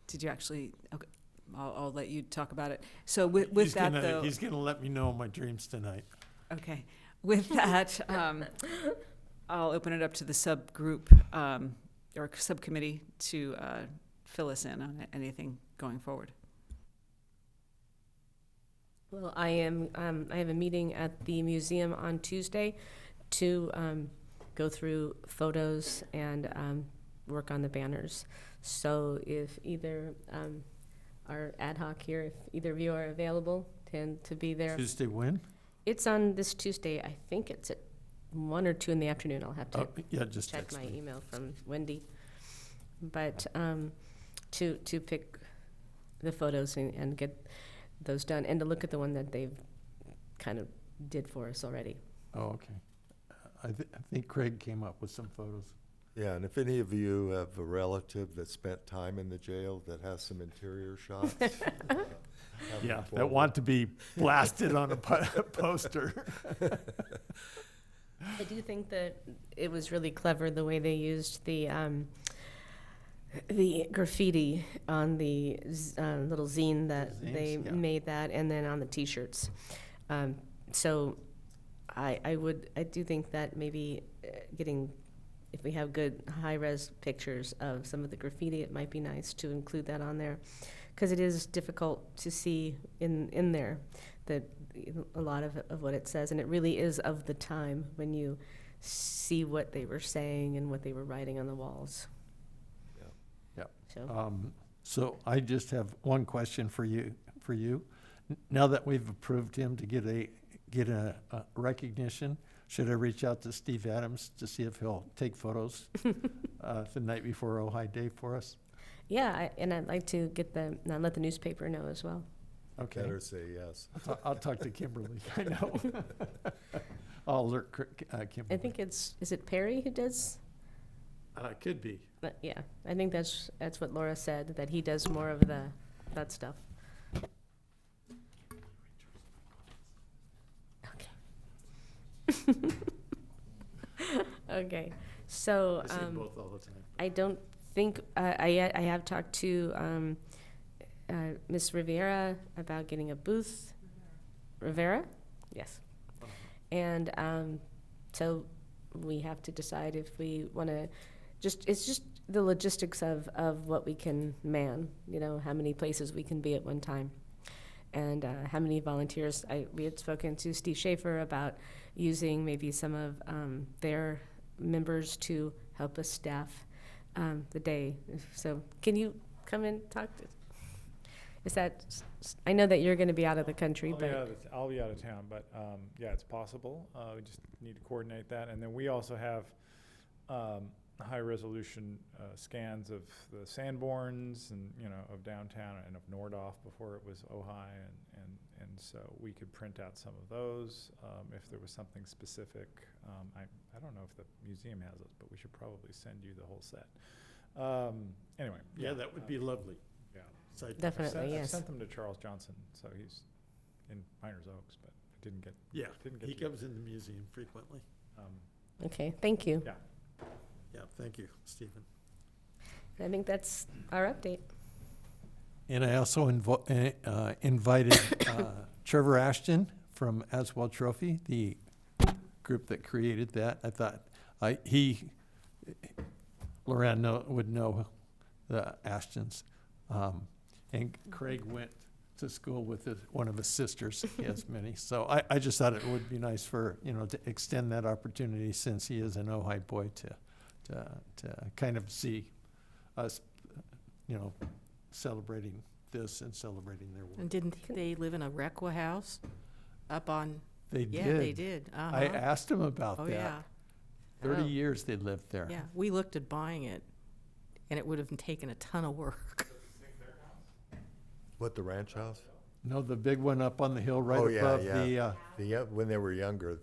Did you actually? Okay. I'll let you talk about it. So with that, though. He's going to let me know my dreams tonight. Okay. With that, I'll open it up to the subgroup or subcommittee to fill us in on anything going forward. Well, I have a meeting at the museum on Tuesday to go through photos and work on the banners. So if either our ad hoc here, if either of you are available, tend to be there. Tuesday when? It's on this Tuesday. I think it's at 1 or 2 in the afternoon. I'll have to Yeah, just check text my me. email from Wendy. But to pick the photos and get those done, and to look at the one that they've kind of did for us already. Oh, okay. I think Craig came up with some photos. Yeah, and if any of you have a relative that spent time in the jail that has some interior shots. have Yeah, them that forward. want to be blasted on a poster. I do think that it was really clever the way they used the graffiti on the little zine that Zines, they yeah. made that, and then on the T-shirts. So I do think that maybe getting, if we have good high-res pictures of some of the graffiti, it might be nice to include that on there, because it is difficult to see in there that a lot of what it says, and it really is of the time when you see what they were saying and what they were writing on the walls. Yeah. So So I just have one question for you. Now that we've approved him to get a recognition, should I reach out to Steve Adams to see if he'll take photos the night before Ojai Day for us? yeah, and I'd like to get let the newspaper know as well. Okay. Better say yes. I'll talk to Kimberly. I know. I'll alert Kimberly. I think is it Perry who does? Could be. But yeah, I think that's what Laura said, that he does more of that stuff. Okay. Okay, so I see them both all the time. I don't think I have talked to Miss Rivera about getting a booth. Rivera, yes, and so we have to decide if we want to. It's just the logistics of what we can man, how many places we can be at one time, and how many volunteers. We had spoken to Steve Schaefer about using maybe some of their members to help us staff the day. So can you come and talk to? Is that, I know that you're going to be out of the country, but. I'll be out of town, but yeah, it's possible. We just need to coordinate that. And then we also have high-resolution scans of the Sanborns and, of downtown and of Nordhoff before it was Ojai. And so we could print out some of those if there was something specific. I don't know if the museum has those, but we should probably send you the whole set. Anyway. Yeah, that would be lovely. Yeah. Definitely, I've yes. sent them to Charles Johnson, so he's in Miners Oaks, but I didn't get. Yeah, didn't get he to you. comes in the museum frequently. Okay, thank you. Yeah. Yeah, thank you, Stephen. I think that's our update. And I also invited Trevor Ashton from Aswell Trophy, the group that created that. I thought Loran would know the Ashtons. And Craig went to school with one of his sisters. He has many. So I just thought it would be nice for, to extend that opportunity, since he is an Ojai boy, to kind of see us, celebrating this and celebrating their work. And didn't they live in a Requa house up on? They Yeah, did. they did. I asked him about Oh, that. yeah. 30 Oh. years they lived there. Yeah, we looked at buying it, and it would have taken a ton of work. What, the ranch house? No, the big one up on the hill right Oh, yeah, above yeah. When they were younger,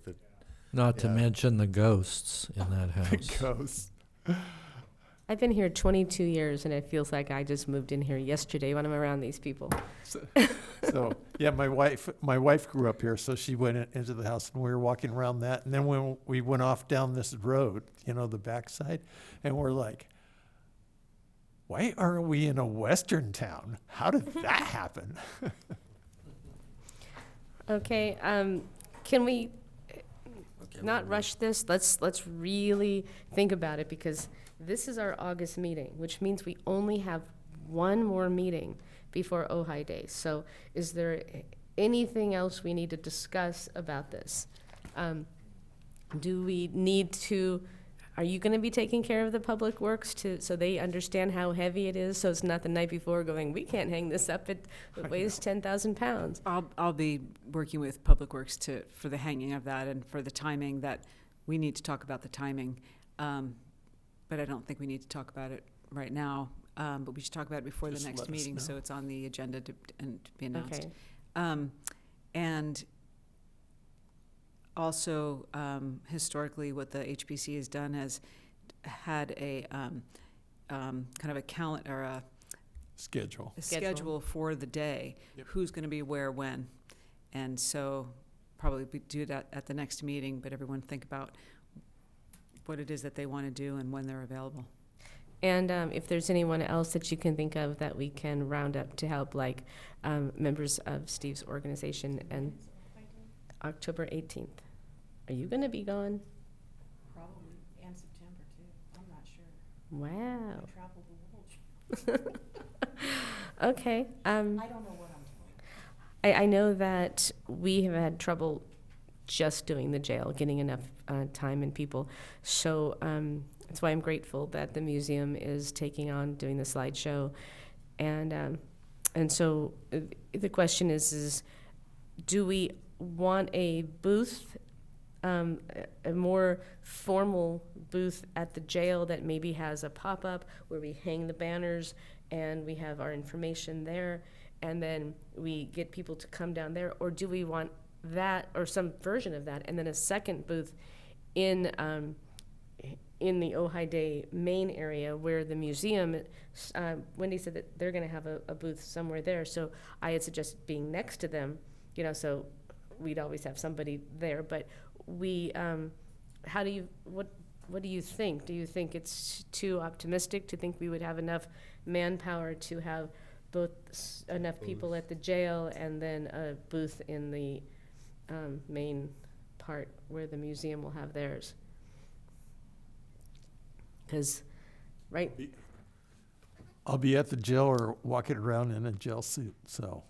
Not to Yeah. mention the ghosts in that the house. ghost. I've been here 22 years, and it feels like I just moved in here yesterday when I'm around these people. So yeah, my wife grew up here, so she went into the house, and we were walking around that, and then when we went off down this road, the backside, and we're like, why aren't we in a western town? How did that happen? Okay, can we not rush this? Let's really think about it, because This is our August meeting, which means we only have one more meeting before Ojai Day. So is there anything else we need to discuss about this? Do we need to, are you going to be taking care of the public works so they understand how heavy it is? So it's not the night before going, we can't hang this up, it weighs 10,000 pounds. I'll be working with Public Works for the hanging of that and for the timing that we need to talk about the timing. But I don't think we need to talk about it right now. But we should talk about it before Just the let next us meeting, know. so it's on the agenda to be announced. Okay. And also, historically, what the HPC has done has had a kind of a calendar, or a Schedule. schedule for the day, who's going to be where when. And so probably we do that at the next meeting, but everyone think about what it is that they want to do and when they're available. And if there's anyone else that you can think of that we can round up to help, like members of Steve's organization, and October 18th. Are you going to be gone? Probably, and September too, I'm not sure. Wow. I travel the world. Okay. I don't know what I'm doing. I know that we have had trouble just doing the jail, getting enough time and people. So that's why I'm grateful that the museum is taking on doing the slideshow. And so the question is do we want a booth, a more formal booth at the jail that maybe has a pop-up where we hang the banners and we have our information there, and then we get people to come down there? Or do we want that, or some version of that, and then a second booth in the Ojai Day main area where the museum, Wendy said that they're going to have a booth somewhere there, so I had suggested being next to them, so we'd always have somebody there. But we, what do you think? Do you think it's too optimistic to think we would have enough manpower to have both enough people at the jail and then a booth in the main part where the museum will have theirs? Because, right? I'll be at the jail or walking around in a jail suit, so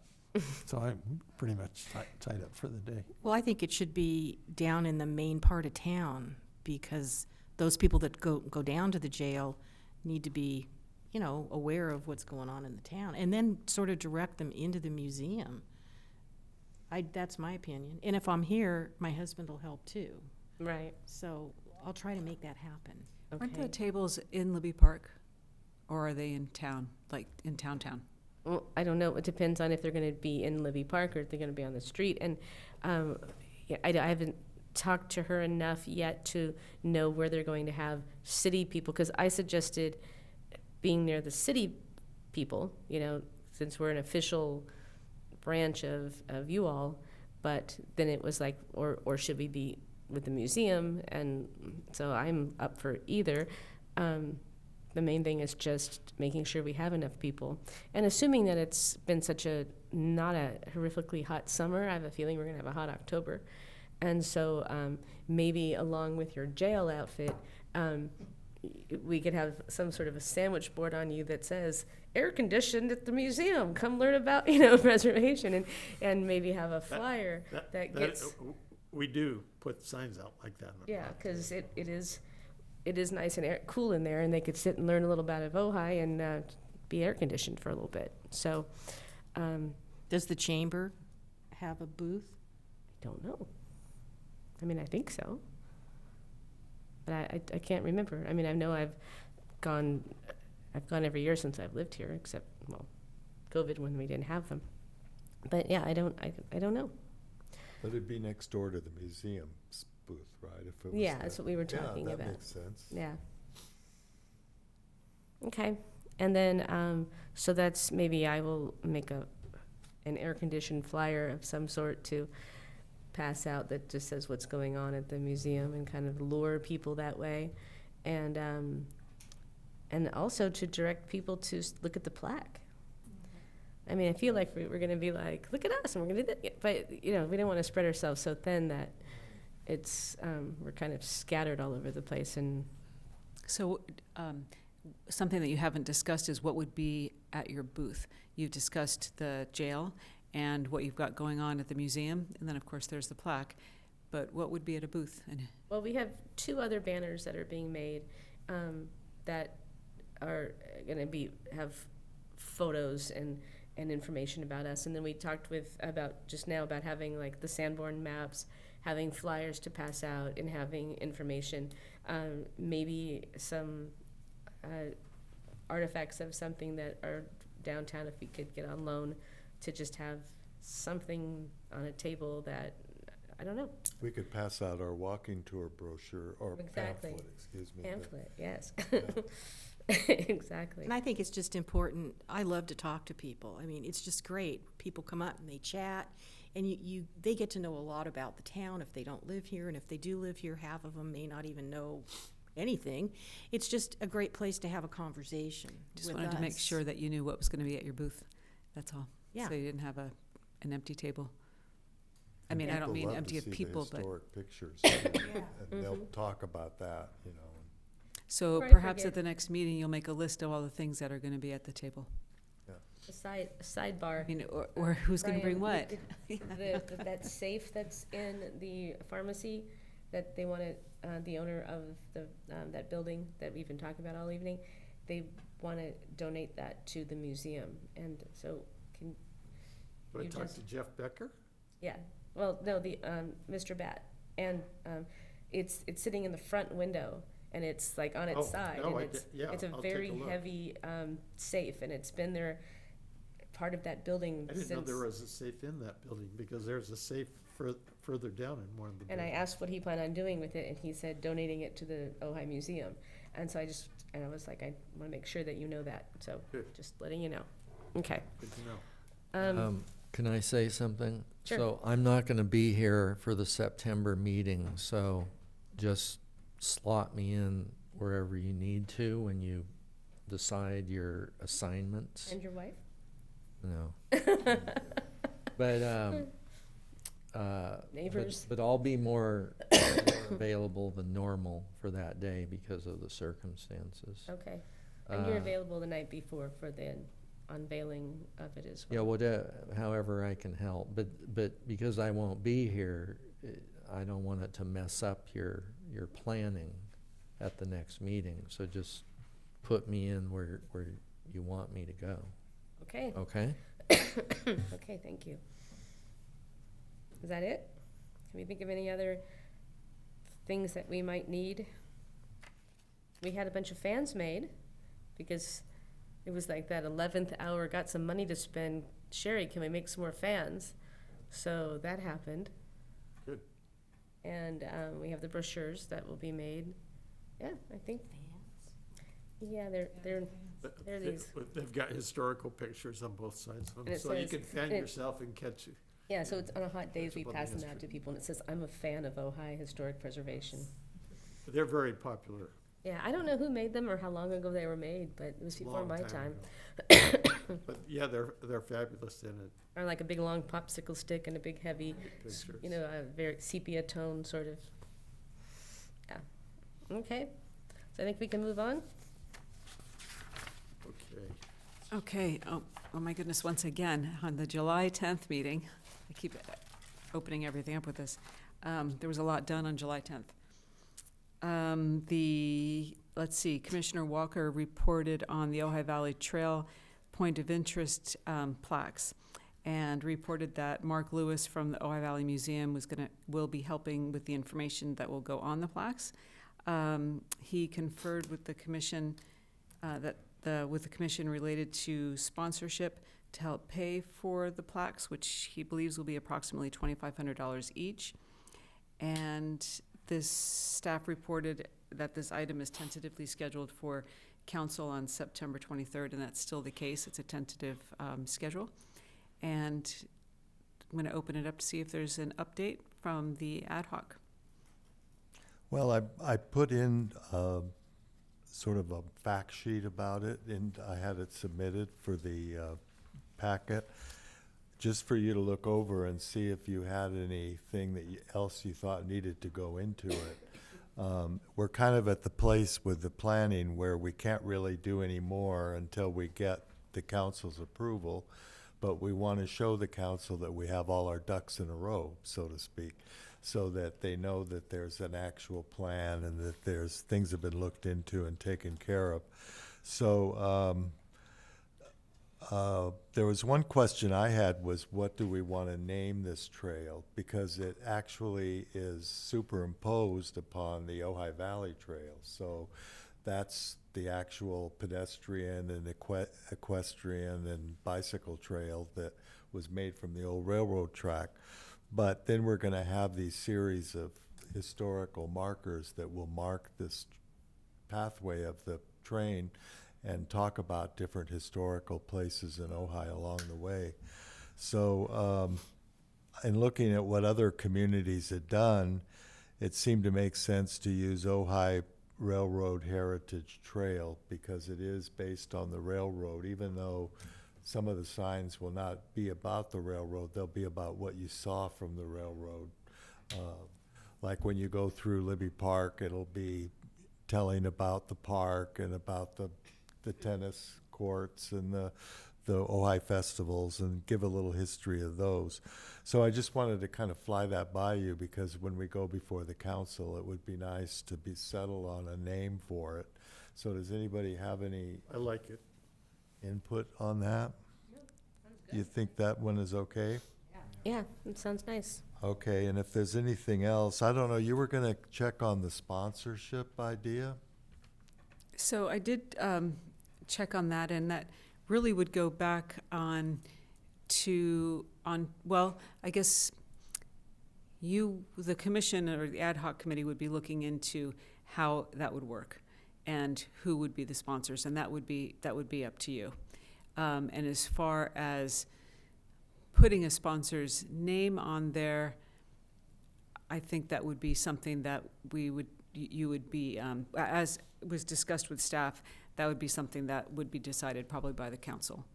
I'm pretty much tied up for the day. Well, I think it should be down in the main part of town, because those people that go down to the jail need to be, aware of what's going on in the town, and then sort of direct them into the museum. That's my opinion. And if I'm here, my husband will help too. Right. So I'll try to make that happen. Aren't the Okay. tables in Libby Park, or are they in town, like in town? Well, I don't know. It depends on if they're going to be in Libby Park or if they're going to be on the street. And I haven't talked to her enough yet to know where they're going to have city people, because I suggested being near the city people, since we're an official branch of you all. But then it was like, or should we be with the museum? And so I'm up for either. The main thing is just making sure we have enough people. And assuming that it's been not a horrifically hot summer, I have a feeling we're going to have a hot October. And so maybe along with your jail outfit, we could have some sort of a sandwich board on you that says, air conditioned at the museum, come learn about, preservation, and maybe have a flyer that gets... We do put signs out like that. Yeah, because it is nice and cool in there, and they could sit and learn a little bit of Ojai and be air conditioned for a little bit. So, Does the chamber have a booth? I don't know. I think so, but I can't remember. I know I've gone every year since I've lived here, except COVID when we didn't have them. But yeah, I don't know. But it'd be next door to the museum's booth, right? If it was Yeah, that's what we were talking that about. makes sense. Yeah. Okay, and then so that's, maybe I will make an air-conditioned flyer of some sort to pass out that just says what's going on at the museum and kind of lure people that way, and also to direct people to look at the plaque. I feel like we're going to be like, look at us, and we're going to do that. But, we don't want to spread ourselves so thin that it's we're kind of scattered all over the place. And So, something that you haven't discussed is what would be at your booth. You've discussed the jail and what you've got going on at the museum, and then, of course, there's the plaque. But what would be at a booth? And Well, we have 2 other banners that are being made that are going to have photos and information about us. And then we talked about just now about having like the Sanborn maps, having flyers to pass out, and having information. Maybe some artifacts of something that are downtown, if we could get on loan, to just have something on a table that, I don't know. We could pass out our walking tour brochure or Exactly. pamphlet, excuse me. Pamphlet, yes. Yeah. Exactly. And I think it's just important, I love to talk to people. I mean, it's just great. People come up and they chat, and they get to know a lot about the town if they don't live here, and if they do live here, half of them may not even know anything. It's just a great place to have a conversation just with wanted to make us. sure that you knew what was going to be at your booth. That's all. Yeah. So you didn't have an empty table. I mean, I don't mean empty of people, but. Historic pictures, and they'll Mhm. talk about that, you know. So Right, perhaps forget- at the next meeting, you'll make a list of all the things that are going to be at the table. A sidebar. I mean, or who's going to bring what? Brian, that safe that's in the pharmacy, that they want to, the owner of that building that we've been talking about all evening, they want to donate that to the museum. And so can Do I you talk just, to Jeff Becker? yeah, well, no, the, Mr. Bat. And it's sitting in the front window, and it's like on its Oh, side. no, And it's a I'll take very a look. heavy safe, and it's been there, part of that building I didn't know since. there was a safe in that building, because there's a safe further down in one of the And I buildings. asked what he planned on doing with it, and he said donating it to the Ojai Museum. And so I was like, I want to make sure that you know that, so Good. just letting you know. Okay. Good to know. Can I say something? Sure. So I'm not going to be here for the September meeting, so just slot me in wherever you need to when you decide your assignments. And your wife? No. But, Neighbors. But I'll be more available than normal for that day because of the circumstances. Okay. And you're Uh, available the night before for the unveiling of it as Yeah, well? however I can help, but because I won't be here, I don't want it to mess up your planning at the next meeting, so just put me in where you want me to go, Okay. okay? Okay, thank you. Is that it? Can we think of any other things that we might need? We had a bunch of fans made, because it was like that 11th hour, got some money to spend. Sherry, can we make some more fans? So that happened. Good. And we have the brochures that will be made. Yeah, I think. Yeah, they're these. They've got historical pictures on both sides of And them, it so you says- can fan and it- yourself and catch it. Yeah, so it's on a hot days, we Catch up on pass the them out history. to people, and it says, "I'm a fan of Ojai Historic Preservation." They're very popular. Yeah, I don't know who made them or how long ago they were made, but it was It's a before long my time. ago. But yeah, they're fabulous in it. Or like a big long popsicle stick and a big heavy, Pictures. you know, a very sepia tone sort of. Yeah. Okay. So I think we can move on. Okay. Okay, oh my goodness, once again, on the July 10th meeting, I keep opening everything up with this, there was a lot done on July 10th. Let's see, Commissioner Walker reported on the Ojai Valley Trail Point of Interest plaques, and reported that Mark Lewis from the Ojai Valley Museum will be helping with the information that will go on the plaques. He conferred with the commission with the commission related to sponsorship to help pay for the plaques, which he believes will be approximately $2,500 each. And this staff reported that this item is tentatively scheduled for council on September 23rd, and that's still the case. It's a tentative schedule. And I'm going to open it up to see if there's an update from the ad hoc. Well, I put in sort of a fact sheet about it, and I had it submitted for the packet, just for you to look over and see if you had anything else you thought needed to go into it. We're kind of at the place with the planning where we can't really do any more until we get the council's approval, but we want to show the council that we have all our ducks in a row, so to speak, so that they know that there's an actual plan and that there's things have been looked into and taken care of. So there was one question I had was, what do we want to name this trail? Because it actually is superimposed upon the Ojai Valley Trail. So that's the actual pedestrian and equestrian and bicycle trail that was made from the old railroad track. But then we're going to have these series of historical markers that will mark this pathway of the train and talk about different historical places in Ojai along the way. So in looking at what other communities had done, it seemed to make sense to use Ojai Railroad Heritage Trail because it is based on the railroad. Even though some of the signs will not be about the railroad, they'll be about what you saw from the railroad. Like when you go through Libby Park, it'll be telling about the park and about the tennis courts and the Ojai festivals and give a little history of those. So I just wanted to kind of fly that by you because when we go before the council, it would be nice to be settled on a name for it. So does anybody have any I like it. input on that? You think that one is okay? Yeah, it sounds nice. Okay, and if there's anything else, I don't know, you were gonna check on the sponsorship idea? So I did check on that, and that really would go back well, I guess the commission or the ad hoc committee would be looking into how that would work and who would be the sponsors, and that would be up to you. And as far as putting a sponsor's name on there, I think that would be something that you would be, as was discussed with staff, that would be something that would be decided probably by the council.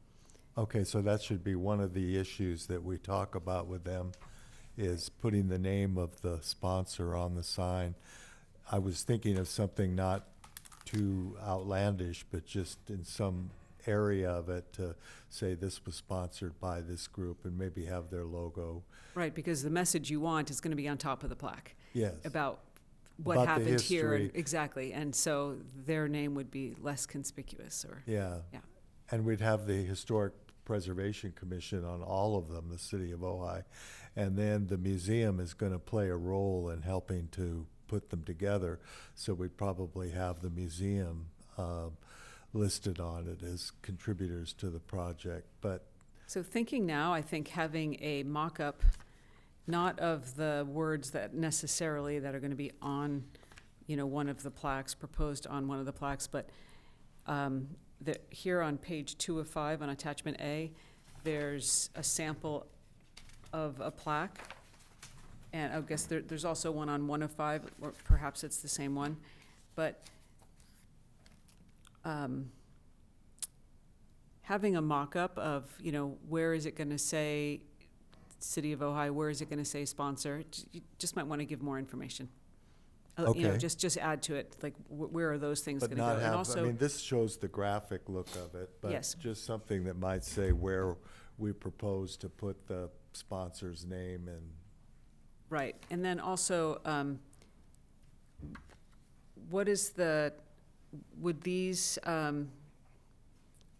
Okay, so that should be one of the issues that we talk about with them, is putting the name of the sponsor on the sign. I was thinking of something not too outlandish, but just in some area of it to say this was sponsored by this group and maybe have their logo. Right, because the message you want is going to be on top of the plaque. Yes. About what About the happened here. history. Exactly, and so their name would be less conspicuous, or. Yeah. Yeah. And we'd have the Historic Preservation Commission on all of them, the city of Ojai. And then the museum is going to play a role in helping to put them together. So we'd probably have the museum listed on it as contributors to the project. But So thinking now, I think having a mock-up, not of the words that necessarily that are going to be on, one of the plaques, proposed on one of the plaques, but here on page 2 of 5 on attachment A, there's a sample of a plaque. And I guess there's also one on 1 of 5, or perhaps it's the same one. But having a mock-up of, where is it going to say City of Ojai, where is it going to say sponsor? You just might want to give more information. Okay. Just add to it, like where are those things but going to go? not And have, also, I mean, this shows the graphic look of it, but Yes. just something that might say where we propose to put the sponsor's name and. right, and then also,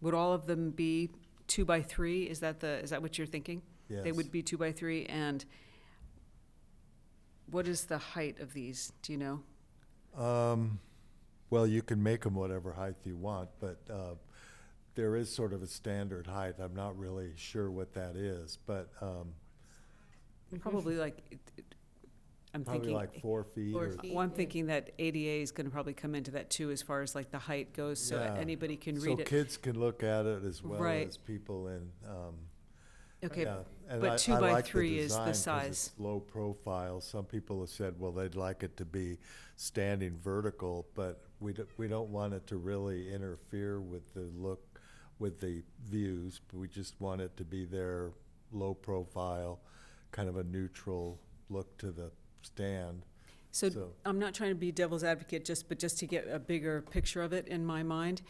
would all of them be 2 by 3? Is that what you're thinking? Yes. They would be 2 by 3, and what is the height of these? Do you know? Well, you can make them whatever height you want, but there is sort of a standard height. I'm not really sure what that is, but Probably like, I'm probably thinking. like 4 feet. 4 or- feet. Well, I'm thinking that ADA is going to probably come into that too, as far as like the height goes, so Yeah. anybody can So read it. kids can look at it as well Right. as people in. Okay, Yeah, and but I- 2 I by like 3 is the design 'cause size. it's low profile. Some people have said, well, they'd like it to be standing vertical, but we don't want it to really interfere with the look, with the views. We just want it to be there, low profile, kind of a neutral look to the stand. So I'm not trying to be devil's advocate, but just to get a bigger picture of it in my mind,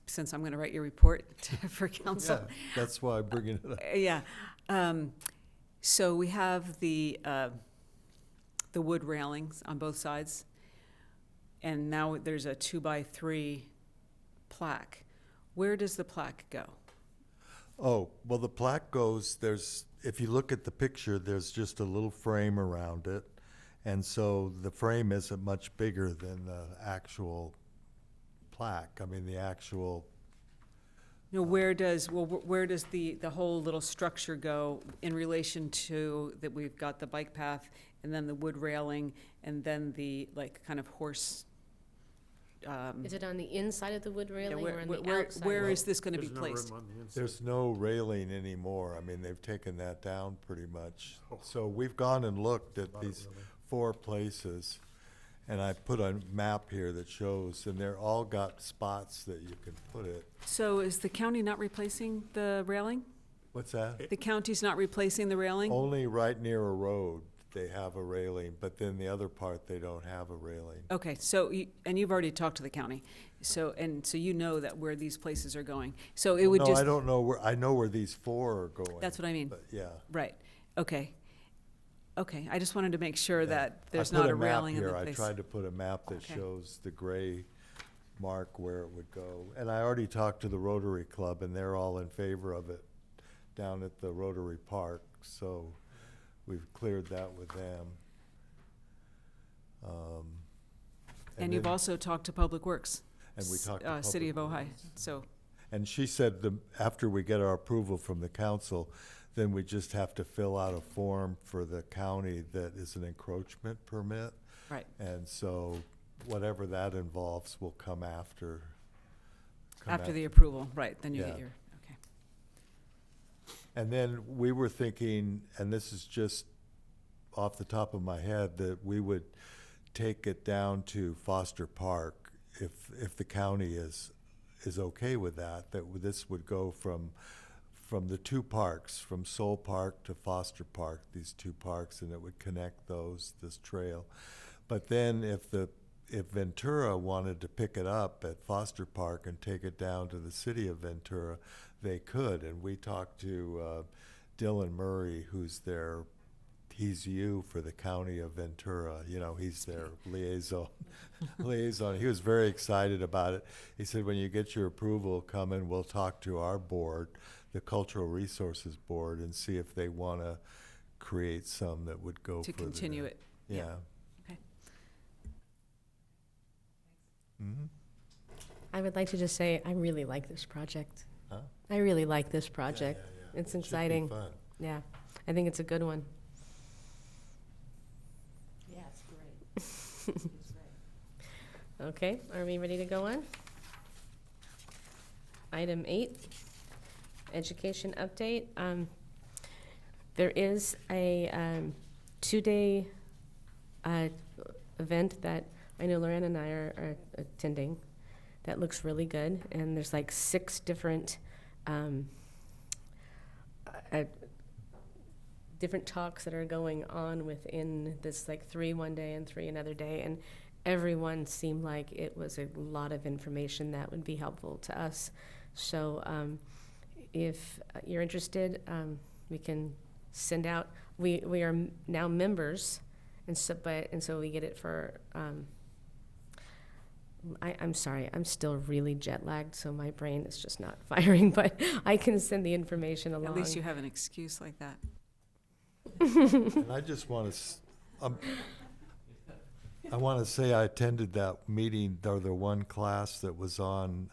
since I'm going to write your report for council. Yeah, that's why I'm bringing it up. Yeah. So we have the wood railings on both sides, and now there's a 2x3 plaque. Where does the plaque go? Oh, well, the plaque goes, if you look at the picture, there's just a little frame around it. And so the frame isn't much bigger than the actual plaque. I mean, the actual, No, where does the whole little structure go in relation to that? We've got the bike path and then the wood railing and then the like kind of horse. Is it on the inside of the wood railing where or on the where, outside? where is this going to be There's no placed? room on the inside. there's no railing anymore. I mean, they've taken that down pretty much. So we've gone and looked at these 4 places, and I put a map here that shows, and they're all got spots that you can put it. So is the county not replacing the railing? What's that? The county's not replacing the railing? Only right near a road, they have a railing, but then the other part, they don't have a railing. Okay, so, and you've already talked to the county, so you know that where these places are going. So it would No, just. I don't know I know where these 4 are going. That's what I mean. But yeah. Right, okay. Okay, I just wanted to make sure Yeah. that there's I put not a map railing in the here. place. I tried to put a map that Okay. shows the gray mark where it would go. And I already talked to the Rotary Club, and they're all in favor of it down at the Rotary Park, so we've cleared that with them. And you've then- also talked to Public Works. And we talked to City of Public Ojai, so, And she said after we get our approval from the council, then we just have to fill out a form for the county that is an encroachment permit. right. And so whatever that involves will come after. After the approval, right, then you Yeah. get your, okay. And then we were thinking, and this is just off the top of my head, that we would take it down to Foster Park if the county is okay with that, this would go from the 2 parks, from Soul Park to Foster Park, these 2 parks, and it would connect this trail. But then if Ventura wanted to pick it up at Foster Park and take it down to the city of Ventura, they could. And we talked to Dylan Murray, who's he's for the county of Ventura. You know, he's their liaison. He was very excited about it. He said, when you get your approval, come and we'll talk to our board, the Cultural Resources Board, and see if they want to create some that would go To further continue down. it, Yeah. okay. Mm-hmm. I would like to just say, I really like this project. Huh? I really like this project. Yeah. It's Should be exciting. fun. Yeah, I think it's a good one. Yeah, it's great. Okay, are we ready to go on? Item 8, education update. There is a 2-day event that I know Lorraine and I are attending that looks really good, and there's like 6 different different talks that are going on within this, like 3 one day and 3 another day, and everyone seemed like it was a lot of information that would be helpful to us. So if you're interested, we can send out. We are now members, and so we get it for. I'm sorry, I'm still really jet lagged, so my brain is just not firing. But I can send the information along. At least you have an excuse like that. And I just want to, I want to say I attended that meeting, or the one class that was on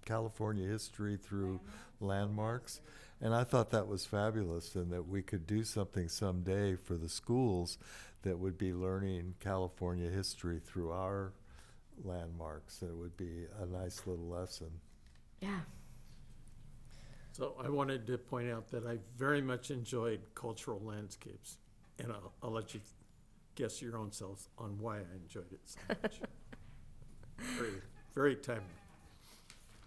California history through landmarks. And I thought that was fabulous, and that we could do something someday for the schools that would be learning California history through our landmarks. It would be a nice little lesson. Yeah. So I wanted to point out that I very much enjoyed cultural landscapes, and I'll let you guess your own selves on why I enjoyed it so much. Very, very timely.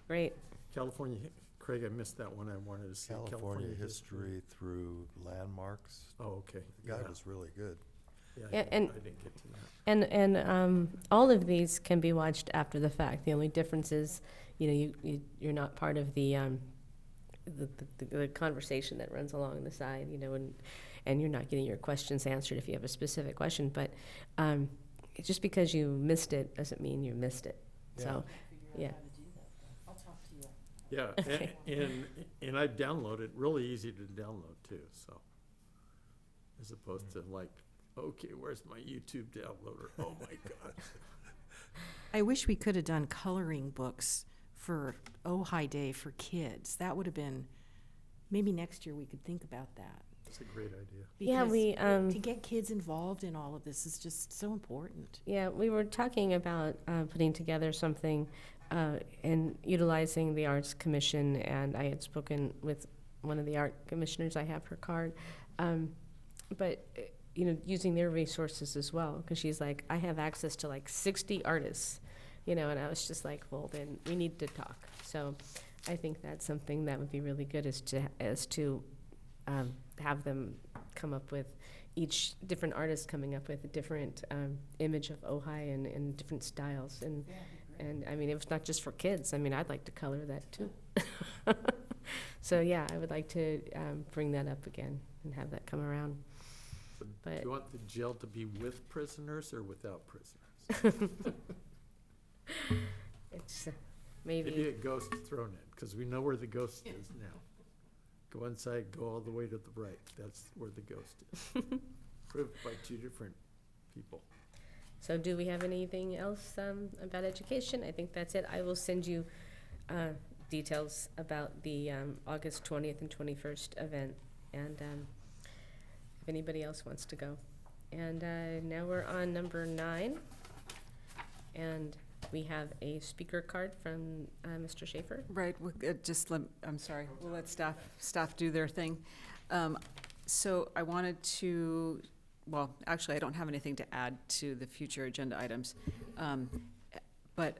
Great. California, Craig, I missed that one. I wanted to see California history through landmarks. Oh, okay. The guy Yeah. was really good. Yeah, and- I didn't get to that. And all of these can be watched after the fact. The only difference is, you're not part of the conversation that runs along the side, and you're not getting your questions answered if you have a specific question. But just because you missed it doesn't mean you missed it. So, yeah. I'll talk to you. Yeah, Okay. and I download it, really easy to download too, so. As opposed to like, okay, where's my YouTube downloader? Oh my God. I wish we could have done coloring books for Ojai Day for kids. That would have been, maybe next year we could think about that. That's a great idea. Yeah, Because we, to get kids involved in all of this is just so important. Yeah, we were talking about putting together something and utilizing the Arts Commission, and I had spoken with one of the art commissioners. I have her card. But using their resources as well, because she's like, I have access to like 60 artists, and I was just like, well, then we need to talk. So I think that's something that would be really good, is to have them come up with, each different artist coming up with a different image of Ojai and different styles. And I mean, it's not just for kids. I mean, I'd like to color that too. So yeah, I would like to bring that up again and have that come around. Do But you want the jail to be with prisoners or without prisoners? it's Maybe maybe, a ghost thrown in, because we know where the ghost is now. Go inside, go all the way to the right. That's where the ghost is. Proved by two different people. so do we have anything else about education? I think that's it. I will send you details about the August 20th and 21st event, and if anybody else wants to go. And now we're on number 9, and we have a speaker card from Mr. Schaefer. Right, I'm sorry, we'll let staff do their thing. So I wanted to, well, actually, I don't have anything to add to the future agenda items. But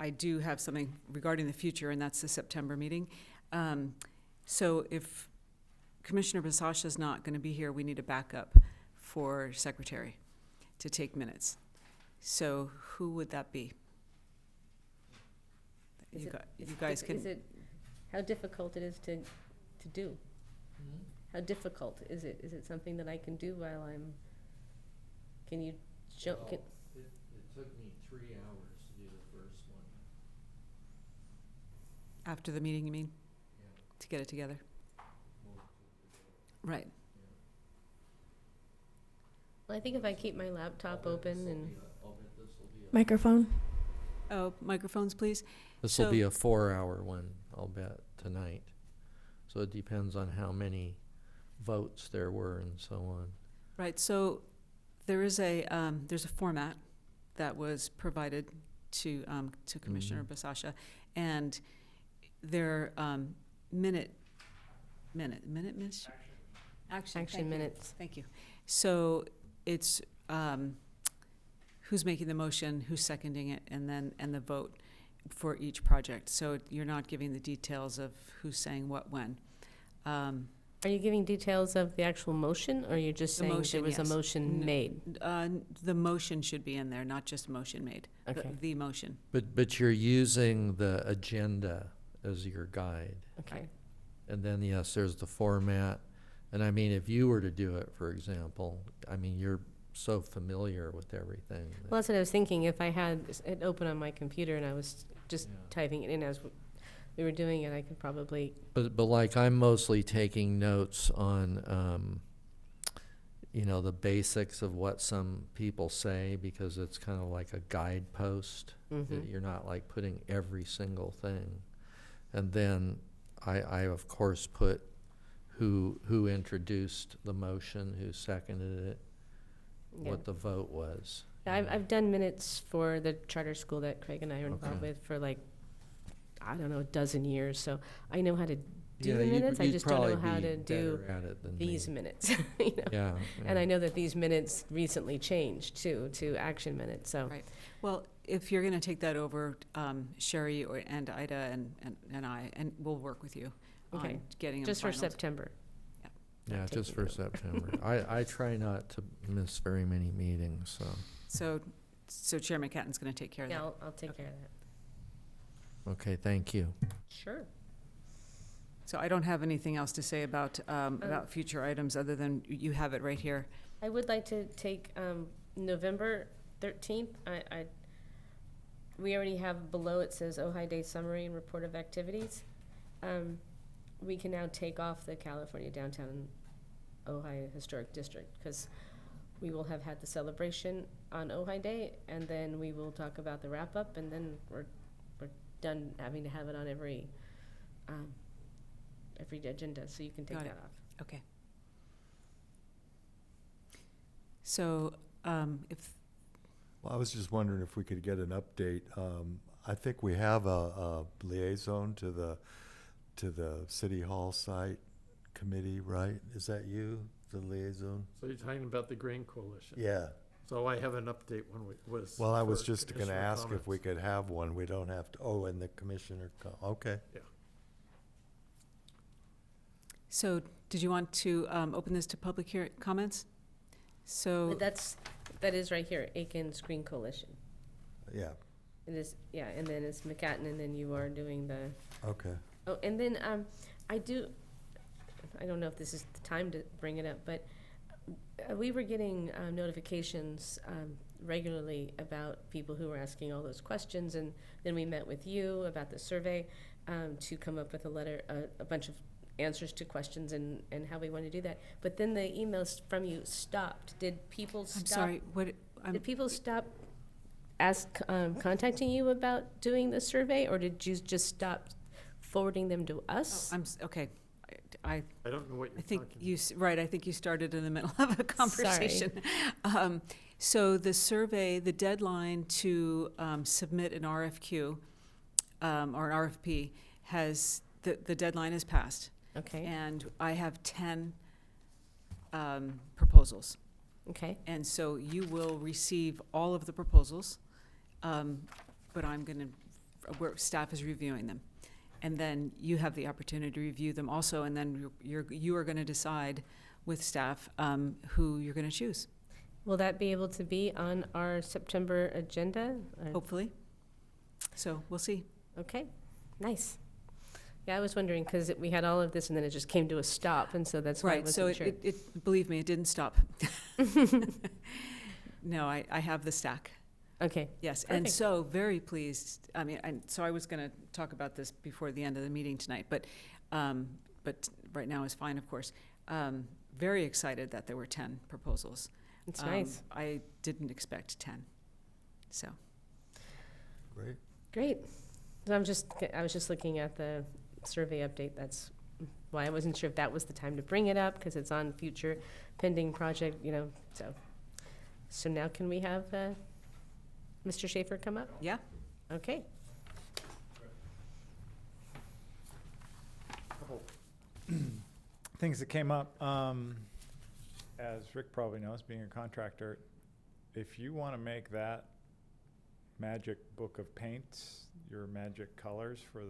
I do have something regarding the future, and that's the September meeting. So if Commissioner Basasha is not going to be here, we need a backup for secretary to take minutes. So who would that be? You guys can. Is it, how difficult it is to do? How difficult is it? Is it something that I can do while I'm, can you show, can, It took me 3 hours to do the first one. After the meeting, you mean? To get it together? Right. well, I think if I keep my laptop open and, Microphone. Oh, microphones, please. This will So- be a 4-hour one, I'll bet, tonight. So it depends on how many votes there were and so on. Right, so there's a format that was provided to Commissioner Basasha, and their minutes? Action, action thank you. minutes. Thank you. So it's who's making the motion, who's seconding it, and the vote for each project. So you're not giving the details of who's saying what when. Are you giving details of the actual motion, or you're just The saying motion, there was a yes. motion made? The motion should be in there, not just motion made. Okay. The motion. But you're using the agenda as your guide. Okay. And then, yes, there's the format. And I mean, if you were to do it, for example, I mean, you're so familiar with everything. Well, that's what I was thinking. If I had it open on my computer and I was just Yeah. typing it in as we were doing it, I could probably, But like, I'm mostly taking notes on, the basics of what some people say, because it's kind of like a guidepost. Mhm. You're not like putting every single thing. And then I of course put who introduced the motion, who seconded it, yeah. what the vote was. I've done minutes for the charter school that Craig and I are involved Okay. with for like, I don't know, a dozen years. So I know how to do Yeah, the you'd- minutes. I you'd just don't know probably how be to do better at it than these me. minutes. Yeah. And I know that these minutes recently changed too, to action minutes. So Right. Well, if you're going to take that over, Sherry and Ida and I, and we'll work with you Okay. on getting them just for finalized. September. Yeah, not just taking for note. September. I try not to miss very many meetings, so, So Chairman Catton's gonna take care of Yeah, that. I'll take care of that. okay, thank you. Sure. So I don't have anything else to say about future items, other than you have it right here. I would like to take November 13th. We already have below, it says Ojai Day Summary and Report of Activities. We can now take off the California Downtown Ojai Historic District, because we will have had the celebration on Ojai Day, and then we will talk about the wrap-up, and then we're done having to have it on every agenda, so you can take Got that it. off. Okay. So, if, Well, I was just wondering if we could get an update. I think we have a liaison to the City Hall site committee, right? Is that you, the liaison? So you're talking about the Green Coalition? Yeah. So I have an update when we was. Well, I was for just gonna commissioner ask if comments. we could have one. We don't have to, oh, and the commissioner, okay. so did you want to open this to public comments? So, But that is right here, Aiken's Green Coalition. Yeah, It is, yeah, and then it's McCatton, and then you are doing the, okay. oh, and then, I don't know if this is the time to bring it up, but we were getting notifications regularly about people who were asking all those questions, and then we met with you about the survey to come up with a letter, a bunch of answers to questions and how we want to do that. But then the emails from you stopped. Did people stop? I'm sorry, what, Did people stop contacting you about doing the survey, or did you just stop forwarding them to us? okay. I I don't know what I you're think talking you, right, I think you started in the middle of a conversation. So the survey, the deadline to submit an RFQ or an RFP the deadline has passed. Okay, And I have 10 proposals. okay, And so you will receive all of the proposals, but staff is reviewing them. And then you have the opportunity to review them also, and then you are going to decide with staff who you're going to choose, will that be able to be on our September agenda? hopefully. So we'll see. Okay, nice. Yeah, I was wondering, because we had all of this, and then it just came to a stop, and so that's why I Right, so wasn't sure. it believe me, it didn't stop. No, I have the stack. Okay, Yes, and Perfect. so very pleased. I mean, so I was going to talk about this before the end of the meeting tonight, but right now is fine, of course. Very excited that there were 10 proposals. it's nice. I didn't expect 10, so. Great. Great. So I was just looking at the survey update. That's why I wasn't sure if that was the time to bring it up, because it's on future pending project, So now can we have Mr. Schaefer come up? Yeah. Okay. Couple things that came up, as Rick probably knows, being a contractor, if you want to make that magic book of paints, your magic colors for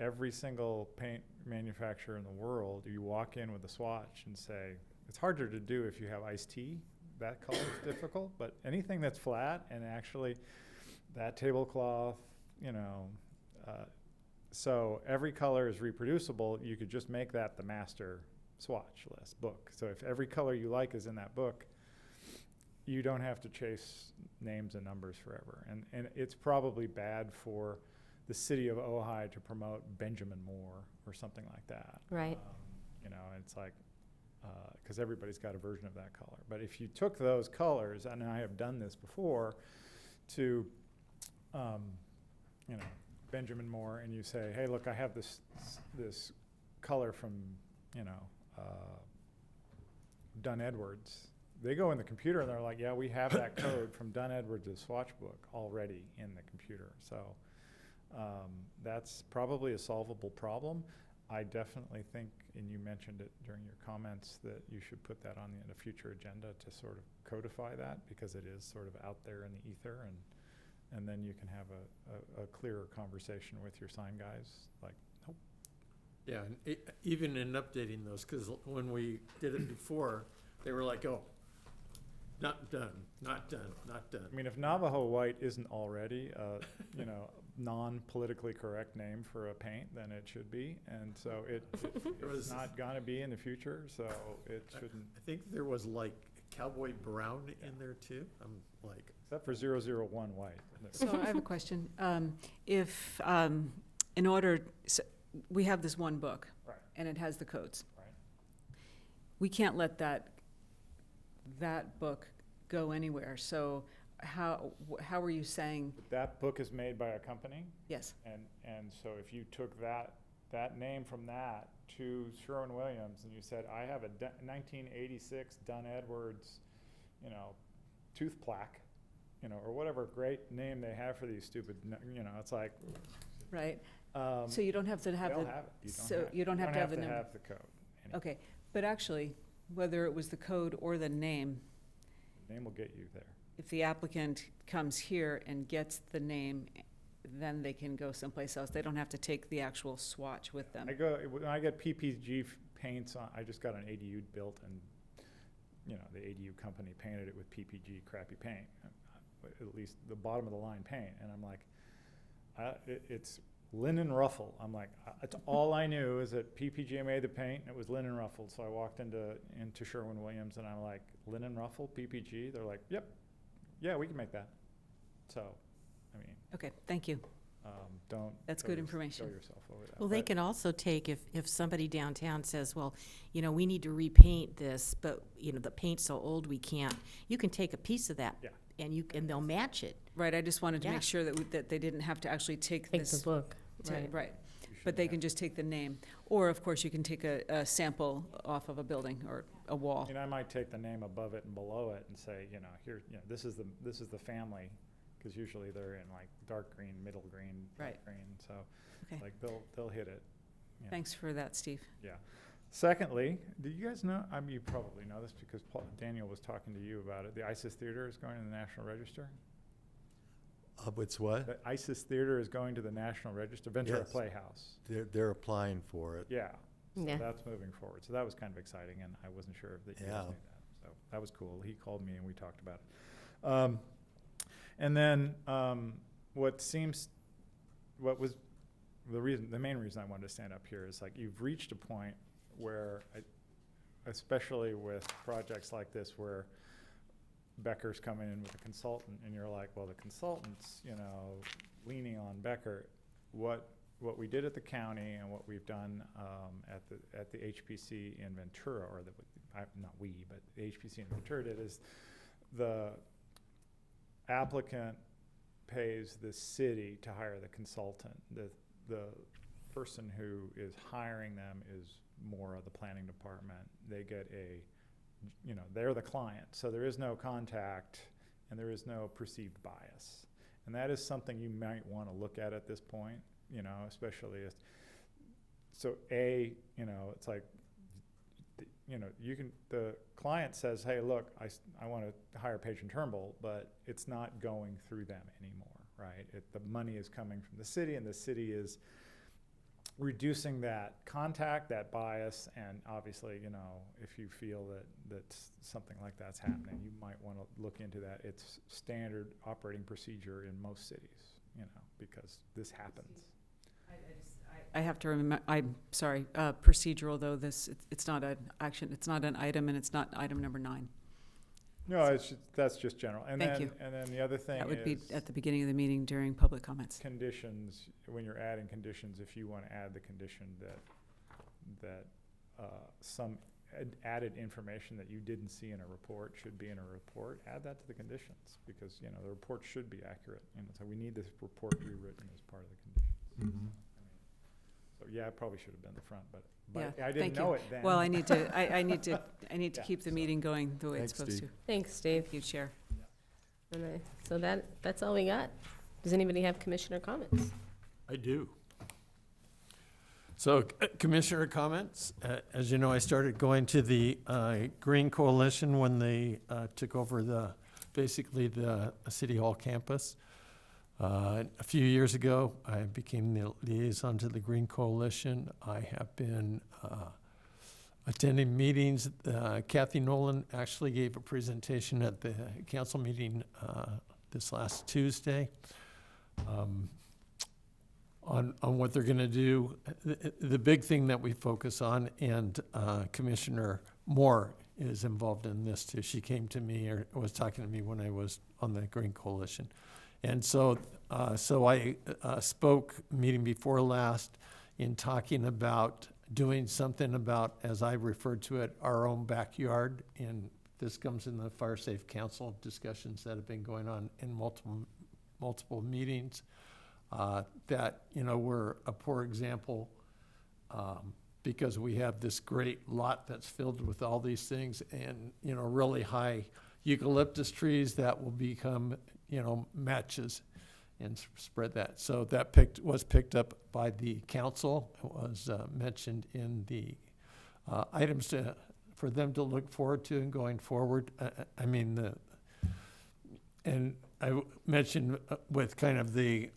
every single paint manufacturer in the world, you walk in with a swatch and say, it's harder to do if you have iced tea. That color is difficult, but anything that's flat and actually that tablecloth, so every color is reproducible. You could just make that the master swatch list book. So if every color you like is in that book, you don't have to chase names and numbers forever. And it's probably bad for the city of Ojai to promote Benjamin Moore or something like that. Right. It's like, because everybody's got a version of that color. But if you took those colors, and I have done this before, to, Benjamin Moore, and you say, hey, look, I have this color from, Dunn Edwards. They go in the computer and they're like, yeah, we have that code from Dunn Edwards' swatch book already in the computer. So that's probably a solvable problem. I definitely think, and you mentioned it during your comments, that you should put that on a future agenda to sort of codify that, because it is sort of out there in the ether, and then you can have a clearer conversation with your sign guys, like, nope, Yeah, and even in updating those, because when we did it before, they were like, oh, not done, not done, not done. I mean, if Navajo White isn't already a, non-politically correct name for a paint, then it should be. And so it's not gonna be in the future, so it shouldn't, I think there was like cowboy brown in there too. I'm like, except for 001 White. So I have a question. If, in order, so we have this one book. Right. And it has the codes. Right. We can't let that book go anywhere. So how are you saying, That book is made by a company, yes, and so if you took that name from that to Sherwin-Williams and you said, I have a 1986 Dunn Edwards, tooth plaque, or whatever great name they have for these stupid, it's like, right? So you don't have to have they'll the, have it. so you don't have to have the number. have the code. Okay, but actually, whether it was the code or the name, The name will get you there. if the applicant comes here and gets the name, then they can go someplace else. They don't have to take the actual swatch with them. When I get PPG paints on, I just got an ADU built and, the ADU company painted it with PPG crappy paint, at least the bottom of the line paint. And I'm like, it's linen ruffle. I'm like, it's all I knew is that PPG made the paint and it was linen ruffled. So I walked into Sherwin-Williams and I'm like, linen ruffle, PPG? They're like, yep, yeah, we can make that. So, I mean, Okay, thank you. don't. That's go good your- information. Go yourself over that. Well, they But- can also take, if somebody downtown says, well, we need to repaint this, but, the paint's so old we can't, you can take a piece of that. Yeah. And they'll match it. Right, I just wanted to Yeah. make sure that they didn't have to actually take Take this. the book, right. Right, You but they shouldn't can have- just take the name. Or, of course, you can take a sample off of a building or a wall. I might take the name above it and below it and say, here, this is the family, because usually they're in like dark green, middle green, light Right. green, so Okay. like they'll hit it. Yeah. Thanks for that, Steve. Yeah. Secondly, do you guys know? I mean, you probably know this because Daniel was talking to you about it. The ISIS Theater is going to the National Register. It's what? The ISIS Theater is going to the National Register. Ventura Yes. Playhouse. They're applying for it. Yeah. So Yeah. that's moving forward. So that was kind of exciting, and I wasn't sure if you guys Yeah. knew that. So that was cool. He called me and we talked about it. And then the main reason I wanted to stand up here is like you've reached a point where, especially with projects like this, where Becker's coming in with a consultant, and you're like, well, the consultant's leaning on Becker. What we did at the county and what we've done at the HPC in Ventura, or not we, but the HPC in Ventura did, is the applicant pays the city to hire the consultant. The person who is hiring them is more of the planning department. They get they're the client, so there is no contact and there is no perceived bias. And that is something you might want to look at this point, especially as, it's like, the client says, hey, look, I want to hire Patron Turnbull, but it's not going through them anymore, right? The money is coming from the city, and the city is reducing that contact, that bias, and obviously, if you feel that something like that's happening, you might want to look into that. It's standard operating procedure in most cities, because this happens. I have to remember, I'm sorry, procedural though, it's not an action, it's not an item, and it's not item number 9. No, that's just general. And Thank then, you. And then the other thing That would be is at the beginning of the meeting during public comments. conditions. When you're adding conditions, if you want to add the condition that some added information that you didn't see in a report should be in a report, add that to the conditions, because the report should be accurate. So we need this report rewritten as part of the conditions. Mm-hmm. So yeah, I probably should have been the front, but Yeah, I didn't thank you. know it then. Well, I need to, I need to Yeah, keep the meeting going the way it's Thanks, supposed to. Steve. Thanks, Steve. Thank you, Chair. So that's all we got. Does anybody have commissioner comments? I do. So commissioner comments, as you know, I started going to the Green Coalition when they took over basically the City Hall campus. A few years ago, I became the liaison to the Green Coalition. I have been attending meetings. Kathy Nolan actually gave a presentation at the council meeting this last Tuesday on what they're going to do. The big thing that we focus on, and Commissioner Moore is involved in this too. She came to me or was talking to me when I was on the Green Coalition. And so I spoke meeting before last in talking about doing something about, as I referred to it, our own backyard. And this comes in the Fire Safe Council discussions that have been going on in multiple meetings. That, you know, we're a poor example because we have this great lot that's filled with all these things and, you know, really high eucalyptus trees that will become, you know, matches and spread that. So that was picked up by the council. It was mentioned in the items for them to look forward to and going forward. And I mentioned with kind of the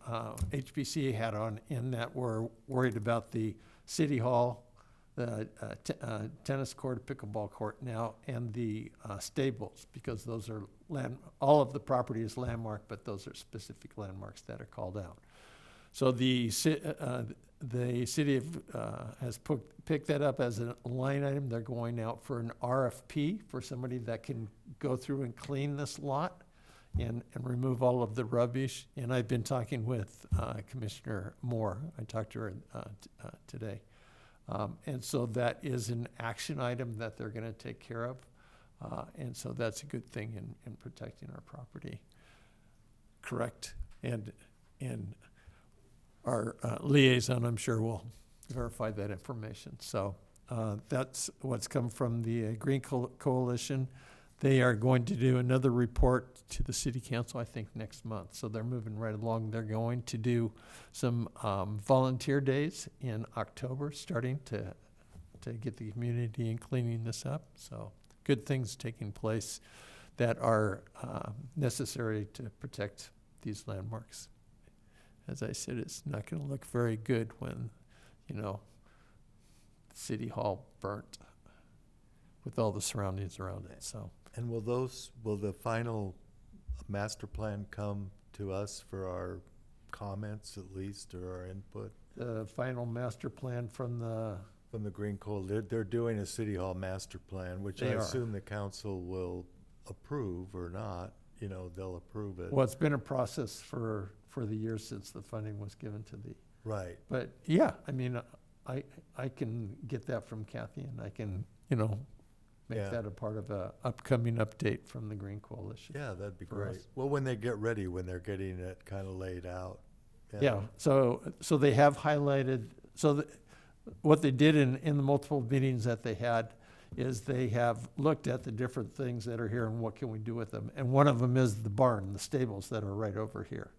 HPC hat on, in that we're worried about the city hall, the tennis court, pickleball court now, and the stables, because those are all of the property is landmarked, but those are specific landmarks that are called out. So the city has picked that up as a line item. They're going out for an RFP for somebody that can go through and clean this lot and remove all of the rubbish. And I've been talking with Commissioner Moore. I talked to her today. And so that is an action item that they're going to take care of. And so that's a good thing in protecting our property. Correct. And our liaison, I'm sure, will verify that information. So that's what's come from the Green Coalition. They are going to do another report to the city council, I think, next month. So they're moving right along. They're going to do some volunteer days in October, starting to get the community in cleaning this up. So good things taking place that are necessary to protect these landmarks. As I said, it's not going to look very good when, you know, City Hall burnt with all the surroundings around it. So. And will the final master plan come to us for our comments at least, or our input? The final master plan from the Green Coalition, they're doing a City Hall master plan, which I assume the council will approve or not. You know, they'll approve it. Well, it's been a process for the years since the funding was given to the. Right. But yeah, I mean, I can get that from Kathy, and I can, you know, make that a part of a upcoming update from the Green Coalition. Yeah, that'd be great. Well, when they get ready, when they're getting it kind of laid out. Yeah. So they have highlighted. So what they did in the multiple meetings that they had is they have looked at the different things that are here and what can we do with them. And one of them is the barn, the stables that are right over here,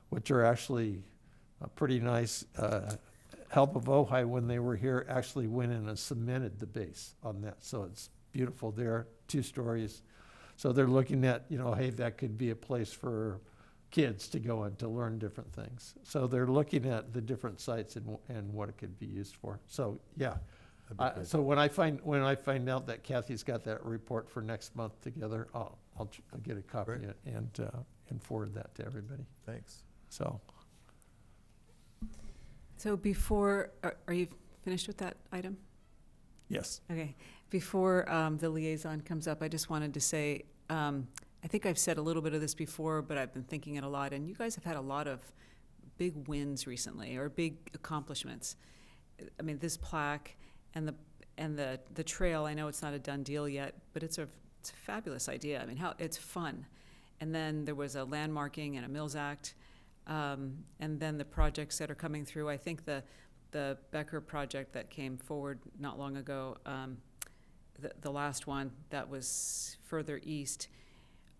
which are actually a pretty nice. Help of Ojai, when they were here, actually went in and cemented the base on that. So it's beautiful there, 2 stories. So they're looking at, you know, hey, that could be a place for kids to go and to learn different things. So they're looking at the different sites and what it could be used for. So yeah. So when I find out that Kathy's got that report for next month together, I'll get a copy and forward that to everybody. Thanks. So before, are you finished with that item? Yes. Okay. Before the liaison comes up, I just wanted to say, I think I've said a little bit of this before, but I've been thinking it a lot, and you guys have had a lot of big wins recently, or big accomplishments. I mean, this plaque and the trail, I know it's not a done deal yet, but it's a fabulous idea. I mean, it's fun. And then there was a landmarking and a Mills Act. And then the projects that are coming through, I think the Becker project that came forward not long ago, the last one that was further east,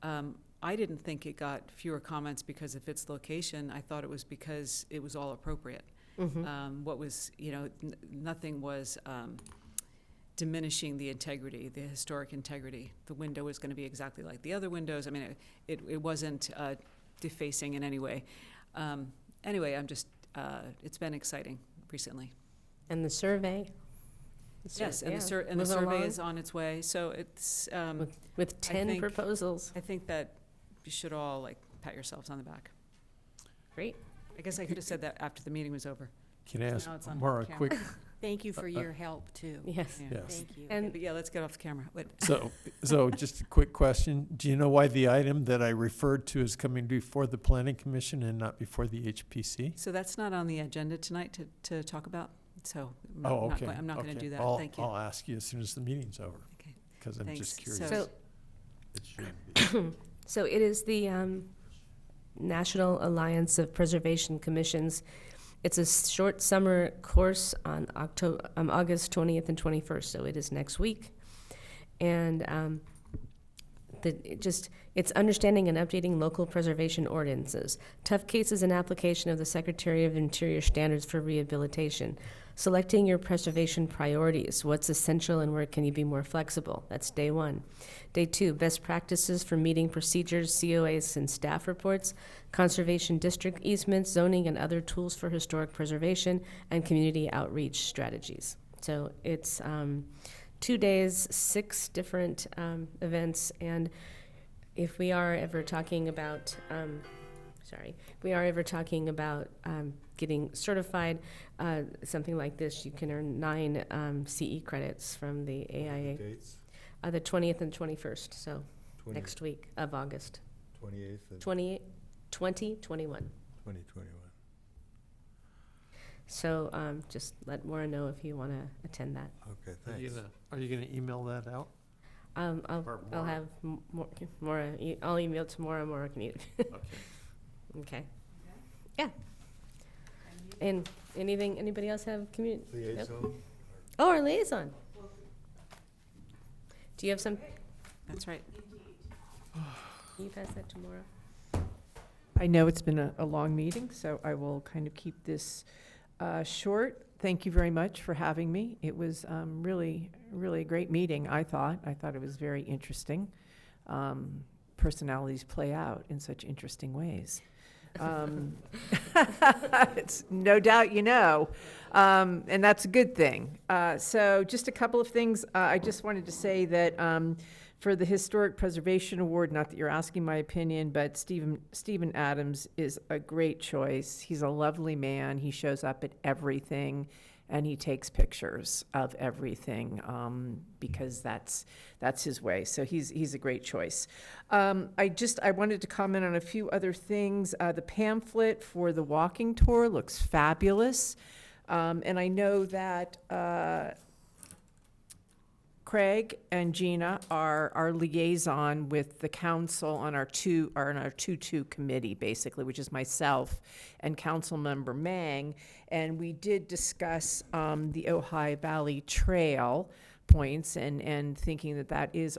I didn't think it got fewer comments because of its location. I thought it was because it was all appropriate. Mm-hmm. What was, you know, nothing was diminishing the integrity, the historic integrity. The window was going to be exactly like the other windows. I mean, it wasn't defacing in any way. Anyway, I'm just, it's been exciting recently. And the survey? Yes, and Yeah, the moving survey along is on its way, so it's, with I 10 think- proposals. I think that you should all, like, pat yourselves on the back. Great. I guess I could have said that after the meeting was over. Can I ask Now it's on Maura a camera. quick, Thank you for your help, too. Yes. Yeah. yes. Thank you. And But yeah, let's get off the camera. What? So just a quick question. Do you know why the item that I referred to is coming before the planning commission and not before the HPC? So that's not on the agenda tonight to talk about, so Oh, okay. I'm not going to okay. do that. I'll- Thank you. I'll ask you as soon as the meeting's over, Okay. because I'm just Thanks. curious. So- It should be. So it is the National Alliance of Preservation Commissions. It's a short summer course on August 20th and 21st, so it is next week. And it's understanding and updating local preservation ordinances, tough cases and application of the Secretary of Interior standards for rehabilitation, selecting your preservation priorities, what's essential and where can you be more flexible. That's day 1. Day 2, best practices for meeting procedures, COAs and staff reports, conservation district easements, zoning and other tools for historic preservation, and community outreach strategies. So it's 2 days, 6 different events, and if we are ever talking about, getting certified, something like this, you can earn 9 CE credits from the AIA. Dates, The 20th and 21st, so 20 next week of August, 28th and 2021. 2021. So just let Maura know if you want to attend that. Okay, Are you thanks. gonna email that out? I'll Maura. have Maura, I'll email to Maura can you? Okay. Okay. Yeah. And anybody else have Liaison? Oh, our liaison. Do you have some, That's right. can you pass that to Maura? I know it's been a long meeting, so I will kind of keep this short. Thank you very much for having me. It was really, really a great meeting, I thought. I thought it was very interesting. Personalities play out in such interesting ways. It's no doubt you know, and that's a good thing. So just a couple of things. I just wanted to say that for the Historic Preservation Award, not that you're asking my opinion, but Stephen Adams is a great choice. He's a lovely man. He shows up at everything, and he takes pictures of everything because that's his way. So he's a great choice. I wanted to comment on a few other things. The pamphlet for the walking tour looks fabulous, and I know that Craig and Gina are our liaison with the council on our 2-2 committee, basically, which is myself and council member Mang. And we did discuss the Ojai Valley Trail points and thinking that is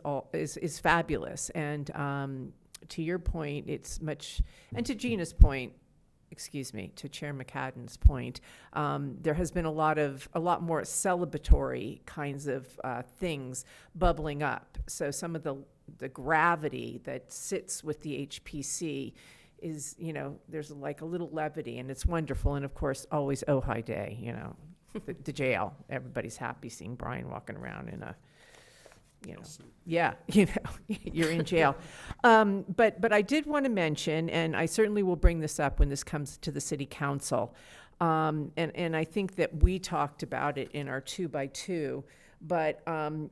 fabulous. And to your point, it's much, and to Gina's point, to Chair McCadden's point, there has been a lot more celebratory kinds of things bubbling up. So some of the gravity that sits with the HPC is, there's like a little levity, and it's wonderful. And of course, always Ojai Day, the jail. Everybody's happy seeing Brian walking around in a, you're in jail. But I did want to mention, and I certainly will bring this up when this comes to the city council, and I think that we talked about it in our 2x2, but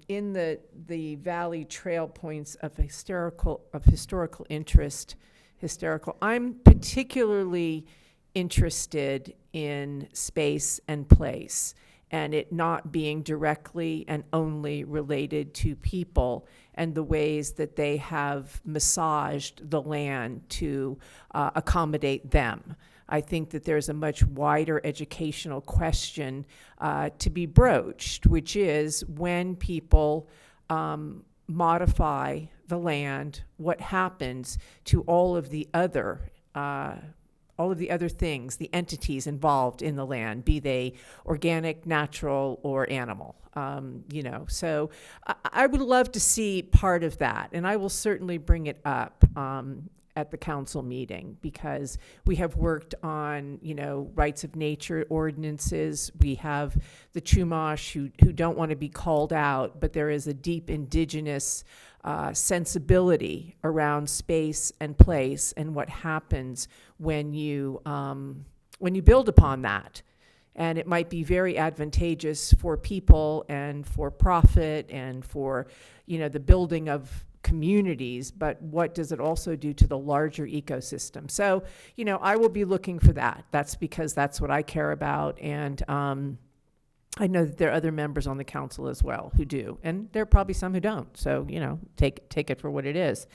in the Valley Trail points of historical interest, I'm particularly interested in space and place, and it not being directly and only related to people and the ways that they have massaged the land to accommodate them. I think that there's a much wider educational question to be broached, which is when people modify the land, what happens to all of the other things, the entities involved in the land, be they organic, natural, or animal. So I would love to see part of that, and I will certainly bring it up at the council meeting, because we have worked on, rights of nature ordinances. We have the Chumash who don't want to be called out, but there is a deep indigenous sensibility around space and place and what happens when you build upon that. And it might be very advantageous for people and for profit and for, the building of communities, but what does it also do to the larger ecosystem? So, I will be looking for that. That's because that's what I care about. And I know that there are other members on the council as well who do. And there are probably some who don't. So, take it for what it is.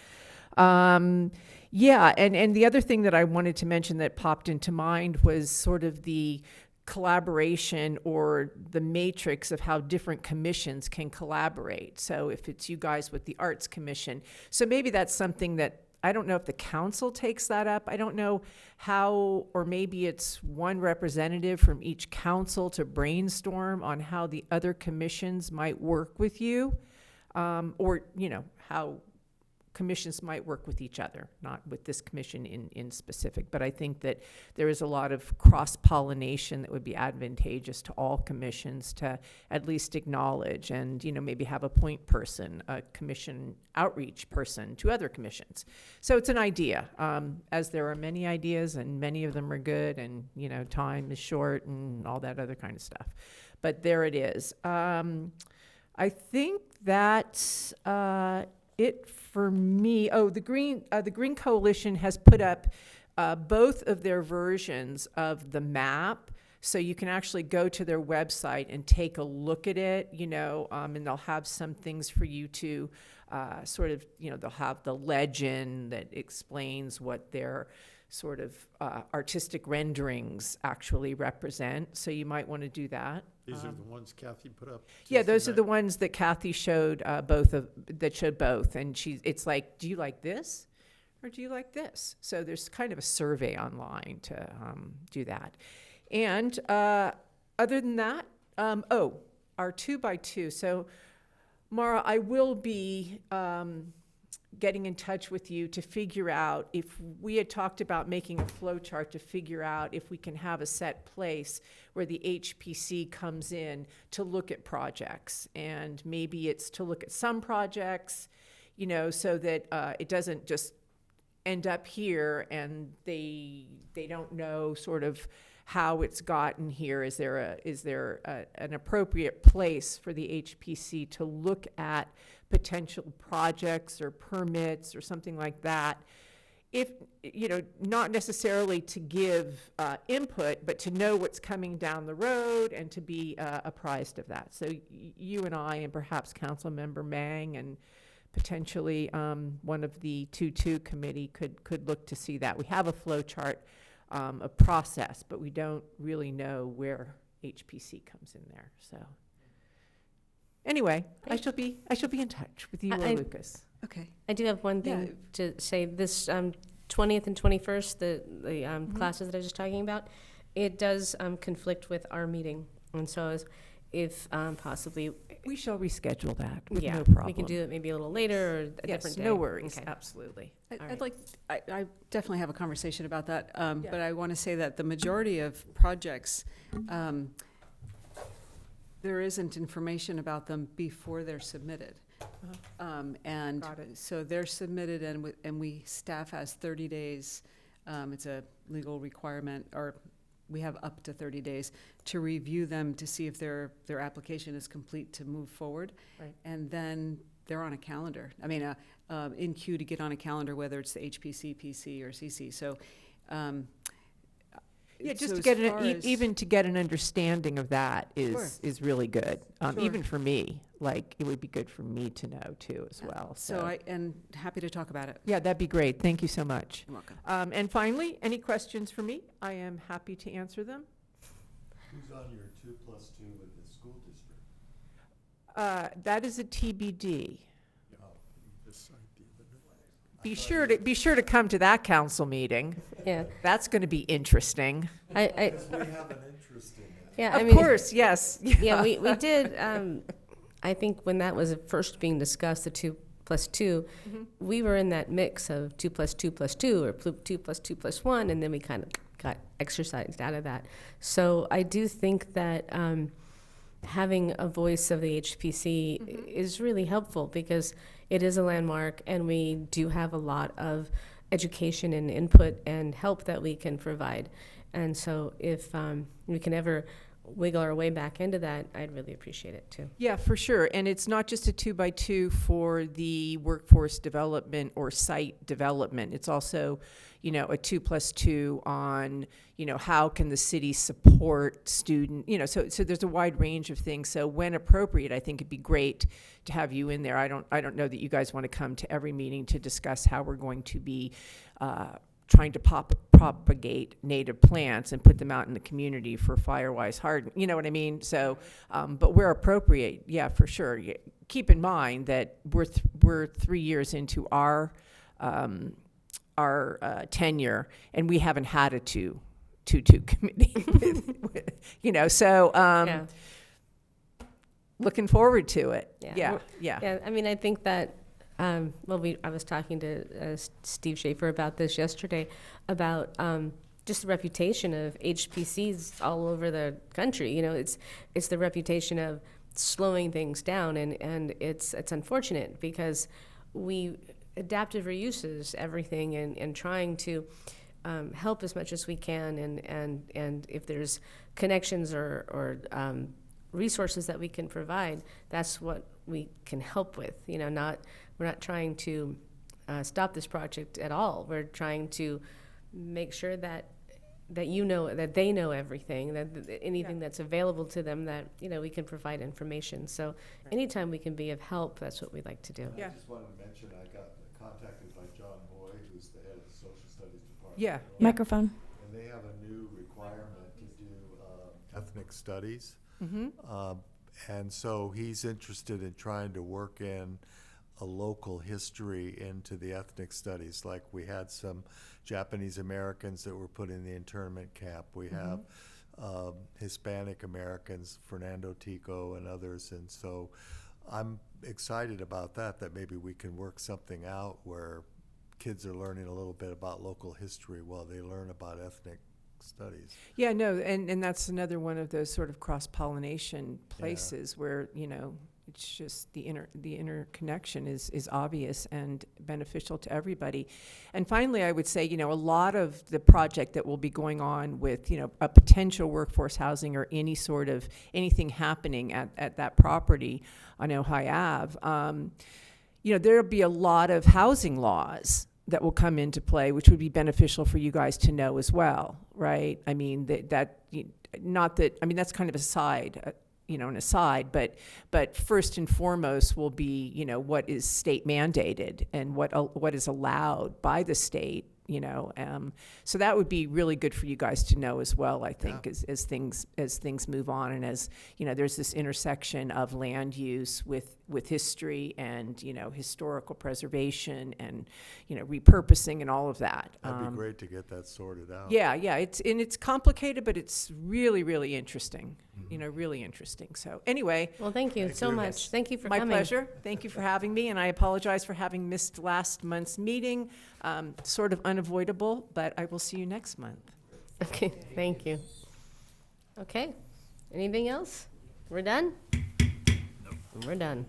And the other thing that I wanted to mention that popped into mind was sort of the collaboration or the matrix of how different commissions can collaborate. So if it's you guys with the Arts Commission, so maybe that's something that, I don't know if the council takes that up. I don't know how, or maybe it's one representative from each council to brainstorm on how the other commissions might work with you, or, how commissions might work with each other, not with this commission in specific. But I think that there is a lot of cross-pollination that would be advantageous to all commissions to at least acknowledge and, maybe have a point person, a commission outreach person to other commissions. So it's an idea, as there are many ideas and many of them are good, and, time is short and all that other kind of stuff. But there it is. I think that's it for me. Oh, the Green Coalition has put up both of their versions of the map, so you can actually go to their website and take a look at it, and they'll have some things for you to sort of, they'll have the legend that explains what their sort of artistic renderings actually represent, so you might want to do that. These are the ones Kathy put up. Yeah, those are the ones that Kathy showed that showed both, and it's like, do you like this or do you like this? So there's kind of a survey online to do that. And other than that, our 2x2. So Mara, I will be getting in touch with you to figure out if we had talked about making a flow chart to figure out if we can have a set place where the HPC comes in to look at projects. And maybe it's to look at some projects, so that it doesn't just end up here and they don't know sort of how it's gotten here. Is there an appropriate place for the HPC to look at potential projects or permits or something like that? If, not necessarily to give input, but to know what's coming down the road and to be apprised of that. So you and I and perhaps Councilmember Mang and potentially one of the 2-2 committee could look to see that. We have a flow chart, a process, but we don't really know where HPC comes in there. So anyway, I shall be in touch with you or Lucas. Okay. I do have one thing to say. This 20th and 21st, the classes that I was just talking about, it does conflict with our meeting. And so if possibly... We shall reschedule that with no problem. We can do it maybe a little later or a different day. No worries. Okay. Absolutely. I definitely have a conversation about that, but I want to say that the majority of projects, there isn't information about them before they're submitted. And so they're submitted, and we staff has 30 days. It's a legal requirement, or we have up to 30 days to review them to see if their application is complete to move forward. Right. And then they're on a calendar. I mean, in queue to get on a calendar, whether it's the HPC, PC, or CC. So, just so to get even to get an understanding of that is really good. Sure. Even for me, like it would be good for me to know too as well. So and happy to talk about it. Yeah, that'd be great. Thank you so much. You're welcome. And finally, any questions for me? I am happy to answer them. Who's on your 2+2 with the school district? That is a TBD. Be Be sure to come to that council meeting. Yeah. That's going to be interesting. Because we have an interest in it. Yeah, Of course, yes. Yeah, we did. I think when that was first being discussed, the 2+ plus 2, we were in that mix of 2 plus 2 plus 2 or 2 plus 2 plus 1, and then we kind of got exercised out of that. So I do think that having a voice of the HPC is really helpful because it is a landmark, and we do have a lot of education and input and help that we can provide. And so if we can ever wiggle our way back into that, I'd really appreciate it too. Yeah, for sure. And it's not just a 2x2 for the workforce development or site development. It's also, you know, a 2+2 on, you know, how can the city support student, you know, so there's a wide range of things. So when appropriate, I think it'd be great to have you in there. I don't know that you guys want to come to every meeting to discuss how we're going to be trying to propagate native plants and put them out in the community for Firewise Harden. You know what I mean? So, but where appropriate, yeah, for sure. Keep in mind that we're 3 years into our tenure, and we haven't had a 2 committee. You know, so Yeah. looking forward to it. Yeah. Yeah. I mean, I think that, I was talking to Steve Schaefer about this yesterday, about just the reputation of HPCs all over the country. You know, it's the reputation of slowing things down, and it's unfortunate because we adaptive reuses everything and trying to help as much as we can, and if there's connections or resources that we can provide, that's what we can help with. You know, we're not trying to stop this project at all. We're trying to make sure that you know, that they know everything, that anything that's available to them, that, you know, we can provide information. So anytime we can be of help, that's what we like to do. Yeah. I just wanted to mention, I got contacted by John Boyd, who's the head of the Social Studies Department. Yeah. Microphone. And they have a new requirement to do ethnic studies. And so he's interested in trying to work in a local history into the ethnic studies. Like we had some Japanese Americans that were put in the internment camp. We have Hispanic Americans, Fernando Tico and others. And so I'm excited about that maybe we can work something out where kids are learning a little bit about local history while they learn about ethnic studies. Yeah, no, and that's another one of those sort of cross-pollination places where, you know, it's just the interconnection is obvious and beneficial to everybody. And finally, I would say, you know, a lot of the project that will be going on with, you know, a potential workforce housing or any sort of anything happening at that property on Ojai Ave, you know, there'll be a lot of housing laws that will come into play, which would be beneficial for you guys to know as well, right? I mean, not that, I mean, that's kind of aside, you know, an aside, but first and foremost will be, you know, what is state mandated and what is allowed by the state, you know. So that would be really good for you guys to know as well, I think, as things move on, and as, you know, there's this intersection of land use with history and, you know, historical preservation and, you know, repurposing and all of that. That'd be great to get that sorted out. Yeah, it's complicated, but it's really, really interesting. You know, really interesting. So anyway. Well, thank you so much. Thank you for coming. My pleasure. Thank you for having me, and I apologize for having missed last month's meeting. Sort of unavoidable, but I will see you next month. Okay, thank you. Okay, anything else? We're done? We're done.